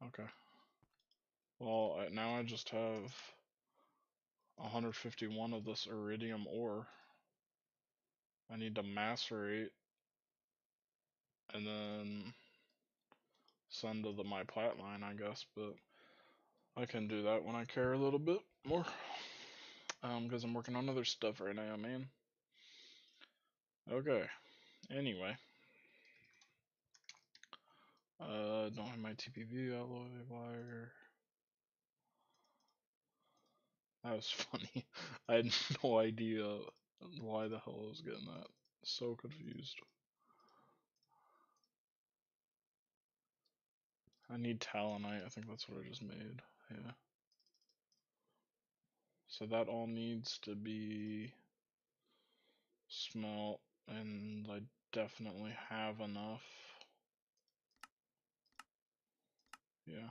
Okay. Well, now I just have 151 of this iridium ore. I need to macerate and then send to my plat line, I guess, but I can do that when I care a little bit more. Because I'm working on other stuff right now, man. Okay. Anyway. Don't have my TPV alloy wire. That was funny. I had no idea why the hell I was getting that. So confused. I need talonite. I think that's what I just made. Yeah. So that all needs to be smelt, and I definitely have enough. Yeah.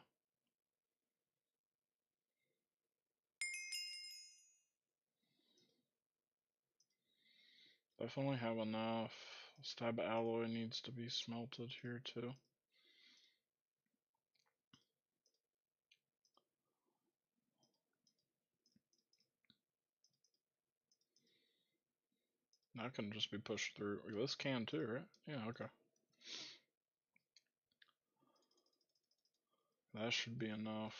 Definitely have enough. Stab alloy needs to be smelted here too. That can just be pushed through. This can too, right? Yeah, okay. That should be enough.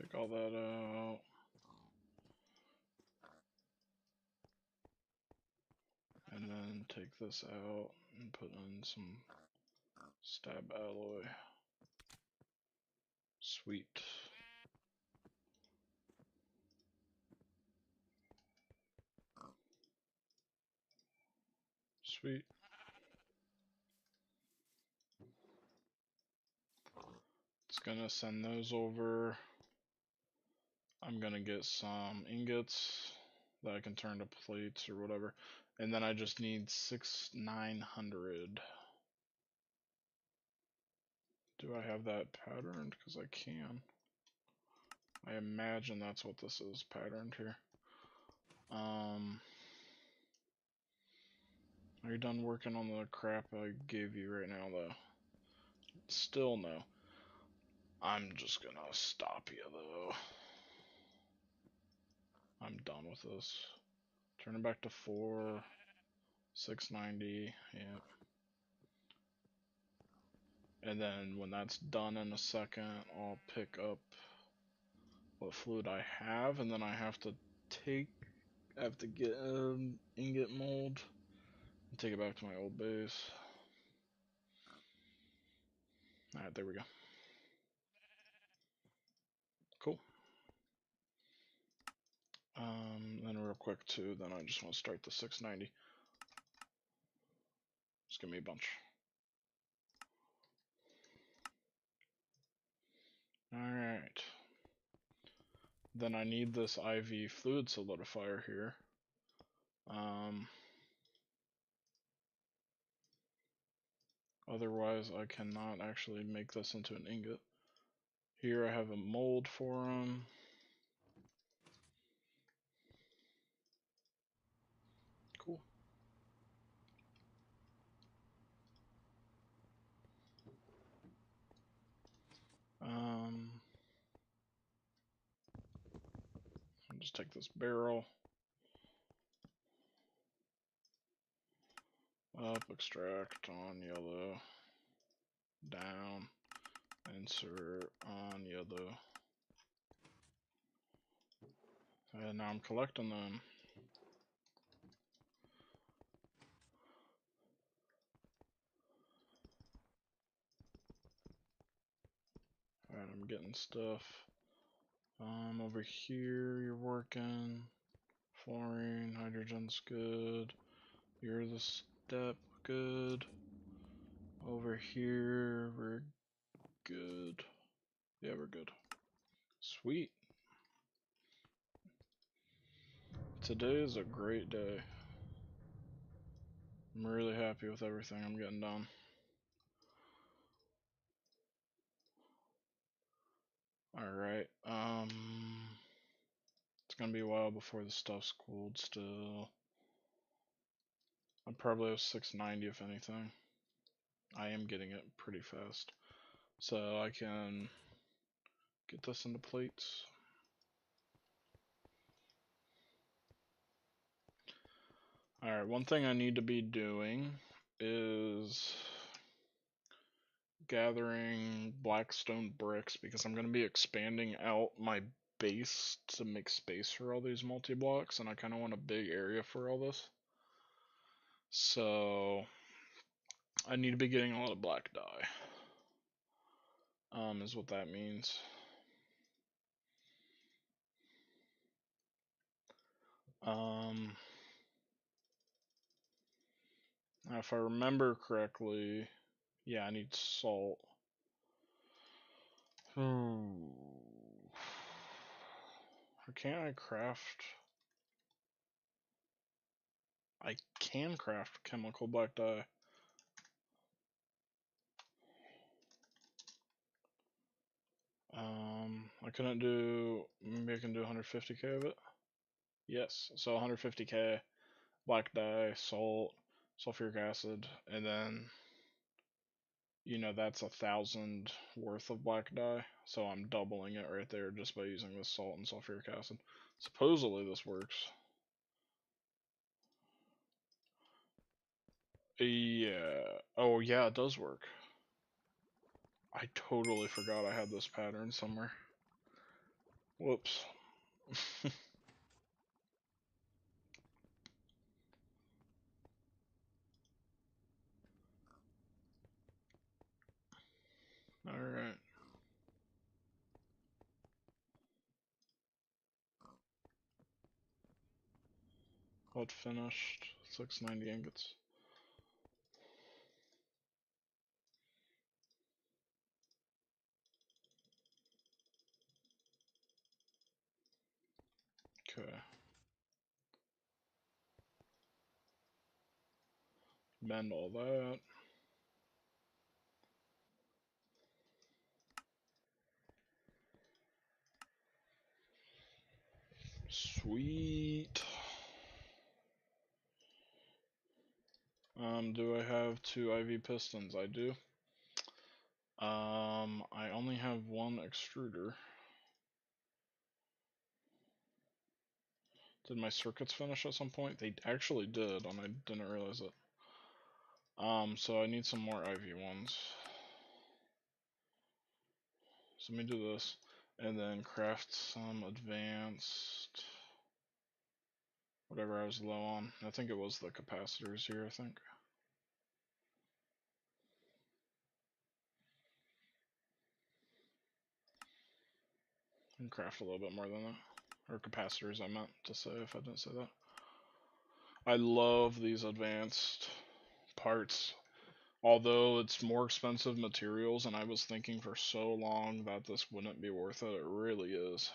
Take all that out. And then take this out and put in some stab alloy. Sweet. Sweet. It's gonna send those over. I'm gonna get some ingots that I can turn to plates or whatever. And then I just need 900. Do I have that patterned? Because I can. I imagine that's what this is patterned here. Are you done working on the crap I gave you right now, though? Still no. I'm just gonna stop you, though. I'm done with this. Turn it back to 4, 690, yeah. And then when that's done in a second, I'll pick up what fluid I have, and then I have to get an ingot mold and take it back to my old base. Alright, there we go. Cool. Then real quick too, then I just want to start the 690. Just give me a bunch. Alright. Then I need this IV fluid solidifier here. Otherwise I cannot actually make this into an ingot. Here I have a mold for them. Cool. I'll just take this barrel. Up, extract on yellow. Down, insert on yellow. And now I'm collecting them. Alright, I'm getting stuff. Over here you're working. Fluorine, hydrogen's good. You're the step, good. Over here, we're good. Yeah, we're good. Sweet. Today is a great day. I'm really happy with everything I'm getting done. Alright, it's gonna be a while before the stuff's cooled still. I'll probably have 690 if anything. I am getting it pretty fast. So I can get this into plates. Alright, one thing I need to be doing is gathering blackstone bricks because I'm going to be expanding out my base to make space for all these multi-blocks, and I kind of want a big area for all this. So I need to be getting a lot of black dye. Is what that means. Now if I remember correctly, yeah, I need salt. Or can't I craft? I can craft chemical black dye. I couldn't do, maybe I can do 150k of it? Yes, so 150k, black dye, salt, sulfuric acid, and then, you know, that's 1,000 worth of black dye, so I'm doubling it right there just by using this salt and sulfuric acid. Supposedly this works. Yeah, oh yeah, it does work. I totally forgot I had this pattern somewhere. Whoops. Alright. What finished? 690 ingots. Okay. Bend all that. Sweet. Do I have 2 IV pistons? I do. I only have 1 extruder. Did my circuits finish at some point? They actually did, and I didn't realize it. So I need some more IV ones. So let me do this, and then craft some advanced, whatever I was low on. I think it was the capacitors here, I think. And craft a little bit more than that. Or capacitors, I meant to say, if I didn't say that. I love these advanced parts. Although it's more expensive materials, and I was thinking for so long that this wouldn't be worth it, it really is.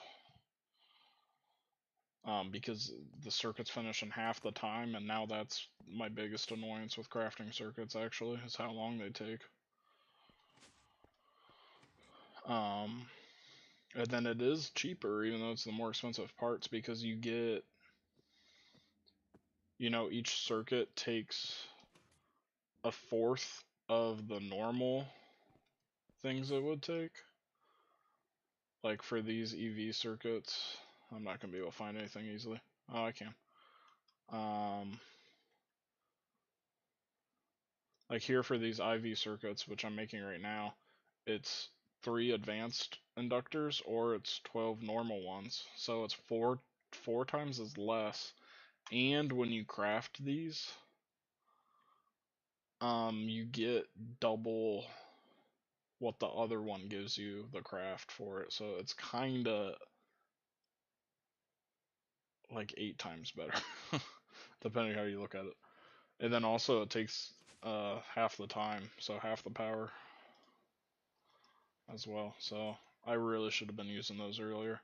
Because the circuits finish in half the time, and now that's my biggest annoyance with crafting circuits, actually, is how long they take. And then it is cheaper, even though it's the more expensive parts, because you get, each circuit takes a fourth of the normal things it would take. Like for these EV circuits, I'm not going to be able to find anything easily. Oh, I can. Like here for these IV circuits, which I'm making right now, it's 3 advanced inductors or it's 12 normal ones. So it's four times as less. And when you craft these, you get double what the other one gives you the craft for it. So it's kinda like 8 times better, depending how you look at it. And then also it takes half the time, so half the power as well. So I really should have been using those earlier.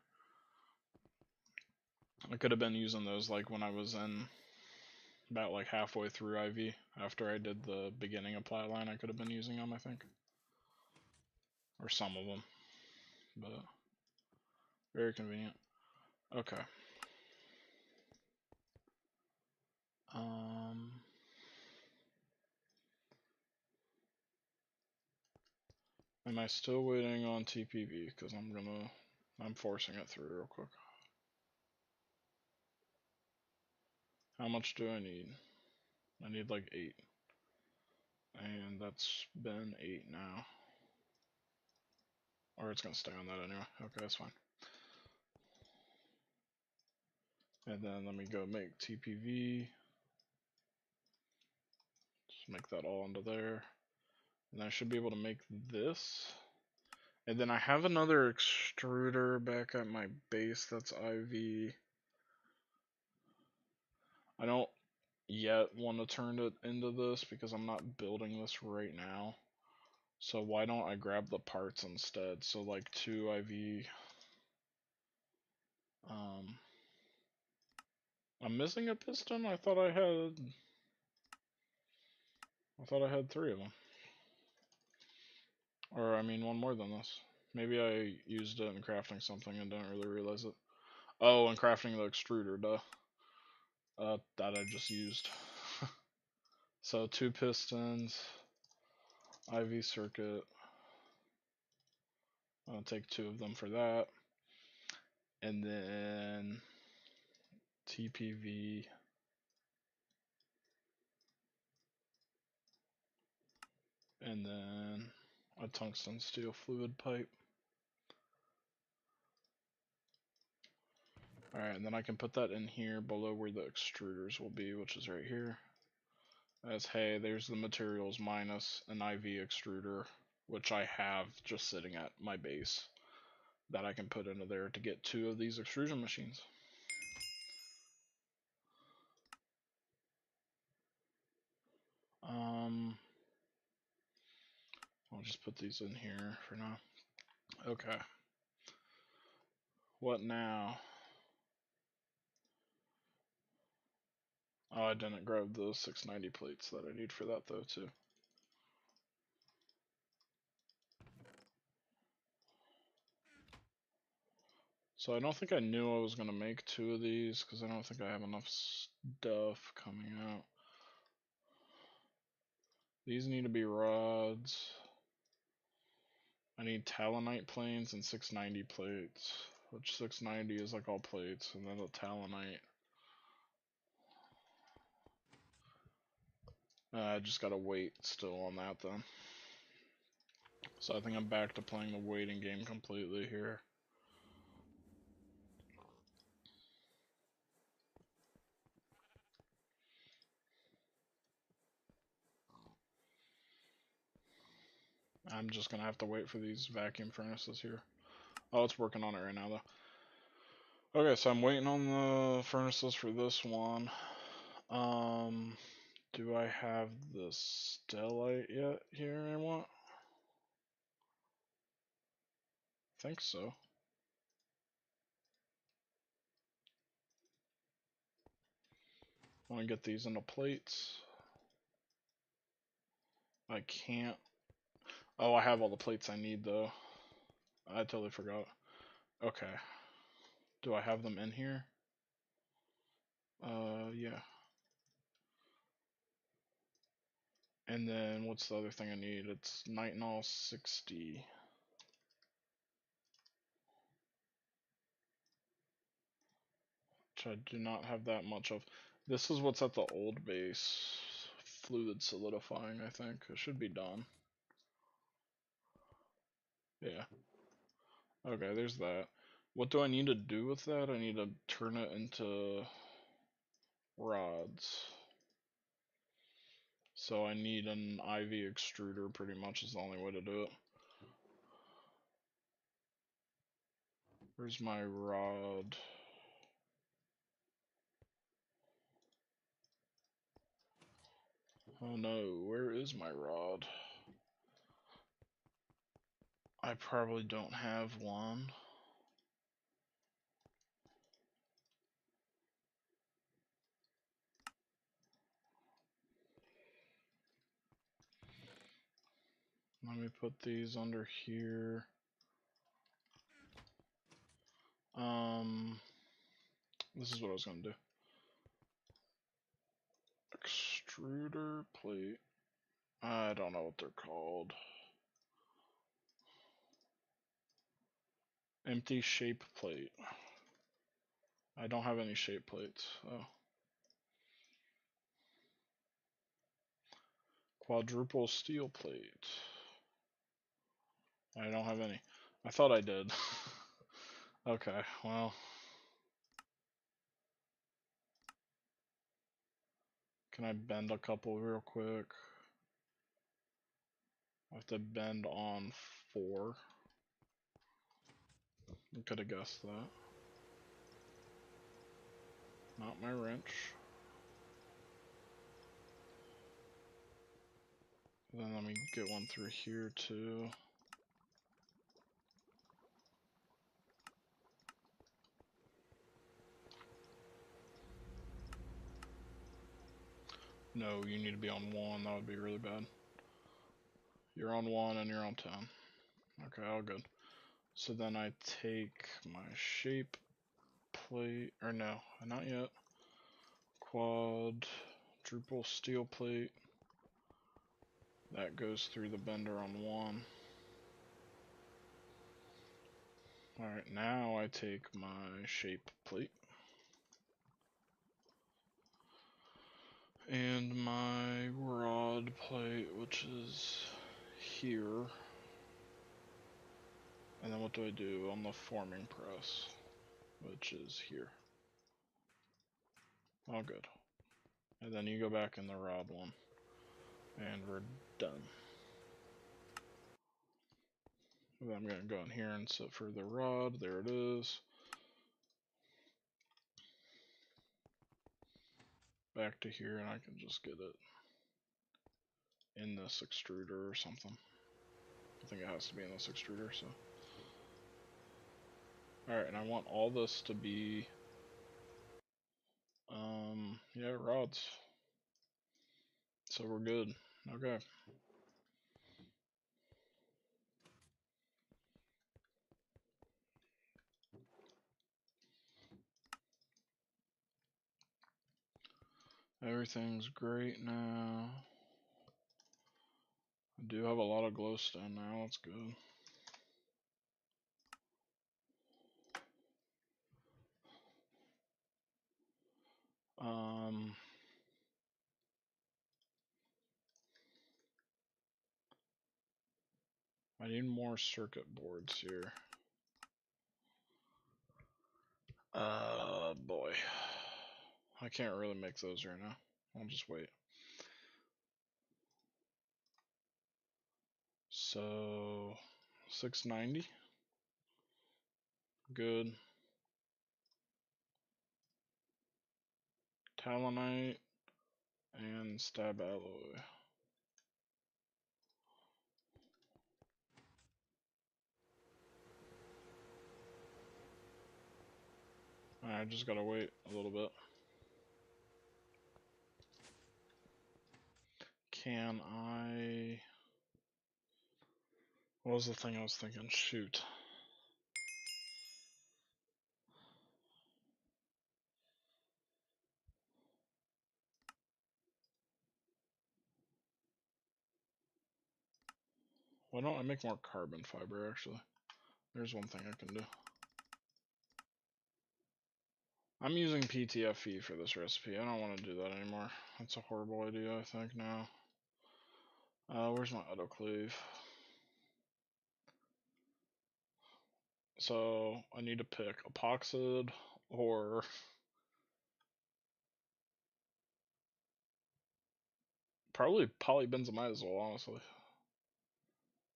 I could have been using those like when I was in about like halfway through IV. After I did the beginning apply line, I could have been using them, I think. Or some of them. But very convenient. Okay. Am I still waiting on TPV? Because I'm forcing it through real quick. How much do I need? I need like 8. And that's been 8 now. Or it's gonna stay on that anyway. Okay, that's fine. And then let me go make TPV. Just make that all into there. And I should be able to make this. And then I have another extruder back at my base that's IV. I don't yet want to turn it into this because I'm not building this right now. So why don't I grab the parts instead? So like 2 IV. I'm missing a piston? I thought I had 3 of them. Or, I mean, 1 more than this. Maybe I used it in crafting something and didn't really realize it. Oh, and crafting the extruder, duh. That I just used. So 2 pistons, IV circuit. I'll take 2 of them for that. And then TPV. And then a tungsten steel fluid pipe. Alright, and then I can put that in here below where the extruders will be, which is right here. As, hey, there's the materials minus an IV extruder, which I have just sitting at my base, that I can put into there to get 2 of these extrusion machines. I'll just put these in here for now. Okay. What now? Oh, I didn't grab the 690 plates that I need for that though too. So I don't think I knew I was going to make 2 of these because I don't think I have enough stuff coming out. These need to be rods. I need talonite planes and 690 plates, which 690 is like all plates, and then the talonite. I just gotta wait still on that then. So I think I'm back to playing the waiting game completely here. I'm just gonna have to wait for these vacuum furnaces here. Oh, it's working on it right now though. Okay, so I'm waiting on the furnaces for this one. Do I have the stellite yet here I want? I think so. I want to get these into plates. I can't. Oh, I have all the plates I need though. I totally forgot. Okay. Do I have them in here? Yeah. And then what's the other thing I need? It's nitinol 60. Which I do not have that much of. This is what's at the old base. Fluid solidifying, I think. It should be done. Yeah. Okay, there's that. What do I need to do with that? I need to turn it into rods. So I need an IV extruder pretty much is the only way to do it. Where's my rod? Oh no, where is my rod? I probably don't have one. Let me put these under here. This is what I was gonna do. Extruder plate. I don't know what they're called. Empty shape plate. I don't have any shape plates. Oh. Quadruple steel plate. I don't have any. I thought I did. Okay, well. Can I bend a couple real quick? I have to bend on 4. I could have guessed that. Not my wrench. And then let me get one through here too. No, you need to be on 1. That would be really bad. You're on 1 and you're on 10. Okay, all good. So then I take my shape plate, or no, not yet. Quadruple steel plate. That goes through the bender on 1. Alright, now I take my shape plate. And my rod plate, which is here. And then what do I do on the forming press, which is here. All good. And then you go back in the rod one. And we're done. And then I'm going to go in here and set for the rod. There it is. Back to here, and I can just get it in this extruder or something. I think it has to be in this extruder, so. Alright, and I want all this to be Yeah, rods. So we're good. Okay. Everything's great now. I do have a lot of glowstone now, that's good. I need more circuit boards here. Boy. I can't really make those right now. I'll just wait. So, 690. Good. Talonite and stab alloy. I just gotta wait a little bit. Can I... What was the thing I was thinking? Shoot. Why don't I make more carbon fiber, actually? There's one thing I can do. I'm using PTFE for this recipe. I don't want to do that anymore. That's a horrible idea, I think, now. Where's my autoclave? So, I need to pick epoxid or... Probably polybenzimidazole, honestly.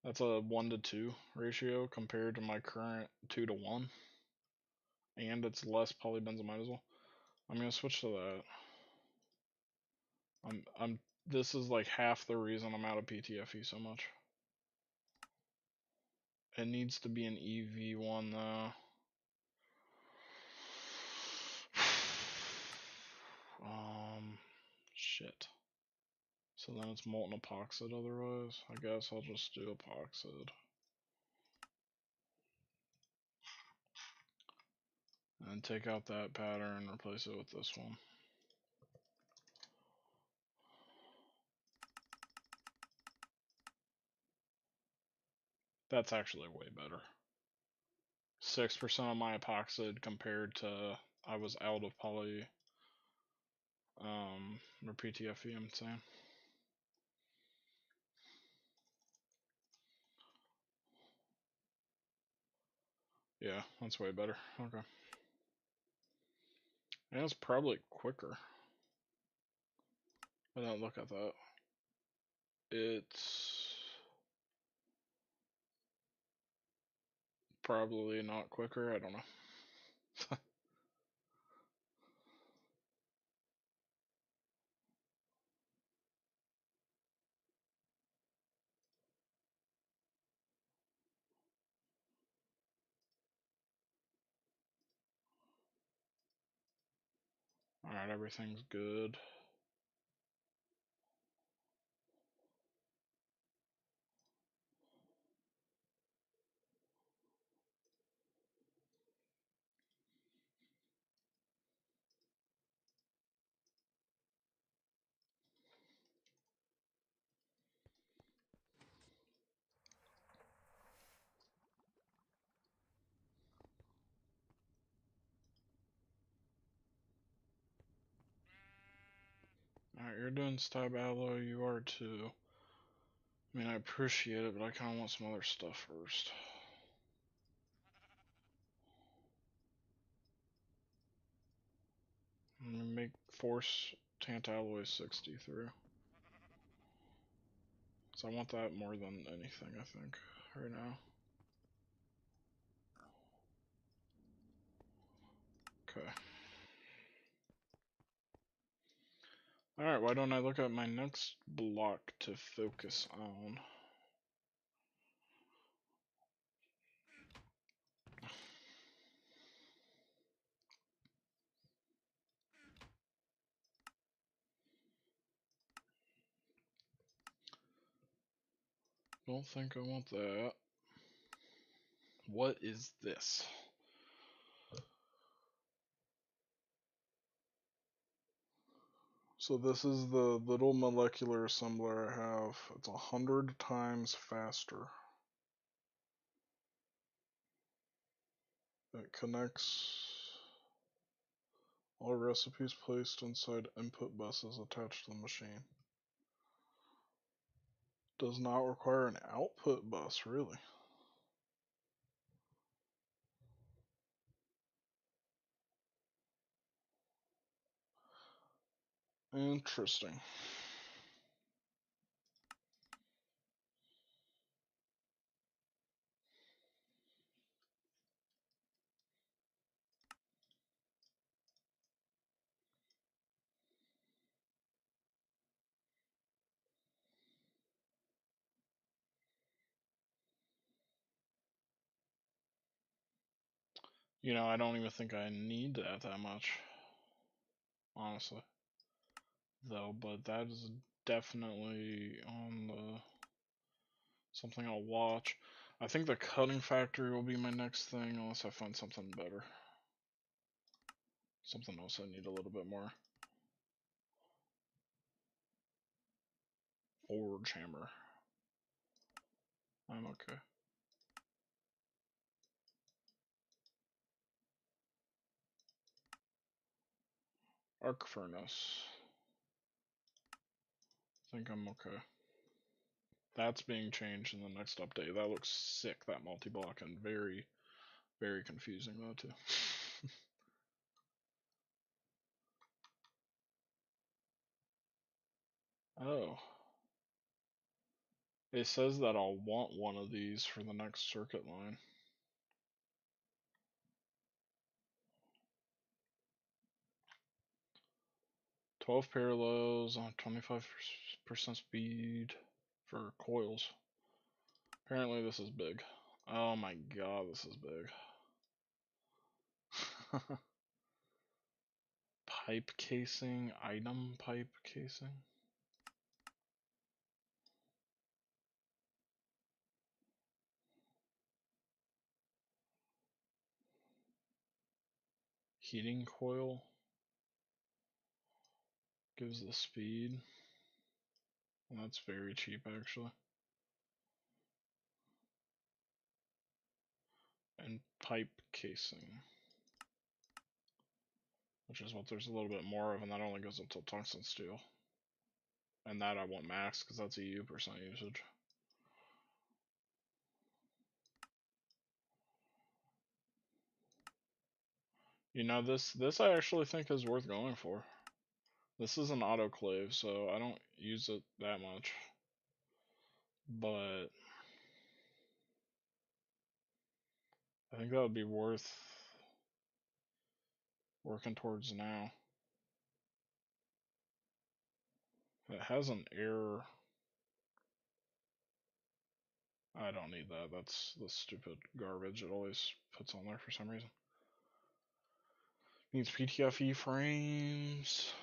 That's a 1 to 2 ratio compared to my current 2 to 1. And it's less polybenzimidazole. I'm gonna switch to that. This is like half the reason I'm out of PTFE so much. It needs to be an EV1 though. Shit. So then it's molten epoxid otherwise. I guess I'll just do epoxid. And take out that pattern and replace it with this one. That's actually way better. 6% of my epoxid compared to I was out of poly or PTFE, I'm saying. Yeah, that's way better. Okay. And it's probably quicker. I don't look at that. It's probably not quicker, I don't know. Alright, everything's good. Alright, you're doing stab alloy, you are too. I mean, I appreciate it, but I kind of want some other stuff first. I'm gonna make force tantalloy 60 through. So I want that more than anything, I think, right now. Okay. Alright, why don't I look at my next block to focus on? Don't think I want that. What is this? So this is the little molecular assembler I have. It's 100 times faster. It connects all recipes placed inside input buses attached to the machine. Does not require an output bus, really. Interesting. You know, I don't even think I need that much, honestly. Though, but that is definitely on the something I'll watch. I think the cutting factory will be my next thing, unless I find something better. Something else I need a little bit more. Forge hammer. I'm okay. Arc furnace. I think I'm okay. That's being changed in the next update. That looks sick, that multi-block, and very, very confusing though too. Oh. It says that I'll want one of these for the next circuit line. "12 parallels on 25% speed for coils." Apparently this is big. Oh my god, this is big. Pipe casing, item pipe casing. Heating coil. Gives the speed. And that's very cheap actually. And pipe casing. Which is what there's a little bit more of, and that only goes up till tungsten steel. And that I want max, because that's EU percent usage. You know, this I actually think is worth going for. This is an autoclave, so I don't use it that much. But I think that would be worth working towards now. It has an error. I don't need that. That's the stupid garbage it always puts on there for some reason. Needs PTFE frames.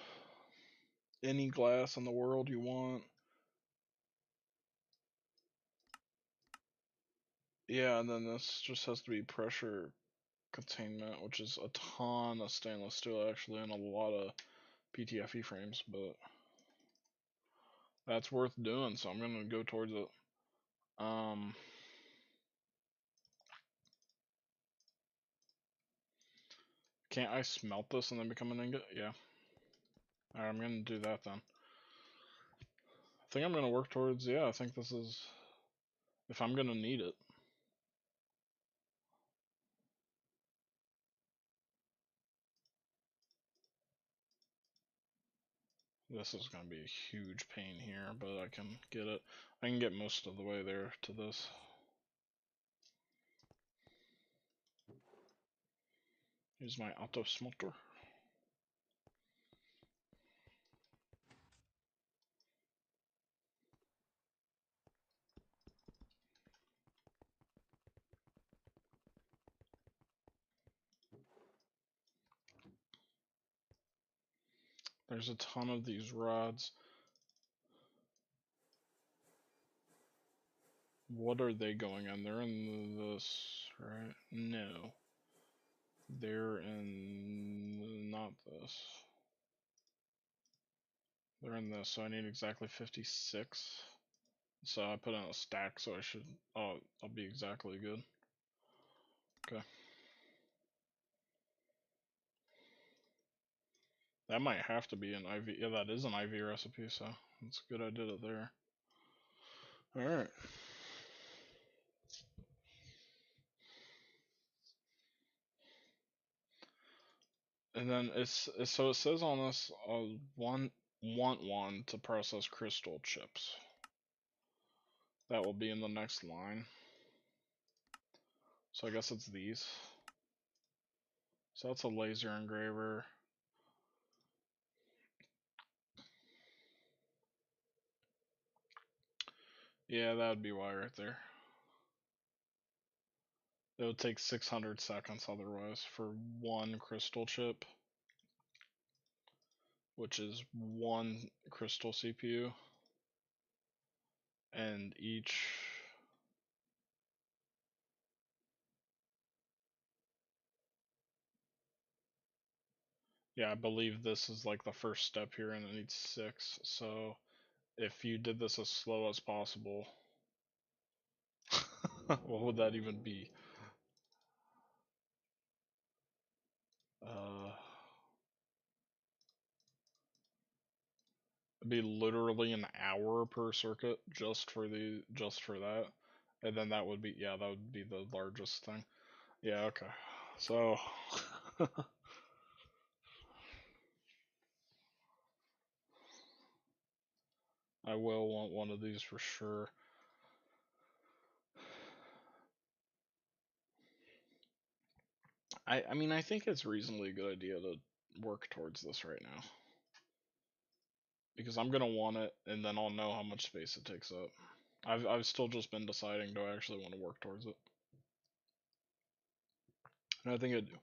Any glass in the world you want. Yeah, and then this just has to be pressure containment, which is a ton of stainless steel actually, and a lot of PTFE frames, but that's worth doing, so I'm gonna go towards it. Can't I smelt this and then become an ingot? Yeah. Alright, I'm gonna do that then. I think I'm gonna work towards, yeah, I think this is, if I'm gonna need it. This is gonna be a huge pain here, but I can get it. I can get most of the way there to this. Here's my auto smelter. There's a ton of these rods. What are they going in? They're in this, right? No. They're in not this. They're in this, so I need exactly 56. So I put in a stack, so I should, oh, I'll be exactly good. Okay. That might have to be an IV. Yeah, that is an IV recipe, so it's good I did it there. Alright. And then so it says on this, want one to process crystal chips. That will be in the next line. So I guess it's these. So that's a laser engraver. Yeah, that would be why right there. It would take 600 seconds otherwise for one crystal chip, which is one crystal CPU, and each. Yeah, I believe this is like the first step here, and it needs 6. So if you did this as slow as possible, what would that even be? It'd be literally an hour per circuit just for that, and then that would be, yeah, that would be the largest thing. Yeah, okay. So I will want one of these for sure. I mean, I think it's reasonably a good idea to work towards this right now, because I'm gonna want it, and then I'll know how much space it takes up. I've still just been deciding, do I actually want to work towards it? And I think I do.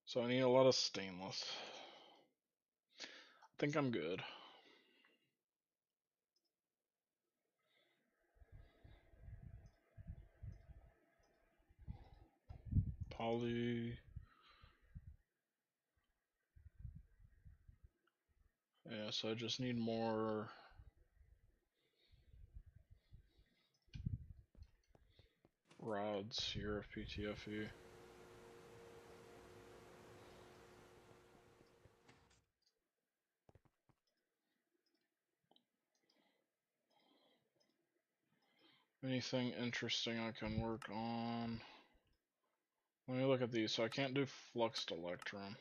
So I need a lot of stainless. I think I'm good. Poly. Yeah, so I just need more rods here of PTFE. Anything interesting I can work on? Let me look at these. So I can't do fluxed electrum.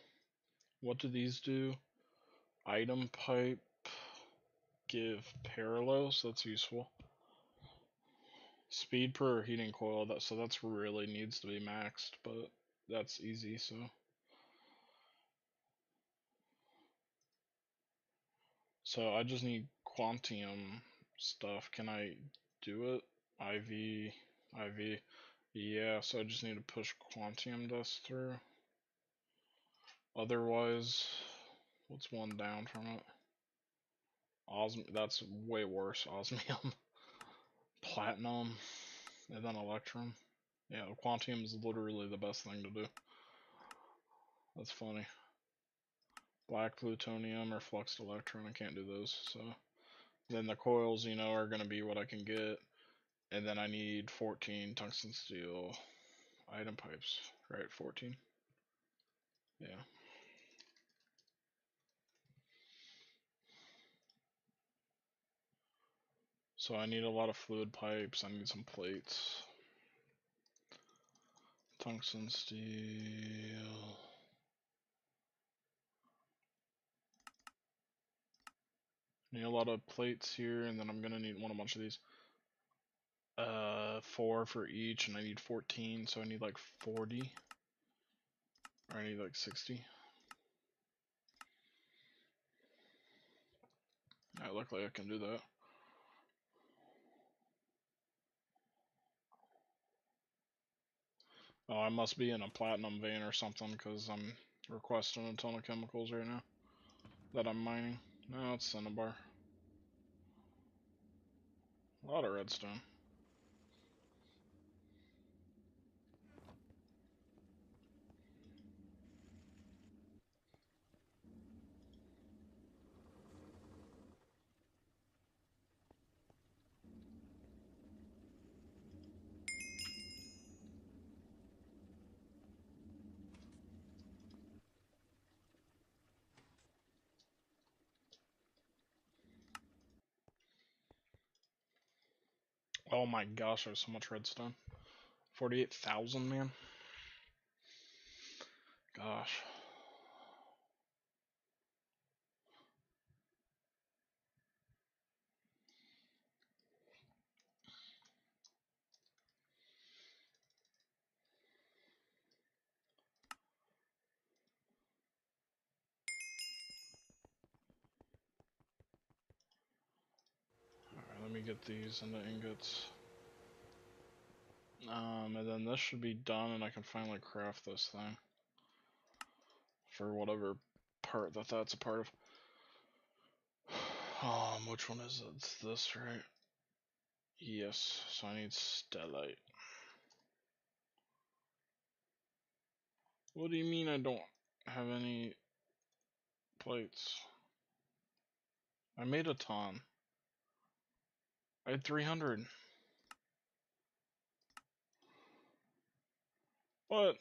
What do these do? Item pipe give parallels. That's useful. Speed per heating coil. So that's really needs to be maxed, but that's easy. So I just need Quantium stuff. Can I do it? IV. Yeah, so I just need to push Quantium dust through. Otherwise, what's one down from it? That's way worse. Osmium, Platinum, and then Electrum. Yeah, Quantium is literally the best thing to do. That's funny. Black Plutonium or Fluxed Electron, I can't do those, so. Then the coils, are going to be what I can get. And then I need 14 tungsten steel item pipes, right? 14. Yeah. So I need a lot of fluid pipes. I need some plates. Tungsten steel. Need a lot of plates here, and then I'm gonna need a bunch of these. 4 for each, and I need 14, so I need like 40. Or I need like 60. Alright, luckily I can do that. Oh, I must be in a platinum vein or something, because I'm requesting a ton of chemicals right now that I'm mining. No, it's Cinnabar. A lot of redstone. Oh my gosh, there's so much redstone. 48,000, man. Gosh. Alright, let me get these into ingots. And then this should be done and I can finally craft this thing. For whatever part that's a part of. Which one is it? It's this, right? Yes, so I need stellite. What do you mean I don't have any plates? I made a ton. I had 300. What?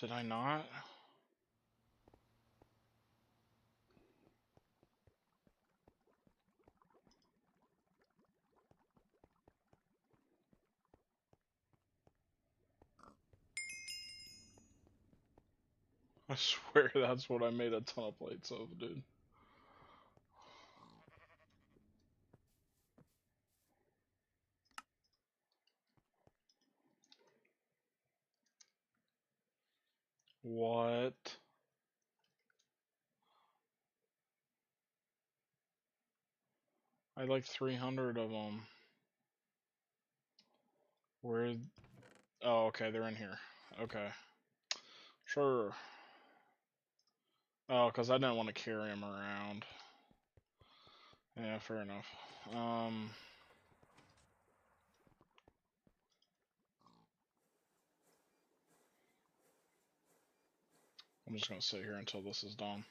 Did I not? I swear that's what I made a ton of plates of, dude. What? I had like 300 of them. Where? Oh, okay, they're in here. Okay. Sure. Oh, because I didn't want to carry them around. Yeah, fair enough. I'm just gonna sit here until this is done.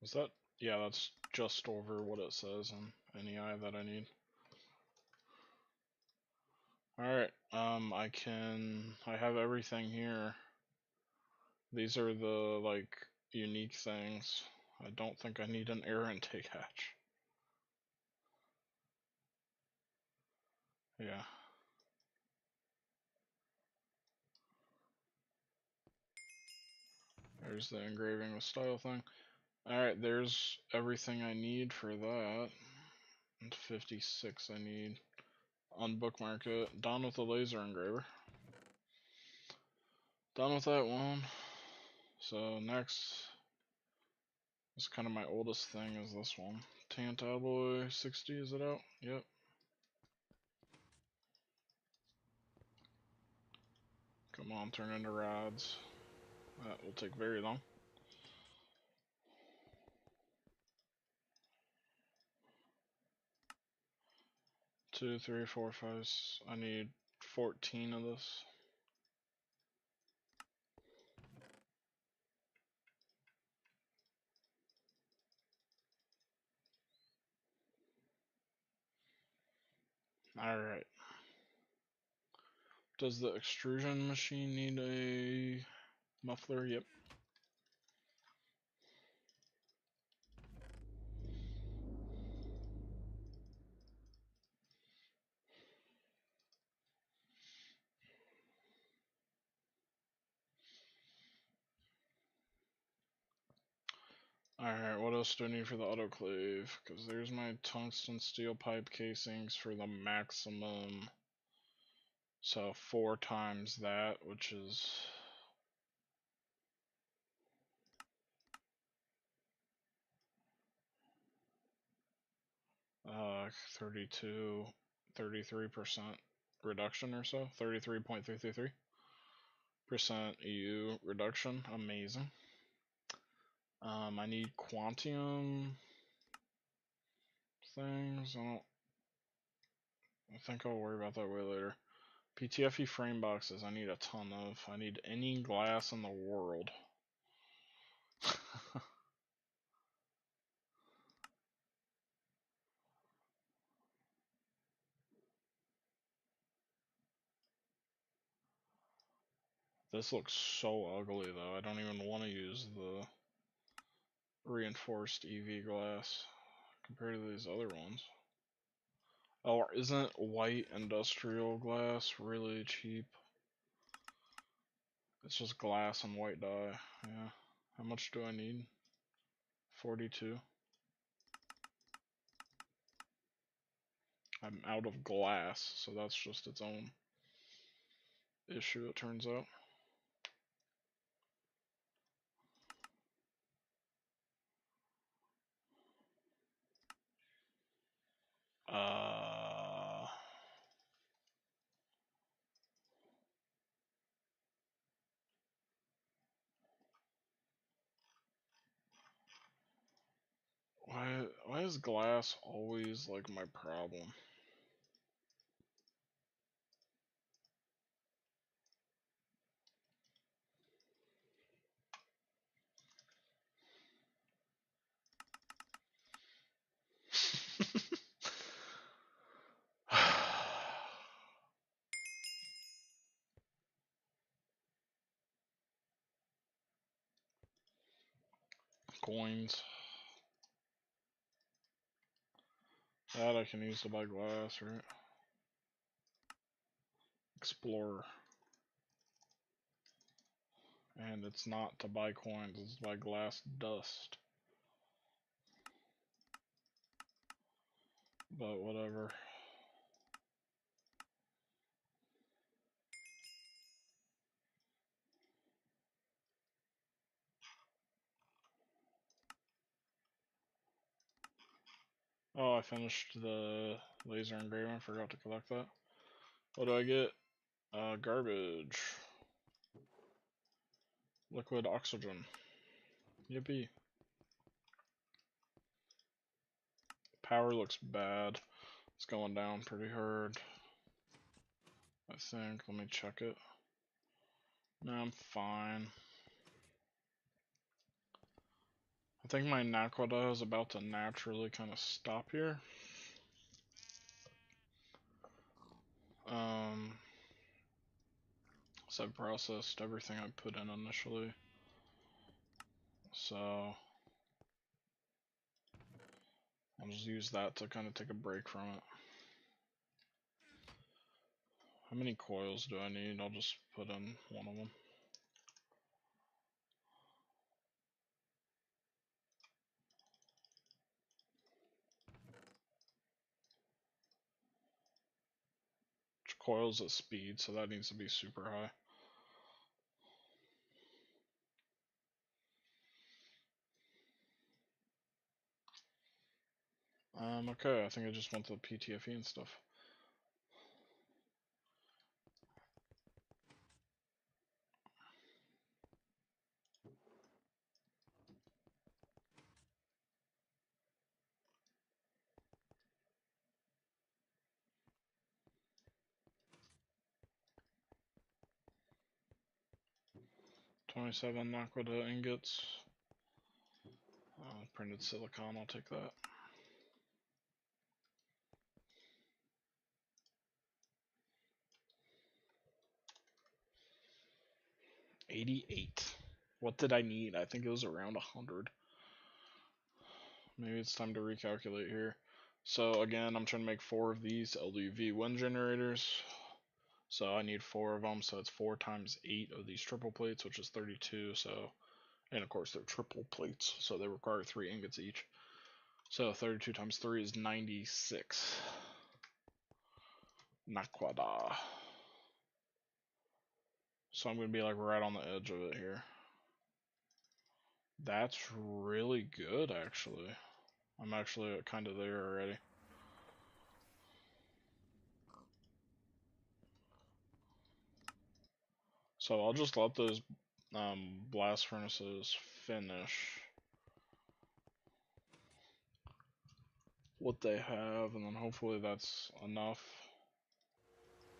Is that? Yeah, that's just over what it says on NEI that I need. Alright, I have everything here. These are the, like, unique things. I don't think I need an air intake hatch. Yeah. There's the engraving with style thing. Alright, there's everything I need for that. And 56 I need. Unbookmark it. Done with the laser engraver. Done with that one. So next is kind of my oldest thing is this one. Tant alloy 60, is it out? Yep. Come on, turn into rods. That will take very long. Two, three, four, five. I need 14 of this. Alright. Does the extrusion machine need a muffler? Yep. Alright, what else do I need for the autoclave? Because there's my tungsten steel pipe casings for the maximum. So 4 times that, which is... black, 33% reduction or so, 33.333% EU reduction, amazing. I need quantium things, I think I'll worry about that way later. PTFE frame boxes, I need a ton of. I need any glass in the world. This looks so ugly though, I don't even want to use the reinforced EV glass compared to these other ones. Oh, isn't white industrial glass really cheap? It's just glass and white dye. Yeah. How much do I need? 42. I'm out of glass, so that's just its own issue, it turns out. Why is glass always like my problem? Coins. That I can use to buy glass, right? Explorer. And it's not to buy coins, it's to buy glass dust. But whatever. Oh, I finished the laser engraving, forgot to collect that. What do I get? Garbage. Liquid oxygen. Yippee. Power looks bad. It's going down pretty hard. I think. Let me check it. No, I'm fine. I think my Naqline is about to naturally kind of stop here. So I've processed everything I put in initially. So I'll just use that to kind of take a break from it. How many coils do I need? I'll just put in one of them. Which coils at speed, so that needs to be super high. Okay, I think I just want the PTFE and stuff. $27 Naqline ingots. Printed silicon, I'll take that. $88. What did I need? I think it was around 100. Maybe it's time to recalculate here. So again, I'm trying to make 4 of these LuV wind generators. So I need 4 of them, so it's 4 times 8 of these triple plates, which is 32. So, and of course they're triple plates, so they require 3 ingots each. So 32 times 3 is 96. Naqline. So I'm gonna be like right on the edge of it here. That's really good, actually. I'm actually kind of there already. So I'll just let those blast furnaces finish what they have, and then hopefully that's enough,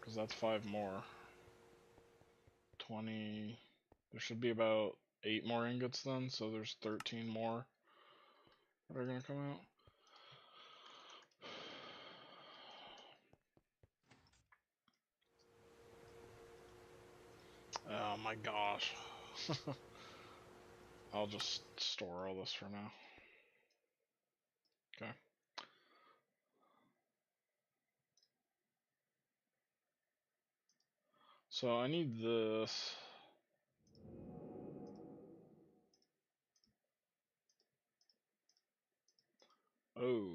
because that's 5 more. 20. There should be about 8 more ingots then, so there's 13 more that are gonna come out. Oh my gosh. I'll just store all this for now. Okay. So I need this. Oh.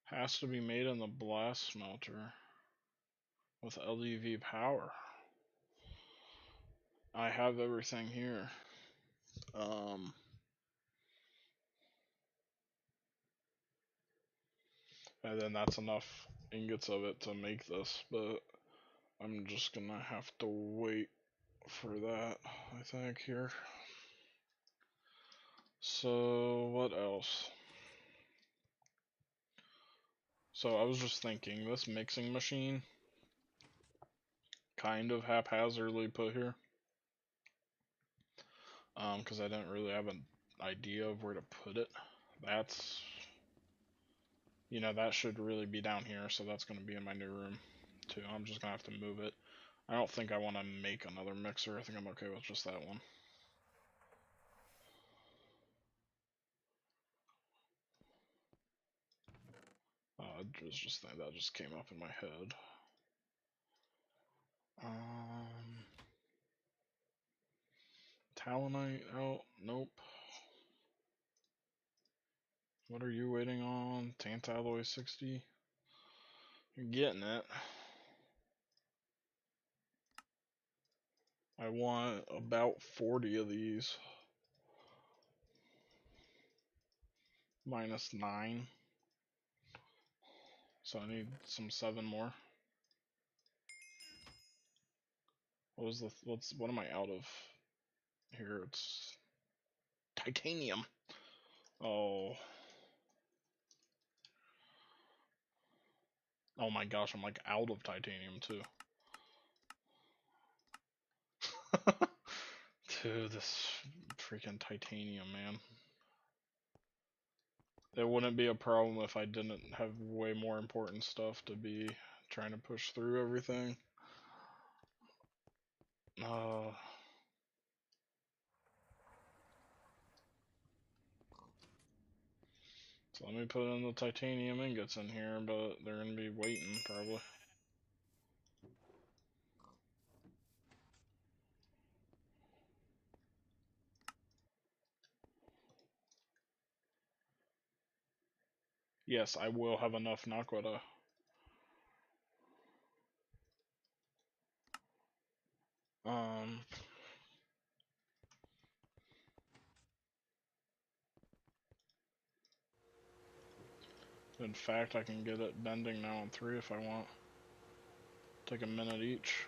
Has to be made in the blast smelter with LuV power. I have everything here. And then that's enough ingots of it to make this, but I'm just gonna have to wait for that, I think, here. So, what else? So, I was just thinking, this mixing machine, kind of haphazardly put here, because I didn't really have an idea of where to put it. That's, you know, that should really be down here, so that's going to be in my new room, too. I'm just going to have to move it. I don't think I want to make another mixer. I think I'm okay with just that one. It was just that just came up in my head. Talonite out? Nope. What are you waiting on? Tantalloy 60? You're getting it. I want about 40 of these. Minus 9. So I need some 7 more. What am I out of? Here it's titanium. Oh. Oh my gosh, I'm like out of titanium too. Dude, this freaking titanium, man. It wouldn't be a problem if I didn't have way more important stuff to be trying to push through everything. So let me put in the titanium ingots in here, but they're gonna be waiting probably. Yes, I will have enough Naqline. In fact, I can get it bending now on 3 if I want. Take a minute each.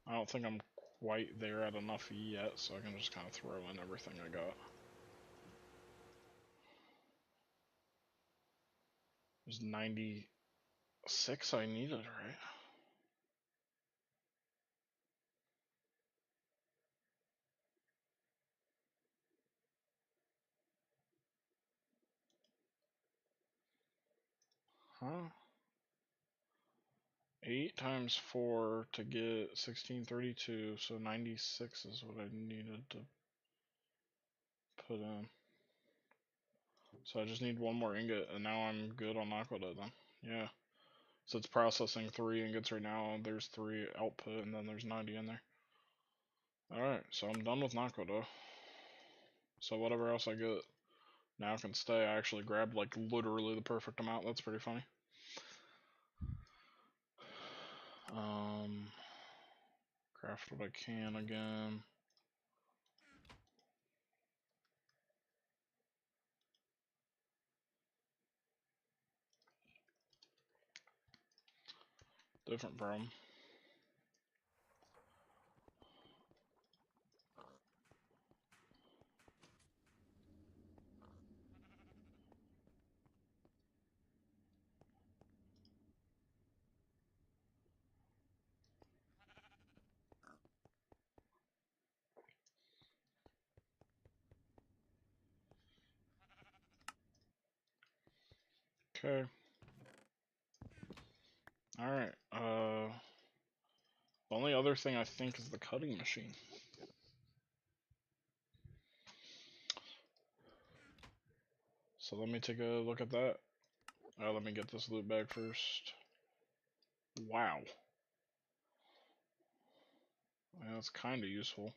I don't think I'm quite there at enough yet, so I can just kind of throw in everything I got. There's 96 I needed, right? Huh? 8 times 4 to get 1632, so 96 is what I needed to put in. So I just need 1 more ingot, and now I'm good on Naqline then. Yeah. So it's processing 3 ingots right now, and there's 3 output, and then there's 90 in there. Alright, so I'm done with Naqline. So whatever else I get now can stay. I actually grabbed like literally the perfect amount. That's pretty funny. Craft what I can again. Different problem. Okay. Alright, the only other thing I think is the cutting machine. So let me take a look at that. Let me get this loot bag first. Wow. Yeah, that's kind of useful.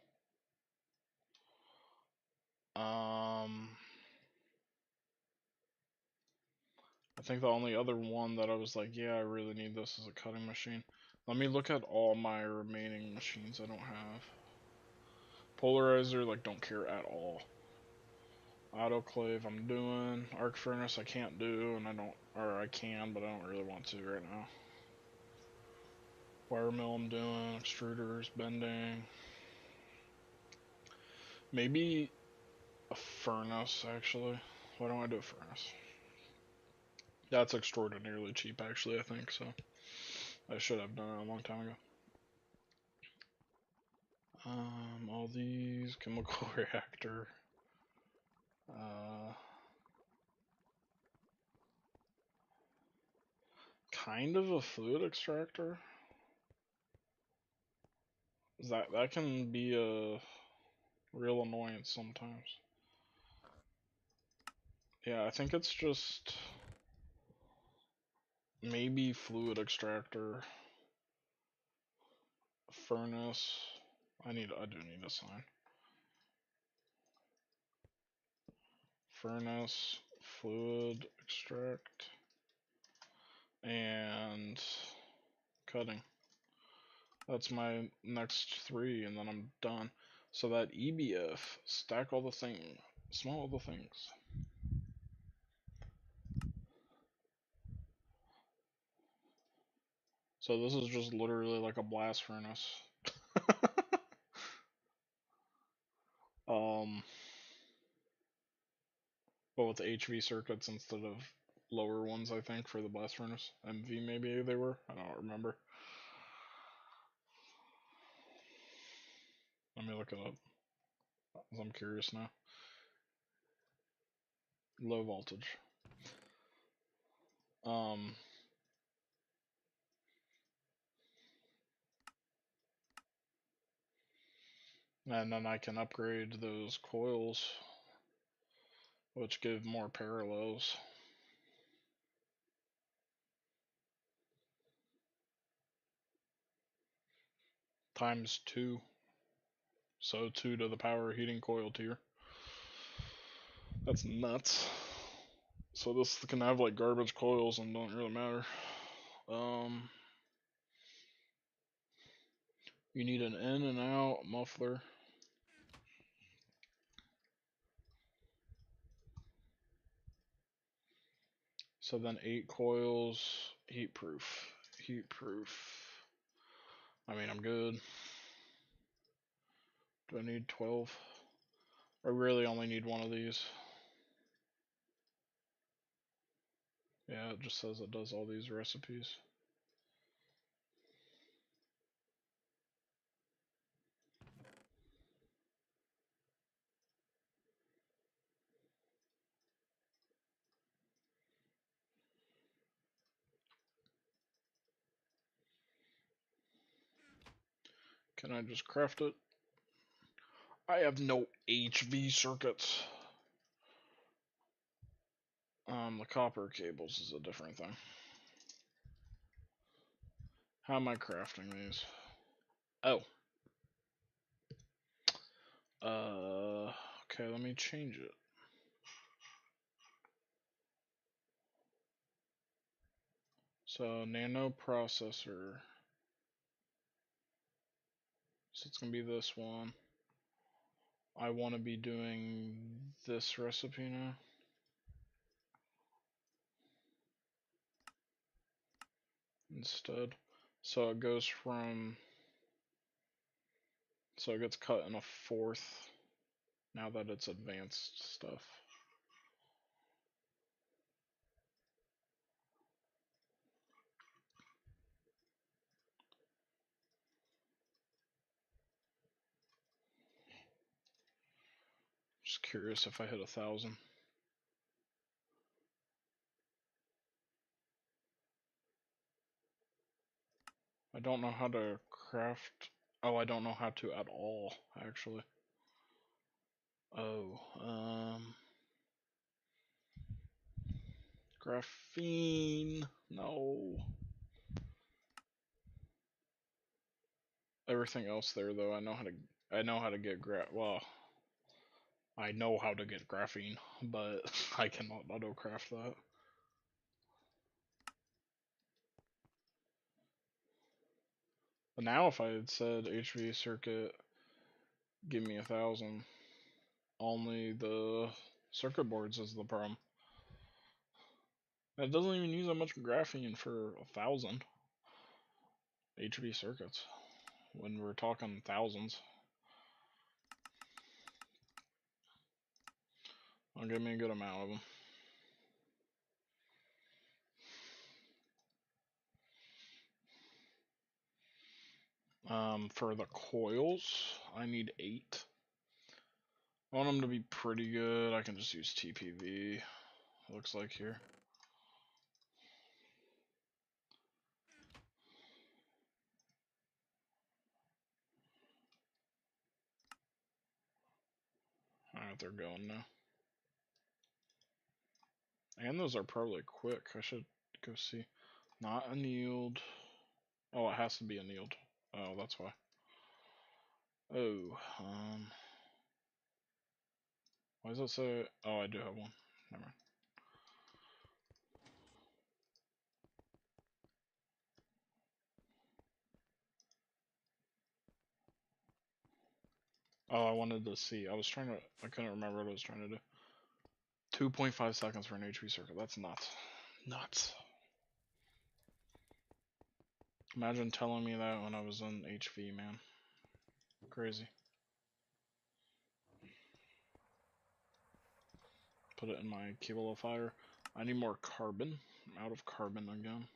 I think the only other one that I was like, yeah, I really need this is a cutting machine. Let me look at all my remaining machines I don't have. Polarizer, like, don't care at all. Autoclave, I'm doing. Arc furnace, I can't do, and I can, but I don't really want to right now. Wire mill, I'm doing. Extruders, bending. Maybe a furnace, actually. Why don't I do a furnace? That's extraordinarily cheap, actually, I think, so I should have done it a long time ago. All these, chemical reactor. Kind of a fluid extractor. That can be a real annoyance sometimes. Yeah, I think it's just maybe fluid extractor, furnace. I do need a sign. Furnace, fluid extract, and cutting. That's my next 3, and then I'm done. So that EBF, stack all the things, small the things. So this is just literally like a blast furnace. But with HV circuits instead of lower ones, I think, for the blast furnace. MV maybe they were? I don't remember. Let me look it up. I'm curious now. Low voltage. And then I can upgrade those coils, which give more parallels. Times 2. So 2 to the power heating coil tier. That's nuts. So this can have like garbage coils and don't really matter. You need an in and out muffler. So then 8 coils, heat proof. Heat proof. I mean, I'm good. Do I need 12? I really only need one of these. Yeah, it just says it does all these recipes. Can I just craft it? I have no HV circuits. The copper cables is a different thing. How am I crafting these? Oh. Okay, let me change it. So, nano processor. So it's gonna be this one. I want to be doing this recipe now. Instead. So it goes from, so it gets cut in a fourth now that it's advanced stuff. Just curious if I hit 1,000. I don't know how to craft. Oh, I don't know how to at all, actually. Oh, graphene. No. Everything else there, though, I know how to. I know how to get well, I know how to get graphene, but I cannot auto craft that. But now, if I had said HV circuit, give me 1,000, only the circuit boards is the problem. It doesn't even use that much graphene for 1,000 HV circuits when we're talking thousands. I'll give me a good amount of them. For the coils, I need 8. I want them to be pretty good. I can just use TPV, looks like here. Alright, they're going now. And those are probably quick. I should go see. Not annealed. Oh, it has to be annealed. Oh, that's why. Oh, why does it say? Oh, I do have one. Never mind. Oh, I wanted to see. I was trying to. I couldn't remember what I was trying to do. 2.5 seconds for an HV circuit. That's nuts. Nuts. Imagine telling me that when I was in HV, man. Crazy. Put it in my cable fire. I need more carbon. I'm out of carbon again.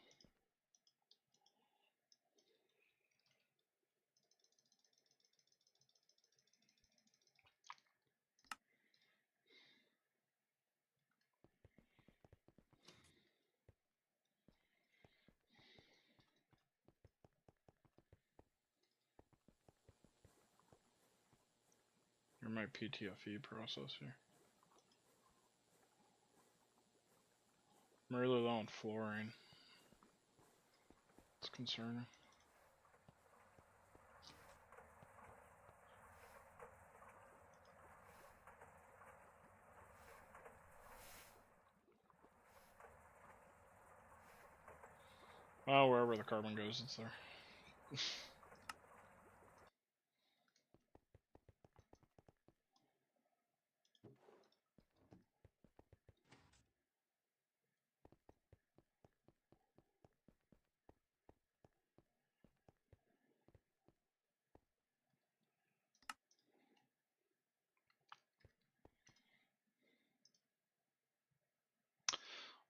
You're my PTFE process here. I'm really low on fluorine. It's concerning. Well, wherever the carbon goes, it's there.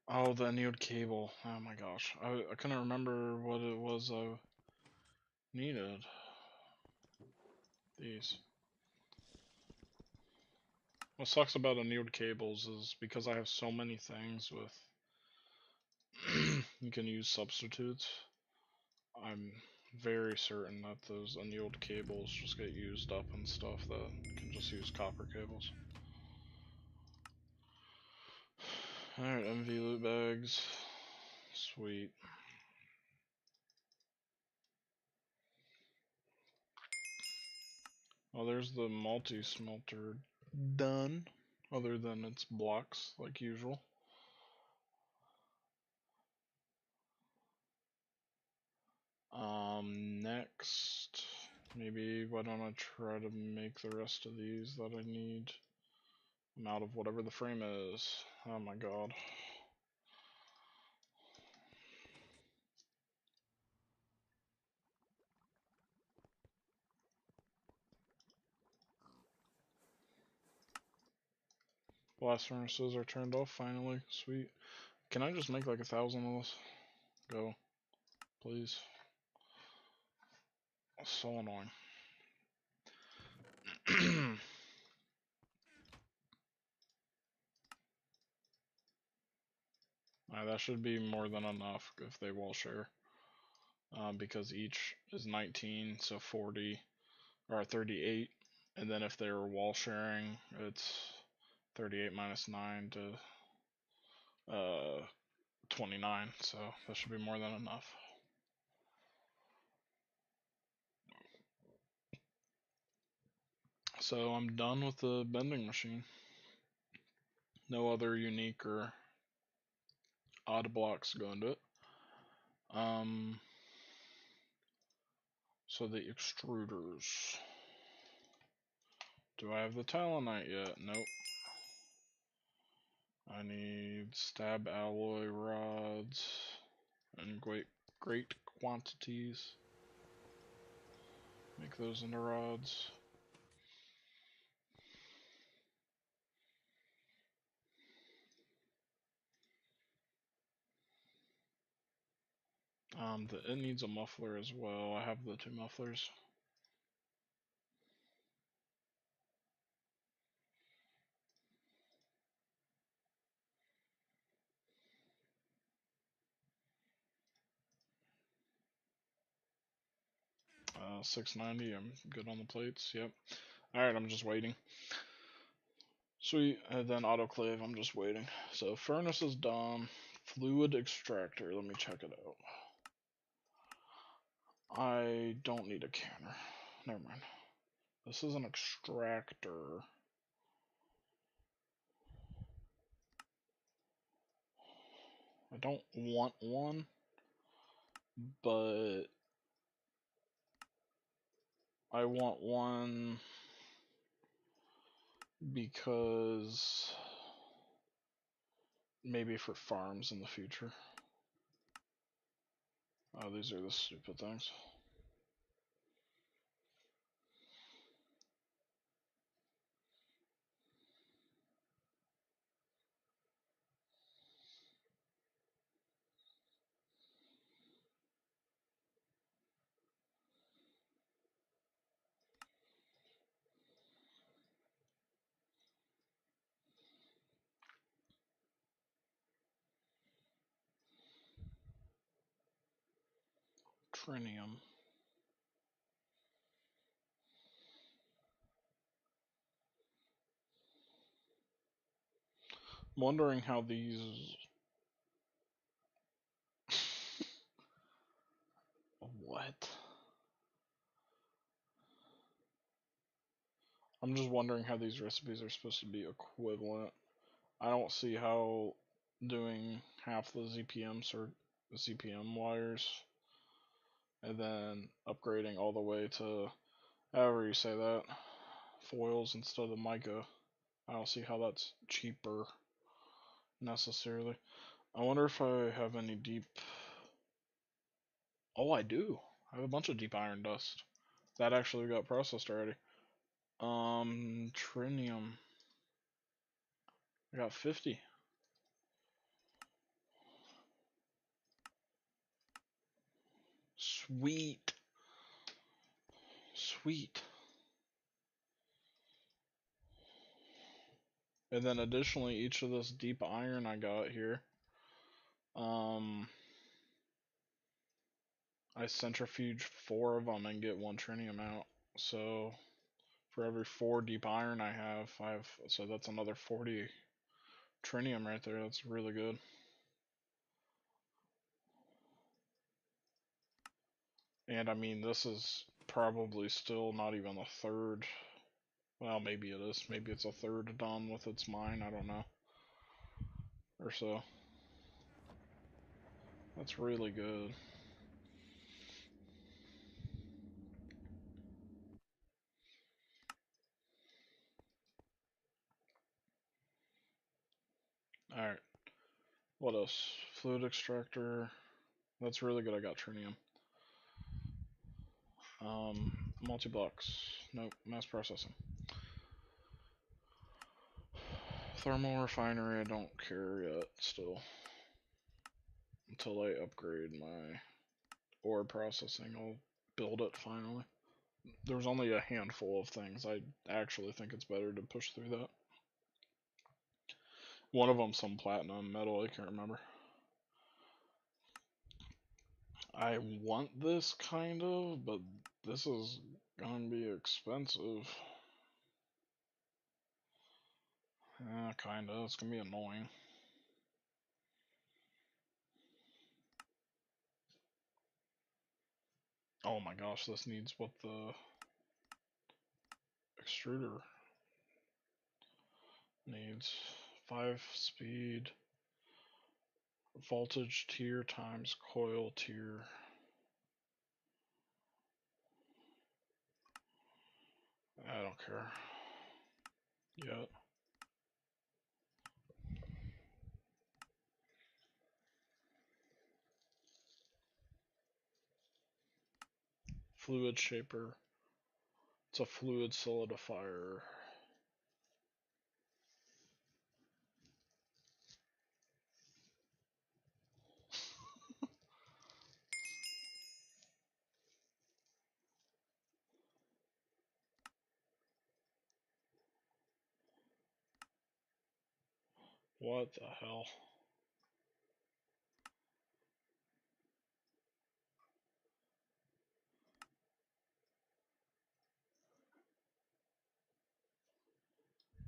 Oh, the annealed cable. Oh my gosh. I couldn't remember what it was I needed. These. What sucks about annealed cables is because I have so many things with you can use substitutes. I'm very certain that those annealed cables just get used up and stuff that can just use copper cables. Alright, MV loot bags. Sweet. Well, there's the multi-smelter done, other than its blocks, like usual. Next, Maybe why don't I try to make the rest of these that I need? I'm out of whatever the frame is. Oh my god. Blast furnaces are turned off finally. Sweet. Can I just make like 1,000 of this? Go. Please. So annoying. Alright, that should be more than enough if they wall share. Because each is 19, so 40, or 38. And then if they're wall sharing, it's 38 minus 9 to 29, so that should be more than enough. So I'm done with the bending machine. No other unique or odd blocks go into it. So the extruders. Do I have the Talonite yet? Nope. I need stab alloy rods in great quantities. Make those into rods. It needs a muffler as well. I have the 2 mufflers. Uh, 690, I'm good on the plates, yep. Alright, I'm just waiting. Sweet, and then autoclave, I'm just waiting. So furnace is done. Fluid extractor, let me check it out. I don't need a canner. Never mind. This is an extractor. I don't want one, but I want one because maybe for farms in the future. Oh, these are the stupid things. Trinium. I'm wondering how these... What? I'm just wondering how these recipes are supposed to be equivalent. I don't see how doing half the ZPM wires and then upgrading all the way to however you say that, foils instead of mica. I don't see how that's cheaper necessarily. I wonder if I have any deep... Oh, I do. I have a bunch of deep iron dust. That actually got processed already. Trinium. I got 50. Sweet. Sweet. And then additionally, each of this deep iron I got here, I centrifuge 4 of them and get 1 trinium out. So for every 4 deep iron I have, so that's another 40 trinium right there. That's really good. And I mean, this is probably still not even a third. Well, maybe it is. Maybe it's a third done with its mine. I don't know. Or so. That's really good. Alright. What else? Fluid extractor. That's really good. I got trinium. Multi-blocks. Nope. Mass processing. Thermal refinery. I don't care yet. Still. Until I upgrade my ore processing, I'll build it finally. There's only a handful of things. I actually think it's better to push through that. One of them, some platinum metal. I can't remember. I want this kind of, but this is gonna be expensive. Kinda. It's gonna be annoying. Oh my gosh, this needs what the extruder needs. 5 speed, voltage tier times coil tier. I don't care. Yet. Fluid shaper. It's a fluid solidifier. What the hell?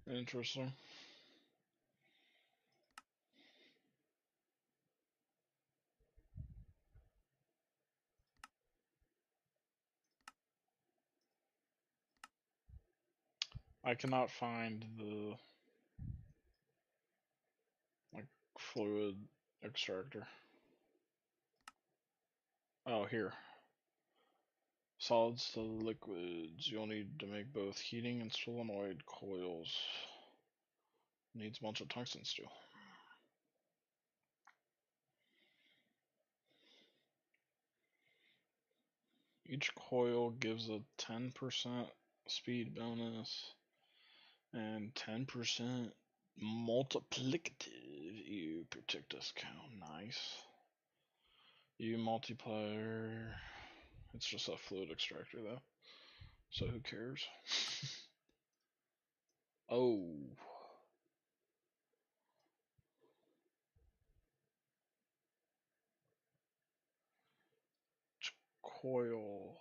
Interesting. I cannot find the fluid extractor. Oh, here. Solids to liquids. You'll need to make both heating and solenoid coils. Needs a bunch of tungsten steel. Each coil gives a 10% speed bonus and 10% multiplicative EU protect discount. Nice. EU multiplier. It's just a fluid extractor though, so who cares? Oh. Coil.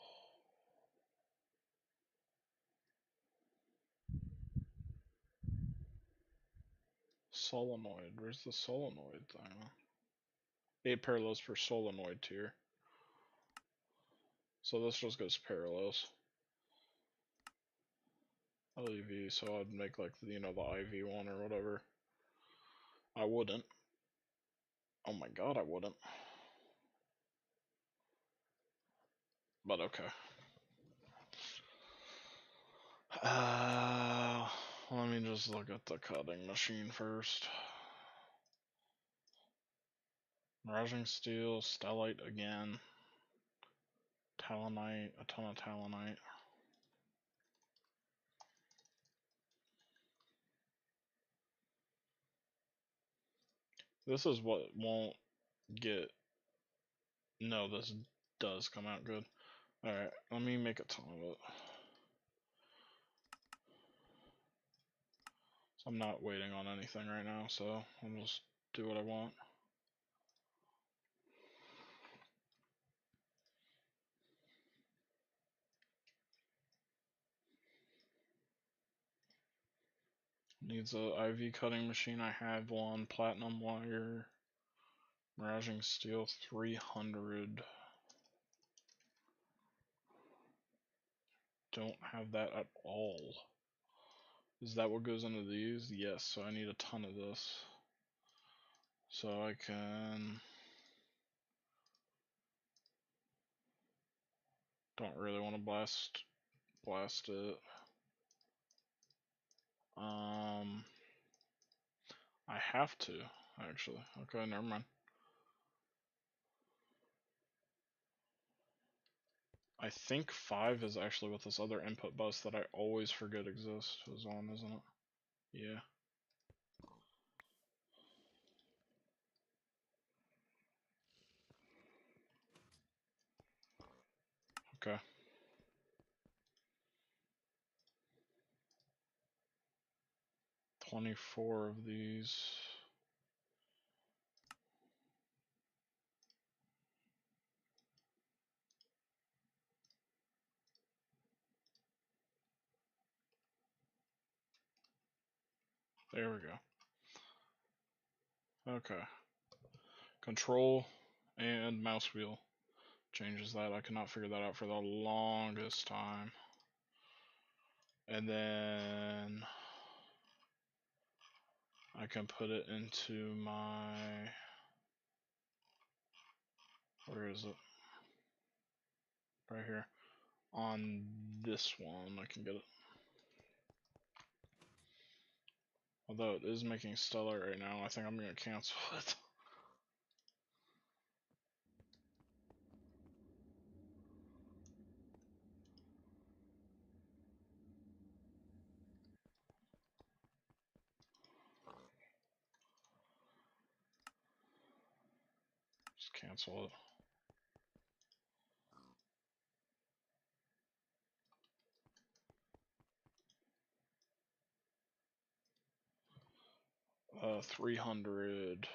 Solenoid. Where's the solenoid thing? 8 parallels per solenoid tier. So this just goes parallels. LuV, so I'd make like the, the IV one or whatever. I wouldn't. Oh my god, I wouldn't. But okay. Let me just look at the cutting machine first. Miraging steel, stellite again. Talonite, a ton of talonite. This is what won't get. No, this does come out good. Alright, let me make a ton of it. So I'm not waiting on anything right now, so I'll just do what I want. Needs a IV cutting machine. I have one. Platinum wire. Miraging steel 300. Don't have that at all. Is that what goes into these? Yes, so I need a ton of this. So I can... Don't really want to blast it. I have to. actually. Okay, never mind. I think 5 is actually what this other input bus that I always forget exists is on, isn't it? Yeah. Okay. 24 of these. There we go. Okay. Control and mouse wheel changes that. I cannot figure that out for the longest time. And then I can put it into my, where is it? Right here. On this one, I can get it. Although it is making stellar right now, I think I'm gonna cancel it. Just cancel it. Uh, 300.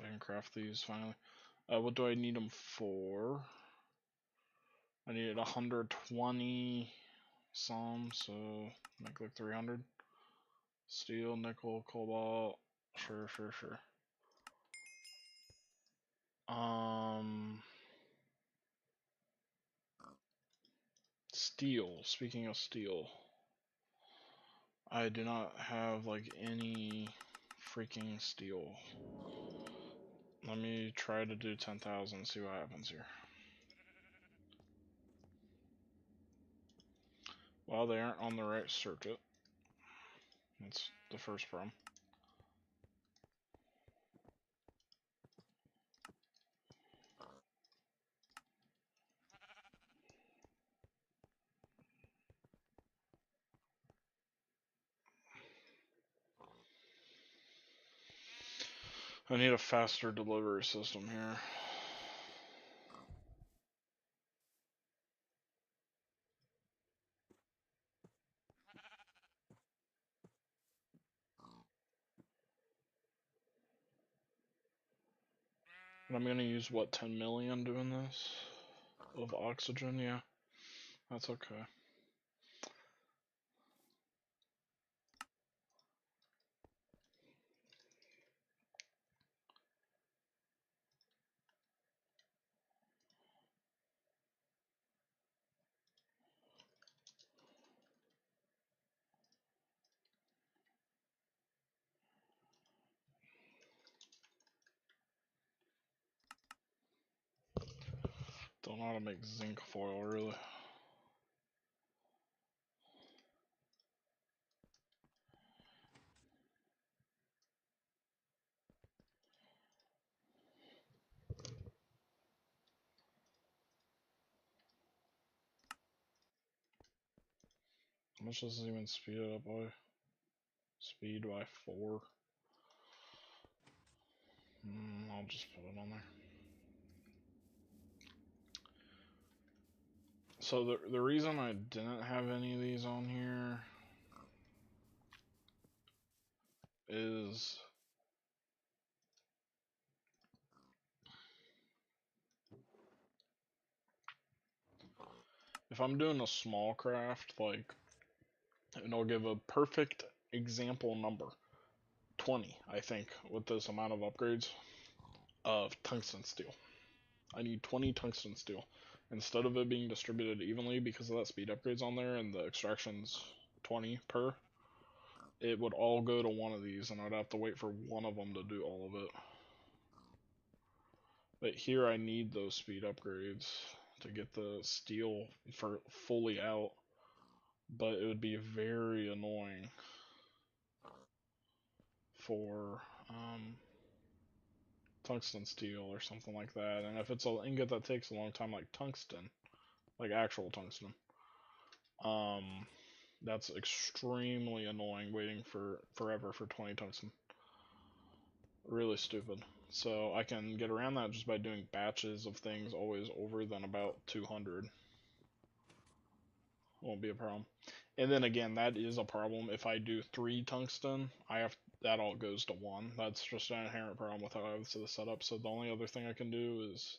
I can craft these finally. What do I need them for? I needed 120 some, so make like 300. Steel, nickel, cobalt. Sure, sure, sure. Steel. Speaking of steel, I do not have like any freaking steel. Let me try to do 10,000, see what happens here. Well, they aren't on the right circuit. That's the first problem. I need a faster delivery system here. And I'm gonna use what, 10 million doing this? Of oxygen, yeah. That's okay. Don't know how to make zinc foil, really. How much does this even speed it up by? Speed by 4. I'll just put it on there. So the reason I didn't have any of these on here is if I'm doing a small craft, like, and I'll give a perfect example number, 20, I think, with this amount of upgrades of tungsten steel. I need 20 tungsten steel. Instead of it being distributed evenly because of that speed upgrades on there and the extractions 20 per, it would all go to one of these and I'd have to wait for one of them to do all of it. But here I need those speed upgrades to get the steel for fully out, but it would be very annoying for tungsten steel or something like that. And if it's an ingot that takes a long time, like tungsten, like actual tungsten, um, that's extremely annoying waiting for forever for 20 tungsten. Really stupid. So I can get around that just by doing batches of things always over than about 200. Won't be a problem. And then again, that is a problem. If I do 3 tungsten, that all goes to 1. That's just an inherent problem with how I have this set up. So the only other thing I can do is,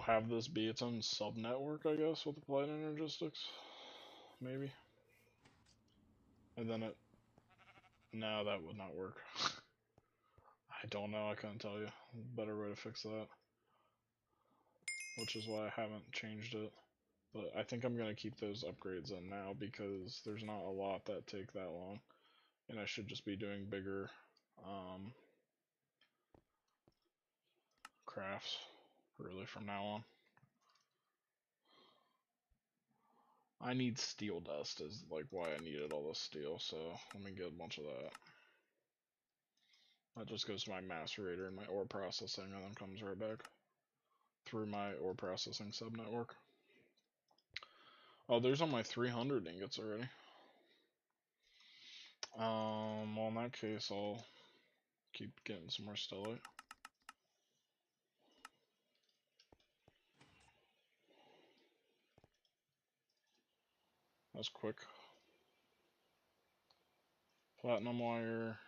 have this be its own sub-network, I guess, with applied energistics. Maybe. And then no, that would not work. I don't know, I couldn't tell you. Better way to fix that. Which is why I haven't changed it. But I think I'm going to keep those upgrades in now because there's not a lot that take that long. And I should just be doing bigger crafts, really, from now on. I need steel dust is like why I needed all this steel, so let me get a bunch of that. That just goes to my macerator and my ore processing and then comes right back through my ore processing subnetwork. Oh, there's on my 300 ingots already. Well, in that case, I'll keep getting some more stellite. That's quick. Platinum wire,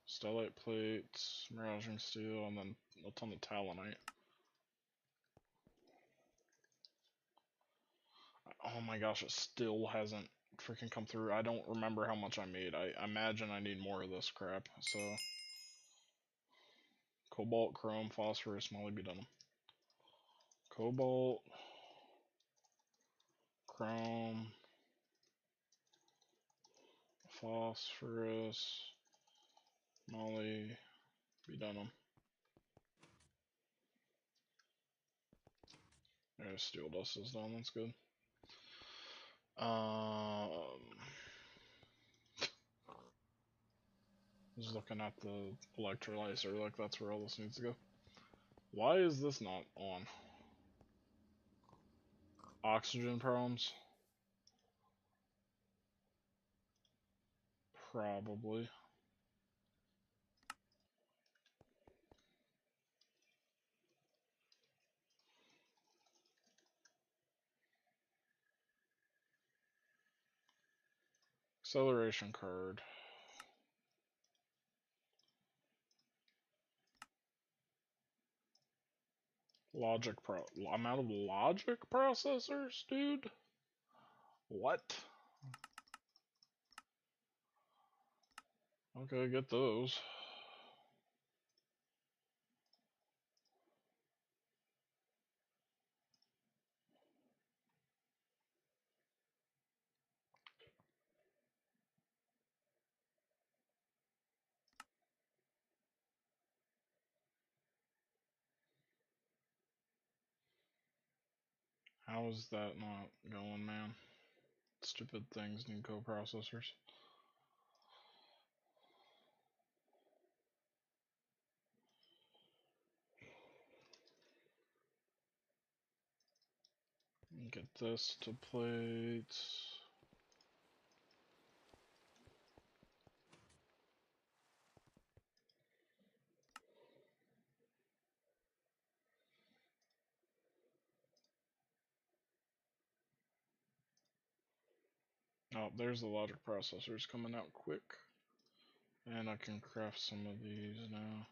stellite plates, miraging steel, and then a ton of talonite. Oh my gosh, it still hasn't freaking come through. I don't remember how much I made. I imagine I need more of this crap, so... Cobalt, chrome, phosphorus, molybdenum. Cobalt, chrome, phosphorus, molybdenum. There's steel dust is done, that's good. Just looking at the electrolyzer, like that's where all this needs to go. Why is this not on? Oxygen problems? Probably. Acceleration card. I'm out of logic processors, dude? What? Okay, get those. How is that not going, man? Stupid things need coprocessors. Get this to plates. Oh, there's the logic processors coming out quick. And I can craft some of these now.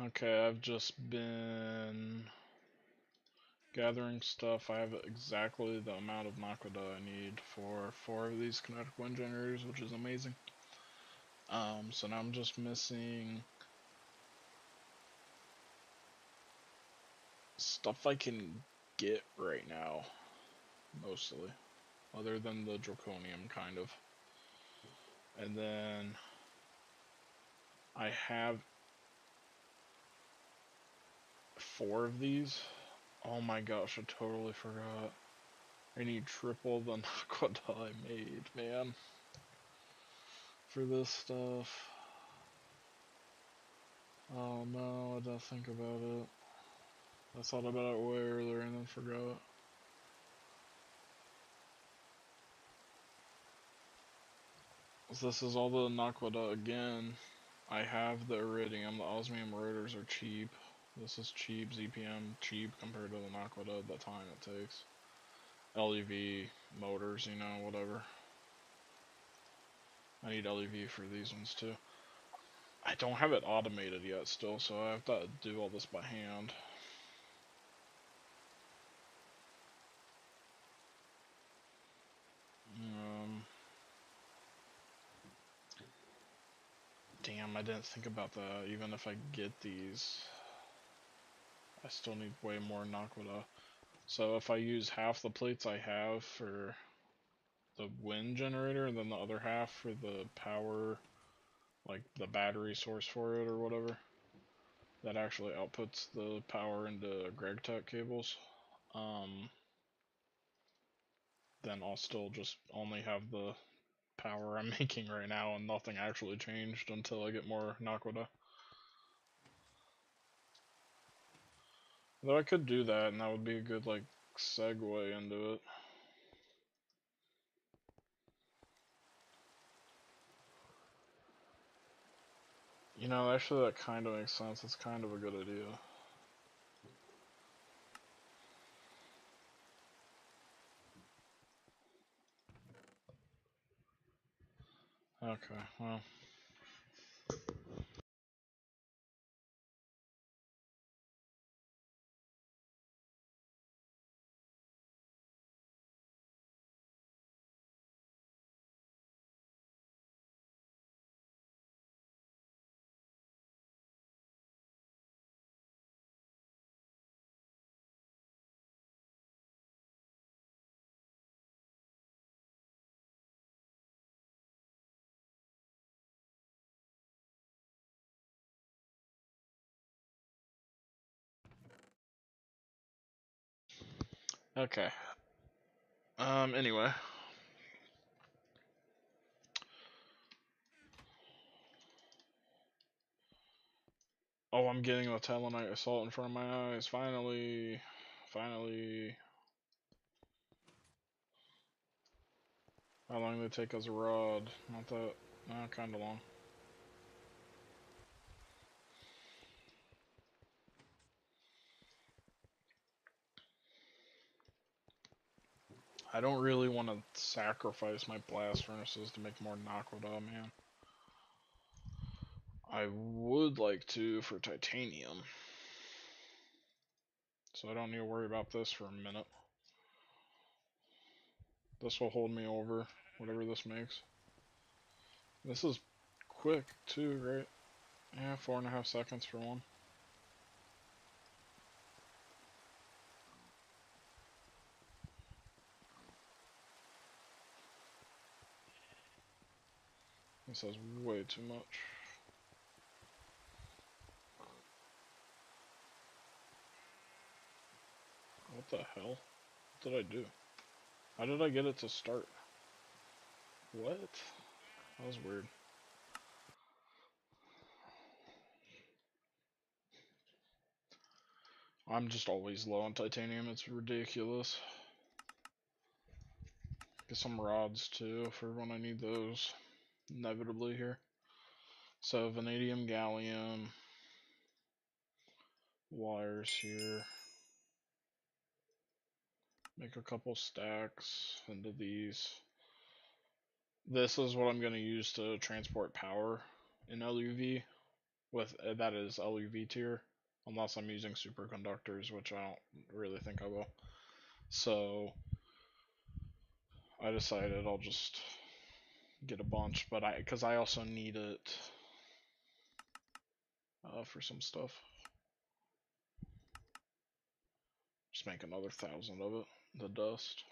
Okay, I've just been gathering stuff. I have exactly the amount of Naqline I need for 4 of these kinetic wind generators, which is amazing. So now I'm just missing stuff I can get right now, mostly. Other than the draconium, kind of. And then I have 4 of these. Oh my gosh, I totally forgot. I need triple the Naqline I made, man. For this stuff. Oh no, I didn't think about it. I thought about it way earlier and then forgot. This is all the Naqline again. I have the iridium, the osmium rotors are cheap. This is cheap, ZPM cheap compared to the Naqline, the time it takes. LuV motors, you know, whatever. I need LuV for these ones too. I don't have it automated yet still, so I have to do all this by hand. Damn, I didn't think about that. Even if I get these, I still need way more Naqline. So if I use half the plates I have for the wind generator, and then the other half for the power, like the battery source for it or whatever, that actually outputs the power into GregTech cables, then I'll still just only have the power I'm making right now and nothing actually changed until I get more Naqline. Though I could do that and that would be a good like segue into it. You know, actually that kind of makes sense. It's kind of a good idea. Okay, well. Okay. Anyway. Oh, I'm getting the Talonite Assault in front of my eyes. Finally. Finally. How long did it take us a rod? Not that. No, kinda long. I don't really want to sacrifice my blast furnaces to make more Naqline, man. I would like to for titanium. So I don't need to worry about this for a minute. This will hold me over, whatever this makes. This is quick too, right? Yeah, 4.5 seconds for one. This has way too much. What the hell? What did I do? How did I get it to start? What? That was weird. I'm just always low on titanium, it's ridiculous. Get some rods too for when I need those, inevitably here. So vanadium, gallium, wires here. Make a couple stacks into these. This is what I'm going to use to transport power in LuV. with that is LuV Tier, unless I'm using superconductors, which I don't really think I will. So I decided I'll just get a bunch, but because I also need it for some stuff. Just make another 1,000 of it. The dust.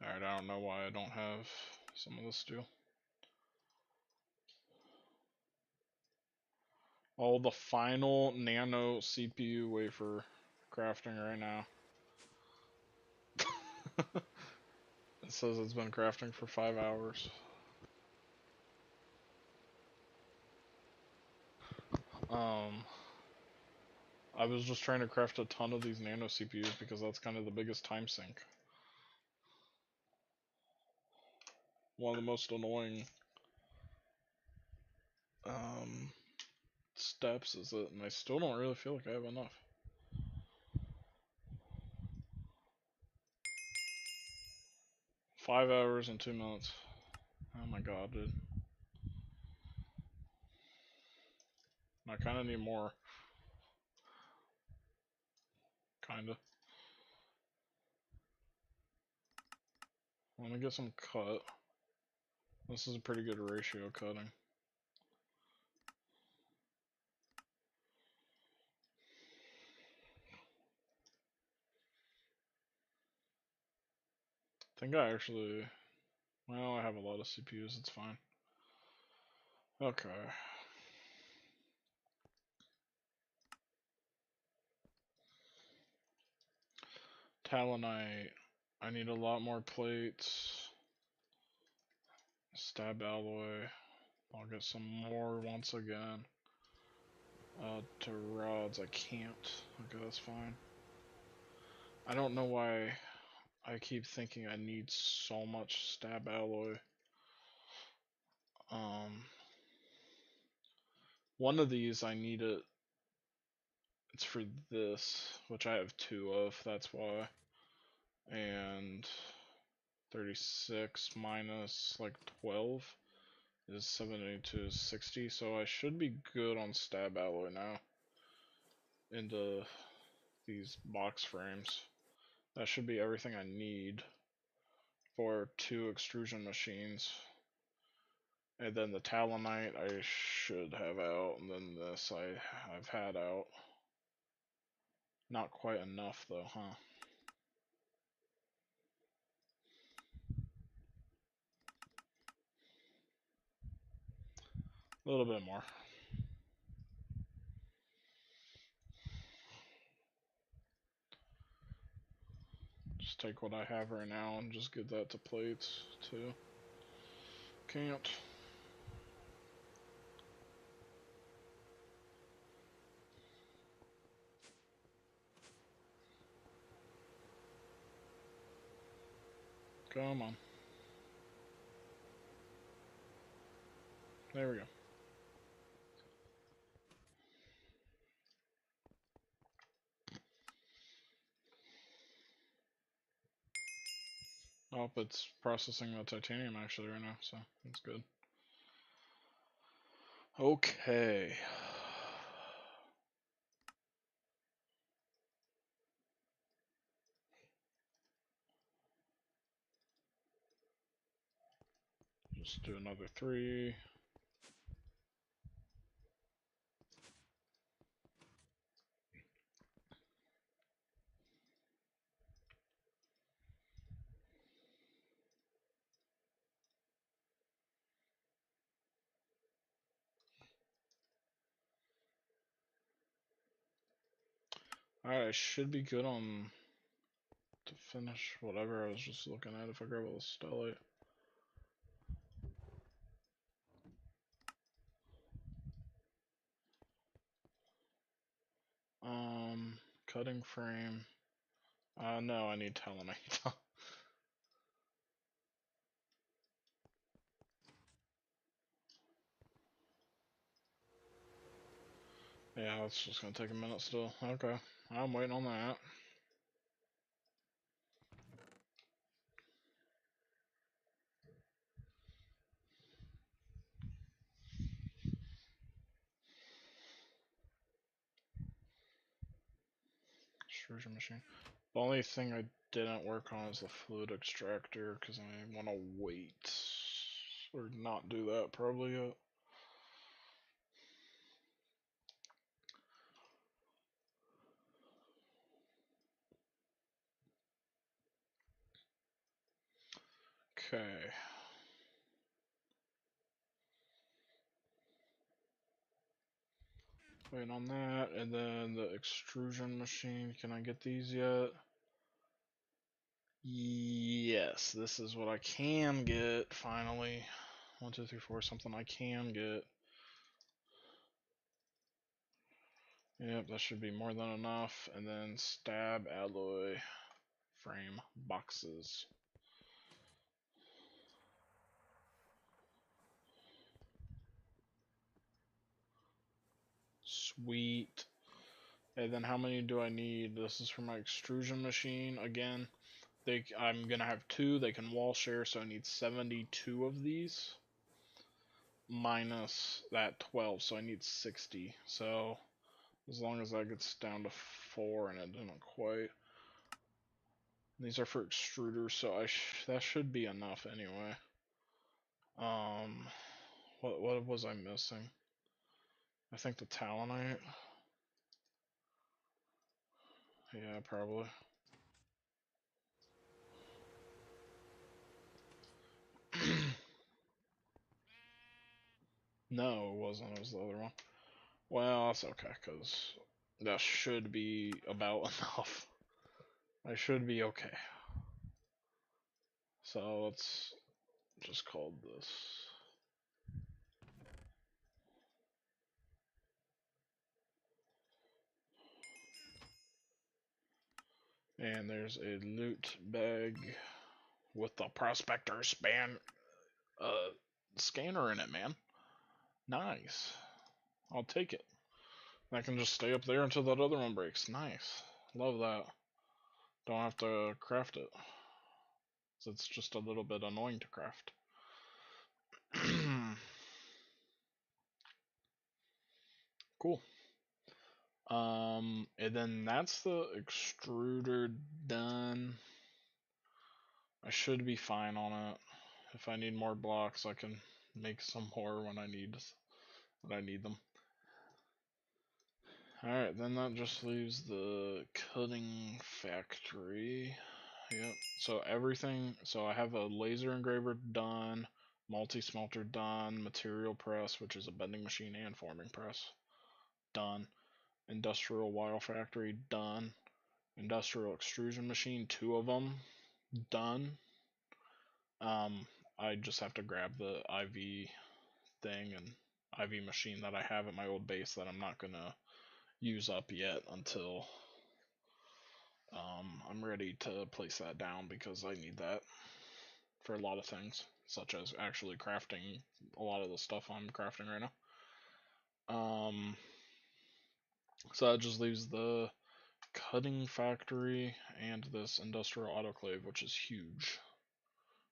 Alright, I don't know why I don't have some of this steel. Oh, the final nano CPU wafer crafting right now. It says it's been crafting for 5 hours. I was just trying to craft a ton of these nano CPUs because that's kind of the biggest time sink. One of the most annoying steps is it, and I still don't really feel like I have enough. Five hours and 2 minutes. Oh my god, dude. I kind of need more. Kinda. Let me get some cut. This is a pretty good ratio cutting. I think I actually, well, I have a lot of CPUs, it's fine. Okay. Talonite. I need a lot more plates. Stab alloy. I'll get some more once again. To rods, I can't. Okay, that's fine. I don't know why I keep thinking I need so much stab alloy. One of these I need it. It's for this, which I have 2 of, that's why. And 36 minus like 12 is 70 to 60, so I should be good on stab alloy now into these box frames. That should be everything I need for 2 extrusion machines. And then the talonite I should have out, and then this I've had out. Not quite enough though, huh? A little bit more. Just take what I have right now and just get that to plates too. Can't. Come on. There we go. Oh, it's processing the titanium actually right now, so that's good. Okay. Just do another 3. Alright, I should be good on to finish whatever I was just looking at if I grab all the stellite. Cutting frame. No, I need talonite. Yeah, it's just gonna take a minute still. Okay, I'm waiting on that. extrusion machine. The only thing I didn't work on is the fluid extractor because I want to wait or not do that probably yet. Okay. Wait on that, and then the extrusion machine. Can I get these yet? Yes, this is what I can get finally. 1, 2, 3, 4, something I can get. Yep, that should be more than enough. And then stab alloy frame boxes. Sweet. And then how many do I need? This is for my extrusion machine. Again, I'm gonna have 2. They can wall share, so I need 72 of these. Minus that 12, so I need 60. So as long as that gets down to 4, and it didn't quite. These are for extruders, so that should be enough anyway. What was I missing? I think the talonite. Yeah, probably. No, it wasn't. It was the other one. Well, that's okay, because that should be about enough. I should be okay. So let's just call this. And there's a loot bag with the prospector scanner in it, man. Nice. I'll take it. I can just stay up there until that other one breaks. Nice. Love that. Don't have to craft it. So it's just a little bit annoying to craft. Cool. And then that's the extruder done. I should be fine on it. If I need more blocks, I can make some more when I need them. Alright, then that just leaves the cutting factory. Yep. So everything. So I have a laser engraver done, multi-smelter done, material press, which is a bending machine and forming press, done. Industrial wire factory done. Industrial extrusion machine, 2 of them done. I just have to grab the IV thing and IV machine that I have at my old base that I'm not gonna use up yet until I'm ready to place that down because I need that for a lot of things, such as actually crafting a lot of the stuff I'm crafting right now. So that just leaves the cutting factory and this industrial autoclave, which is huge.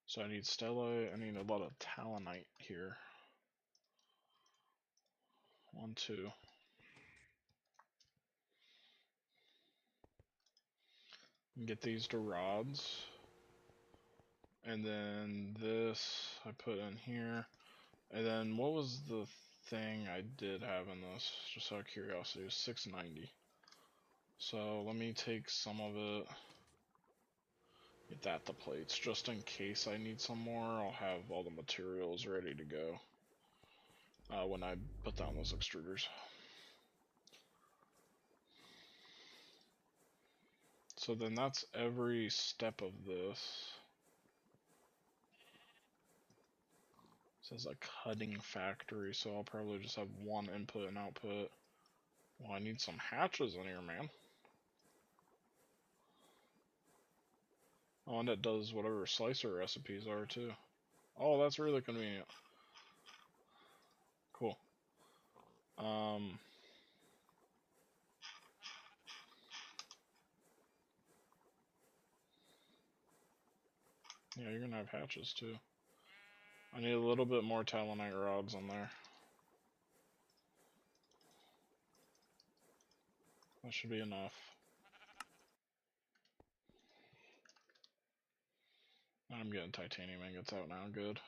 So I need stellite, I need a lot of talonite here. 1, 2. Get these to rods. And then this I put in here. And then what was the thing I did have in this? Just out of curiosity, it was 690. So let me take some of it. Get that to plates, just in case I need some more. I'll have all the materials ready to go when I put down those extruders. So then that's every step of this. It says a cutting factory, so I'll probably just have 1 input and output. Well, I need some hatches in here, man. Oh, and it does whatever slicer recipes are, too. Oh, that's really convenient. Cool. Yeah, you're gonna have hatches, too. I need a little bit more talonite rods on there. That should be enough. I'm getting titanium ingots out now, good.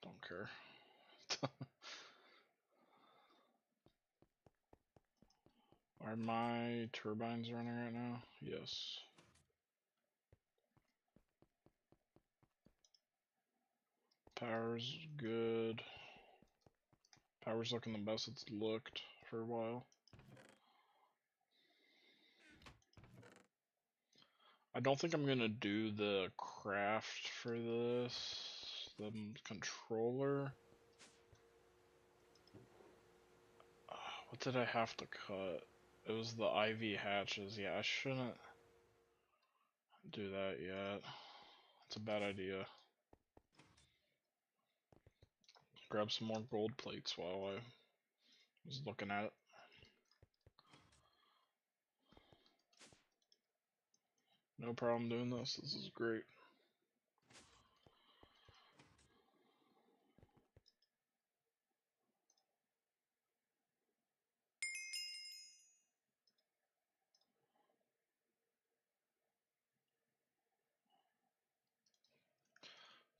Don't care. Are my turbines running right now? Yes. Power's good. Power's looking the best it's looked for a while. I don't think I'm gonna do the craft for this. The controller. What did I have to cut? It was the IV hatches. Yeah, I shouldn't do that yet. It's a bad idea. Grab some more gold plates while I was looking at it. No problem doing this. This is great.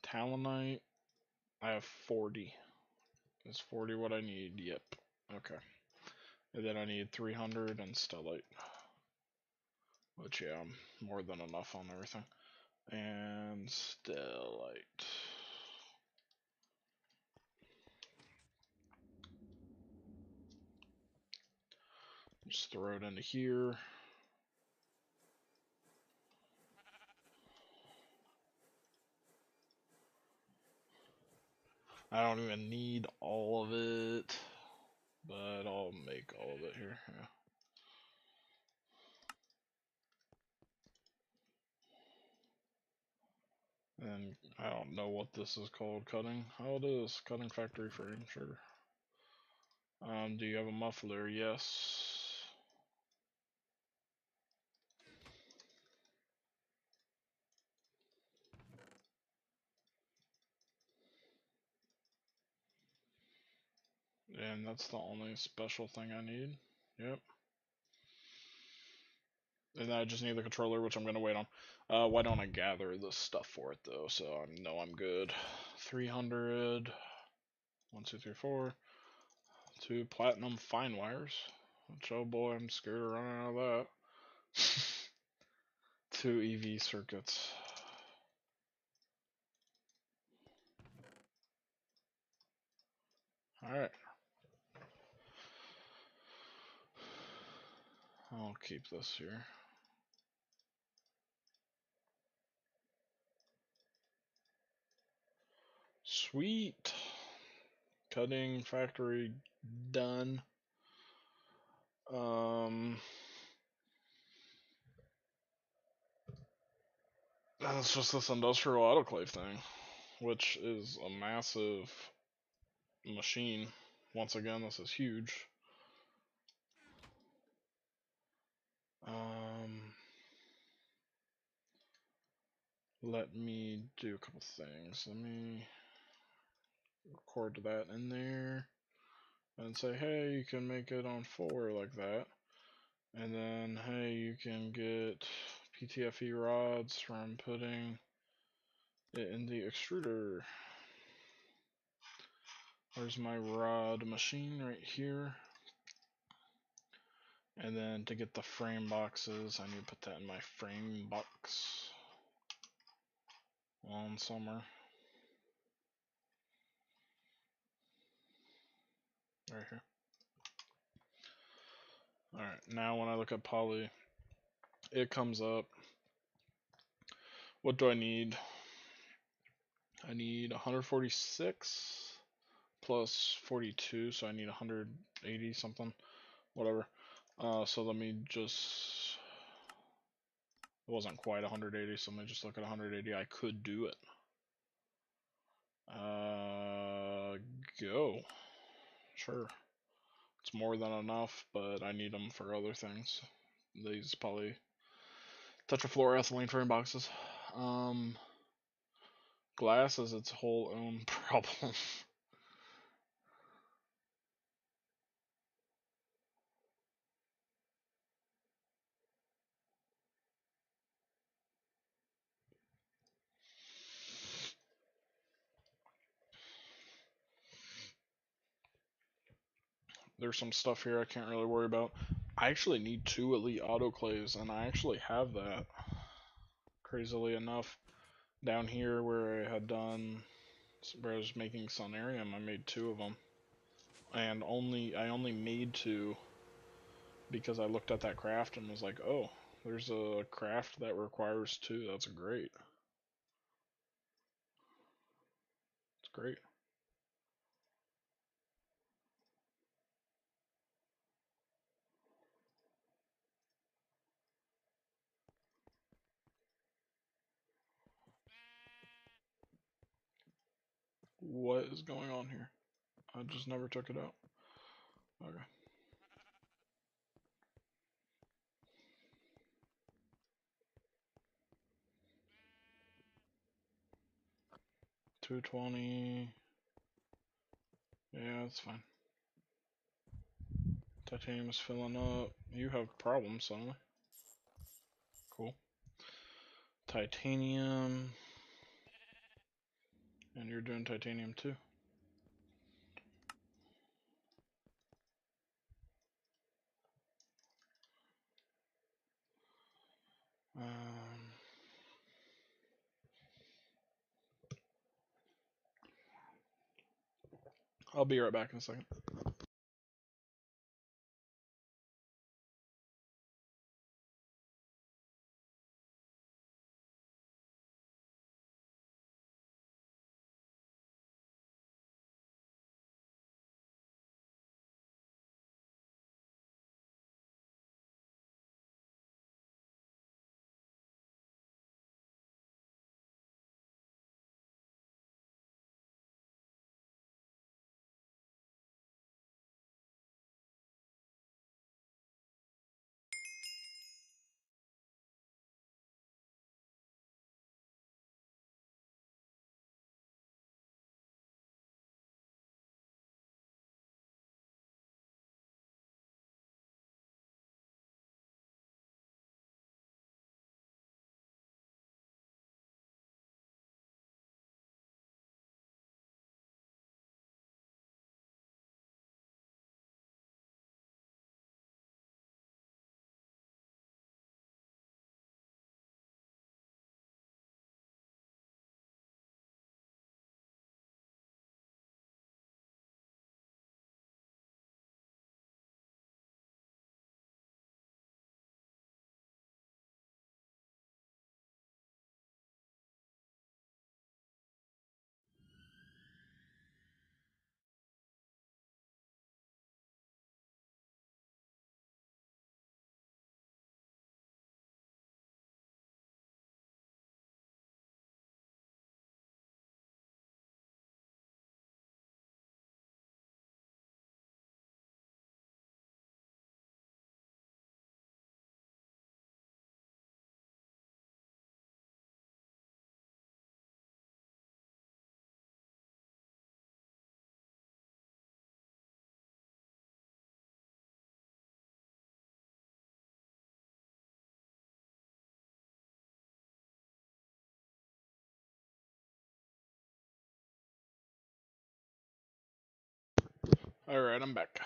Talonite. I have 40. Is 40 what I need? Yep. Okay. And then I need 300 and stellite. Which, yeah, I'm more than enough on everything. And stellite. Just throw it into here. I don't even need all of it, but I'll make all of it here. Yeah. And I don't know what this is called. Cutting. Oh, it is cutting factory frame. Sure. Do you have a muffler? Yes. And that's the only special thing I need. Yep. And I just need the controller, which I'm going to wait on. Why don't I gather the stuff for it, though, so I know I'm good. 300. 1, 2, 3, 4. 2 platinum fine wires. Which, oh boy, I'm scared of running out of that. 2 EV circuits. Alright. I'll keep this here. Sweet. Cutting factory done. That's just this industrial autoclave thing, which is a massive machine. Once again, this is huge. Let me do a couple things. Let me record that in there and say, hey, you can make it on 4 like that. And then, hey, you can get PTFE rods from putting it in the extruder. There's my rod machine right here. And then to get the frame boxes, I need to put that in my frame box on somewhere. Right here. Alright, now when I look at poly, it comes up. What do I need? I need 146 plus 42, so I need 180 something, whatever. So let me just, it wasn't quite 180, so let me just look at 180. I could do it. Go. Sure. more than enough, but I need them for other things. These probably tetrafluoroethylene frame boxes. Glass is its whole own problem. There's some stuff here I can't really worry about. I actually need 2 elite autoclaves, and I actually have that. Crazily enough, down here where I had done, where I was making Sonarium, I made 2 of them, and I only made 2 because I looked at that craft and was like, oh, there's a craft that requires 2. That's great. It's great. What is going on here? I just never took it out. Okay. 220. Yeah, that's fine. Titanium is filling up. You have problems suddenly. Cool. Titanium. And you're doing titanium too. I'll be right back in a second. Alright, I'm back.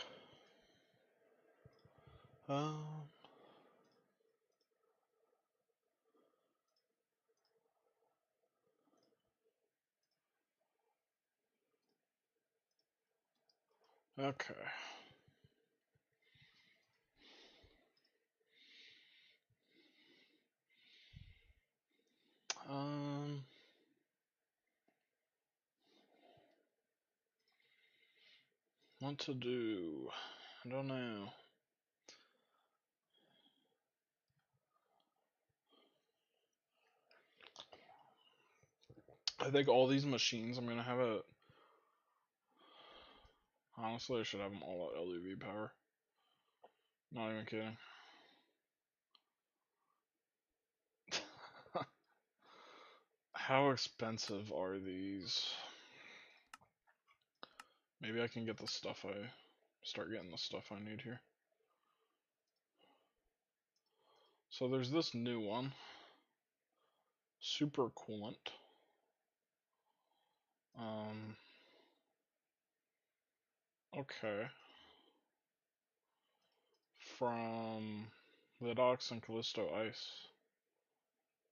Okay. What to do? I don't know. I think all these machines, I'm gonna have a. Honestly, I should have them all at LuV power. Not even kidding. How expensive are these? Maybe I can get the stuff start getting the stuff I need here. So there's this new one. Super coolant. Okay. From Vidox and Callisto Ice,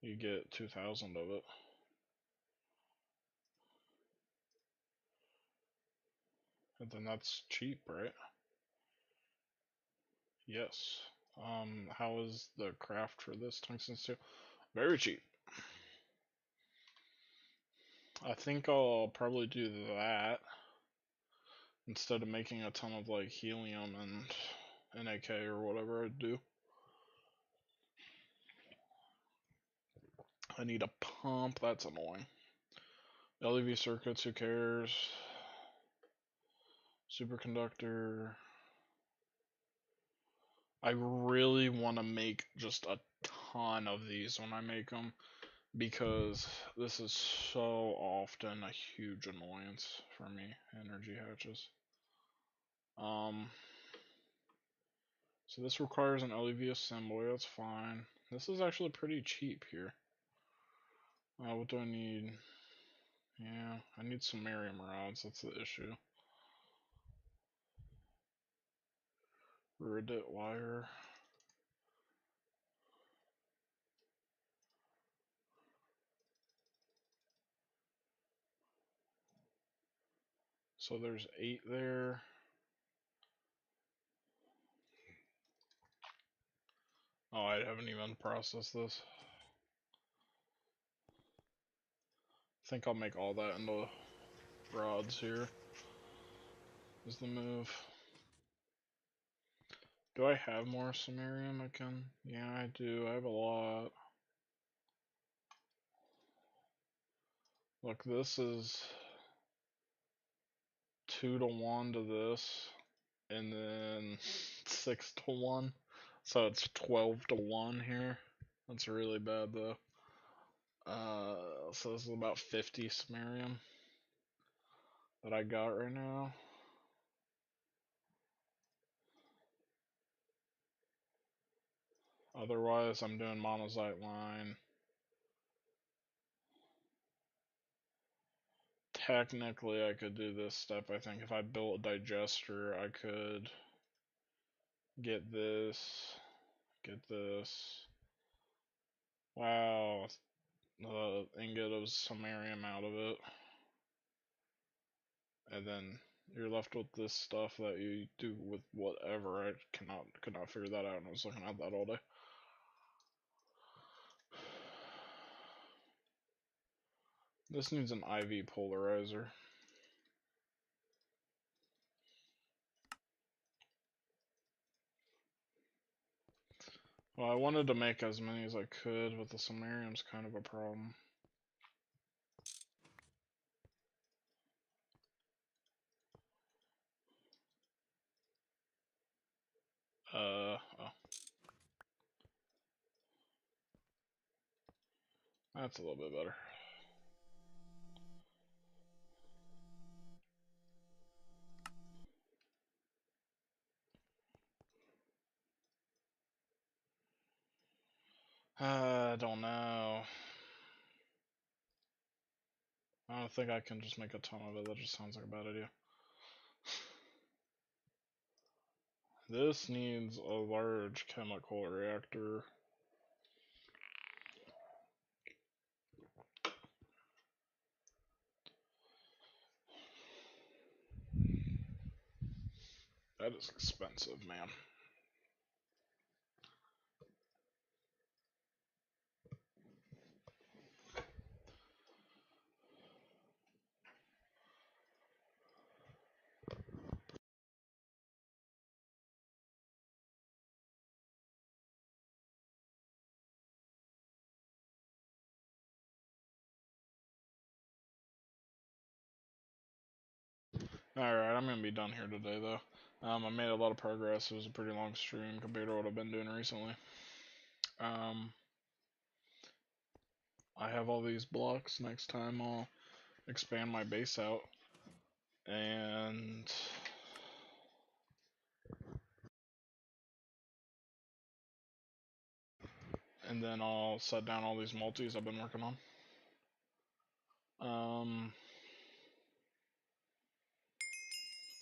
you get 2,000 of it. And then that's cheap, right? Yes. How is the craft for this tungsten steel? Very cheap. I think I'll probably do that instead of making a ton of like helium and NAK or whatever I do. I need a pump, that's annoying. LuV circuits, who cares? Superconductor. I really want to make just a ton of these when I make them, because this is so often a huge annoyance for me, energy hatches. So this requires an LuV assembly, that's fine. This is actually pretty cheap here. What do I need? Yeah, I need samarium rods, that's the issue. Reddit wire. So there's 8 there. Oh, I haven't even processed this. I think I'll make all that into rods here. Is the move. Do I have more samarium I can? Yeah, I do. I have a lot. Look, this is 2 to 1 to this, and then 6 to 1. So it's 12 to 1 here. That's really bad though. So this is about 50 samarium that I got right now. Otherwise, I'm doing monazite line. Technically, I could do this step. I think if I built a digester, I could get this, get this. Wow, ingot of samarium out of it. And then you're left with this stuff that you do with whatever. I could not figure that out, and I was looking at that all day. This needs an IV polarizer. Well, I wanted to make as many as I could, but the samarium's kind of a problem. Oh. That's a little bit better. I don't know. I don't think I can just make a ton of it. That just sounds like a bad idea. This needs a large chemical reactor. That is expensive, man. Alright, I'm gonna be done here today though. I made a lot of progress. It was a pretty long stream compared to what I've been doing recently. I have all these blocks. Next time I'll expand my base out and then I'll set down all these multis I've been working on.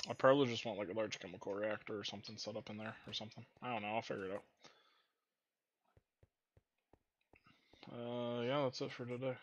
I probably just want like a large chemical reactor or something set up in there or something. I don't know, I'll figure it out. Yeah, that's it for today.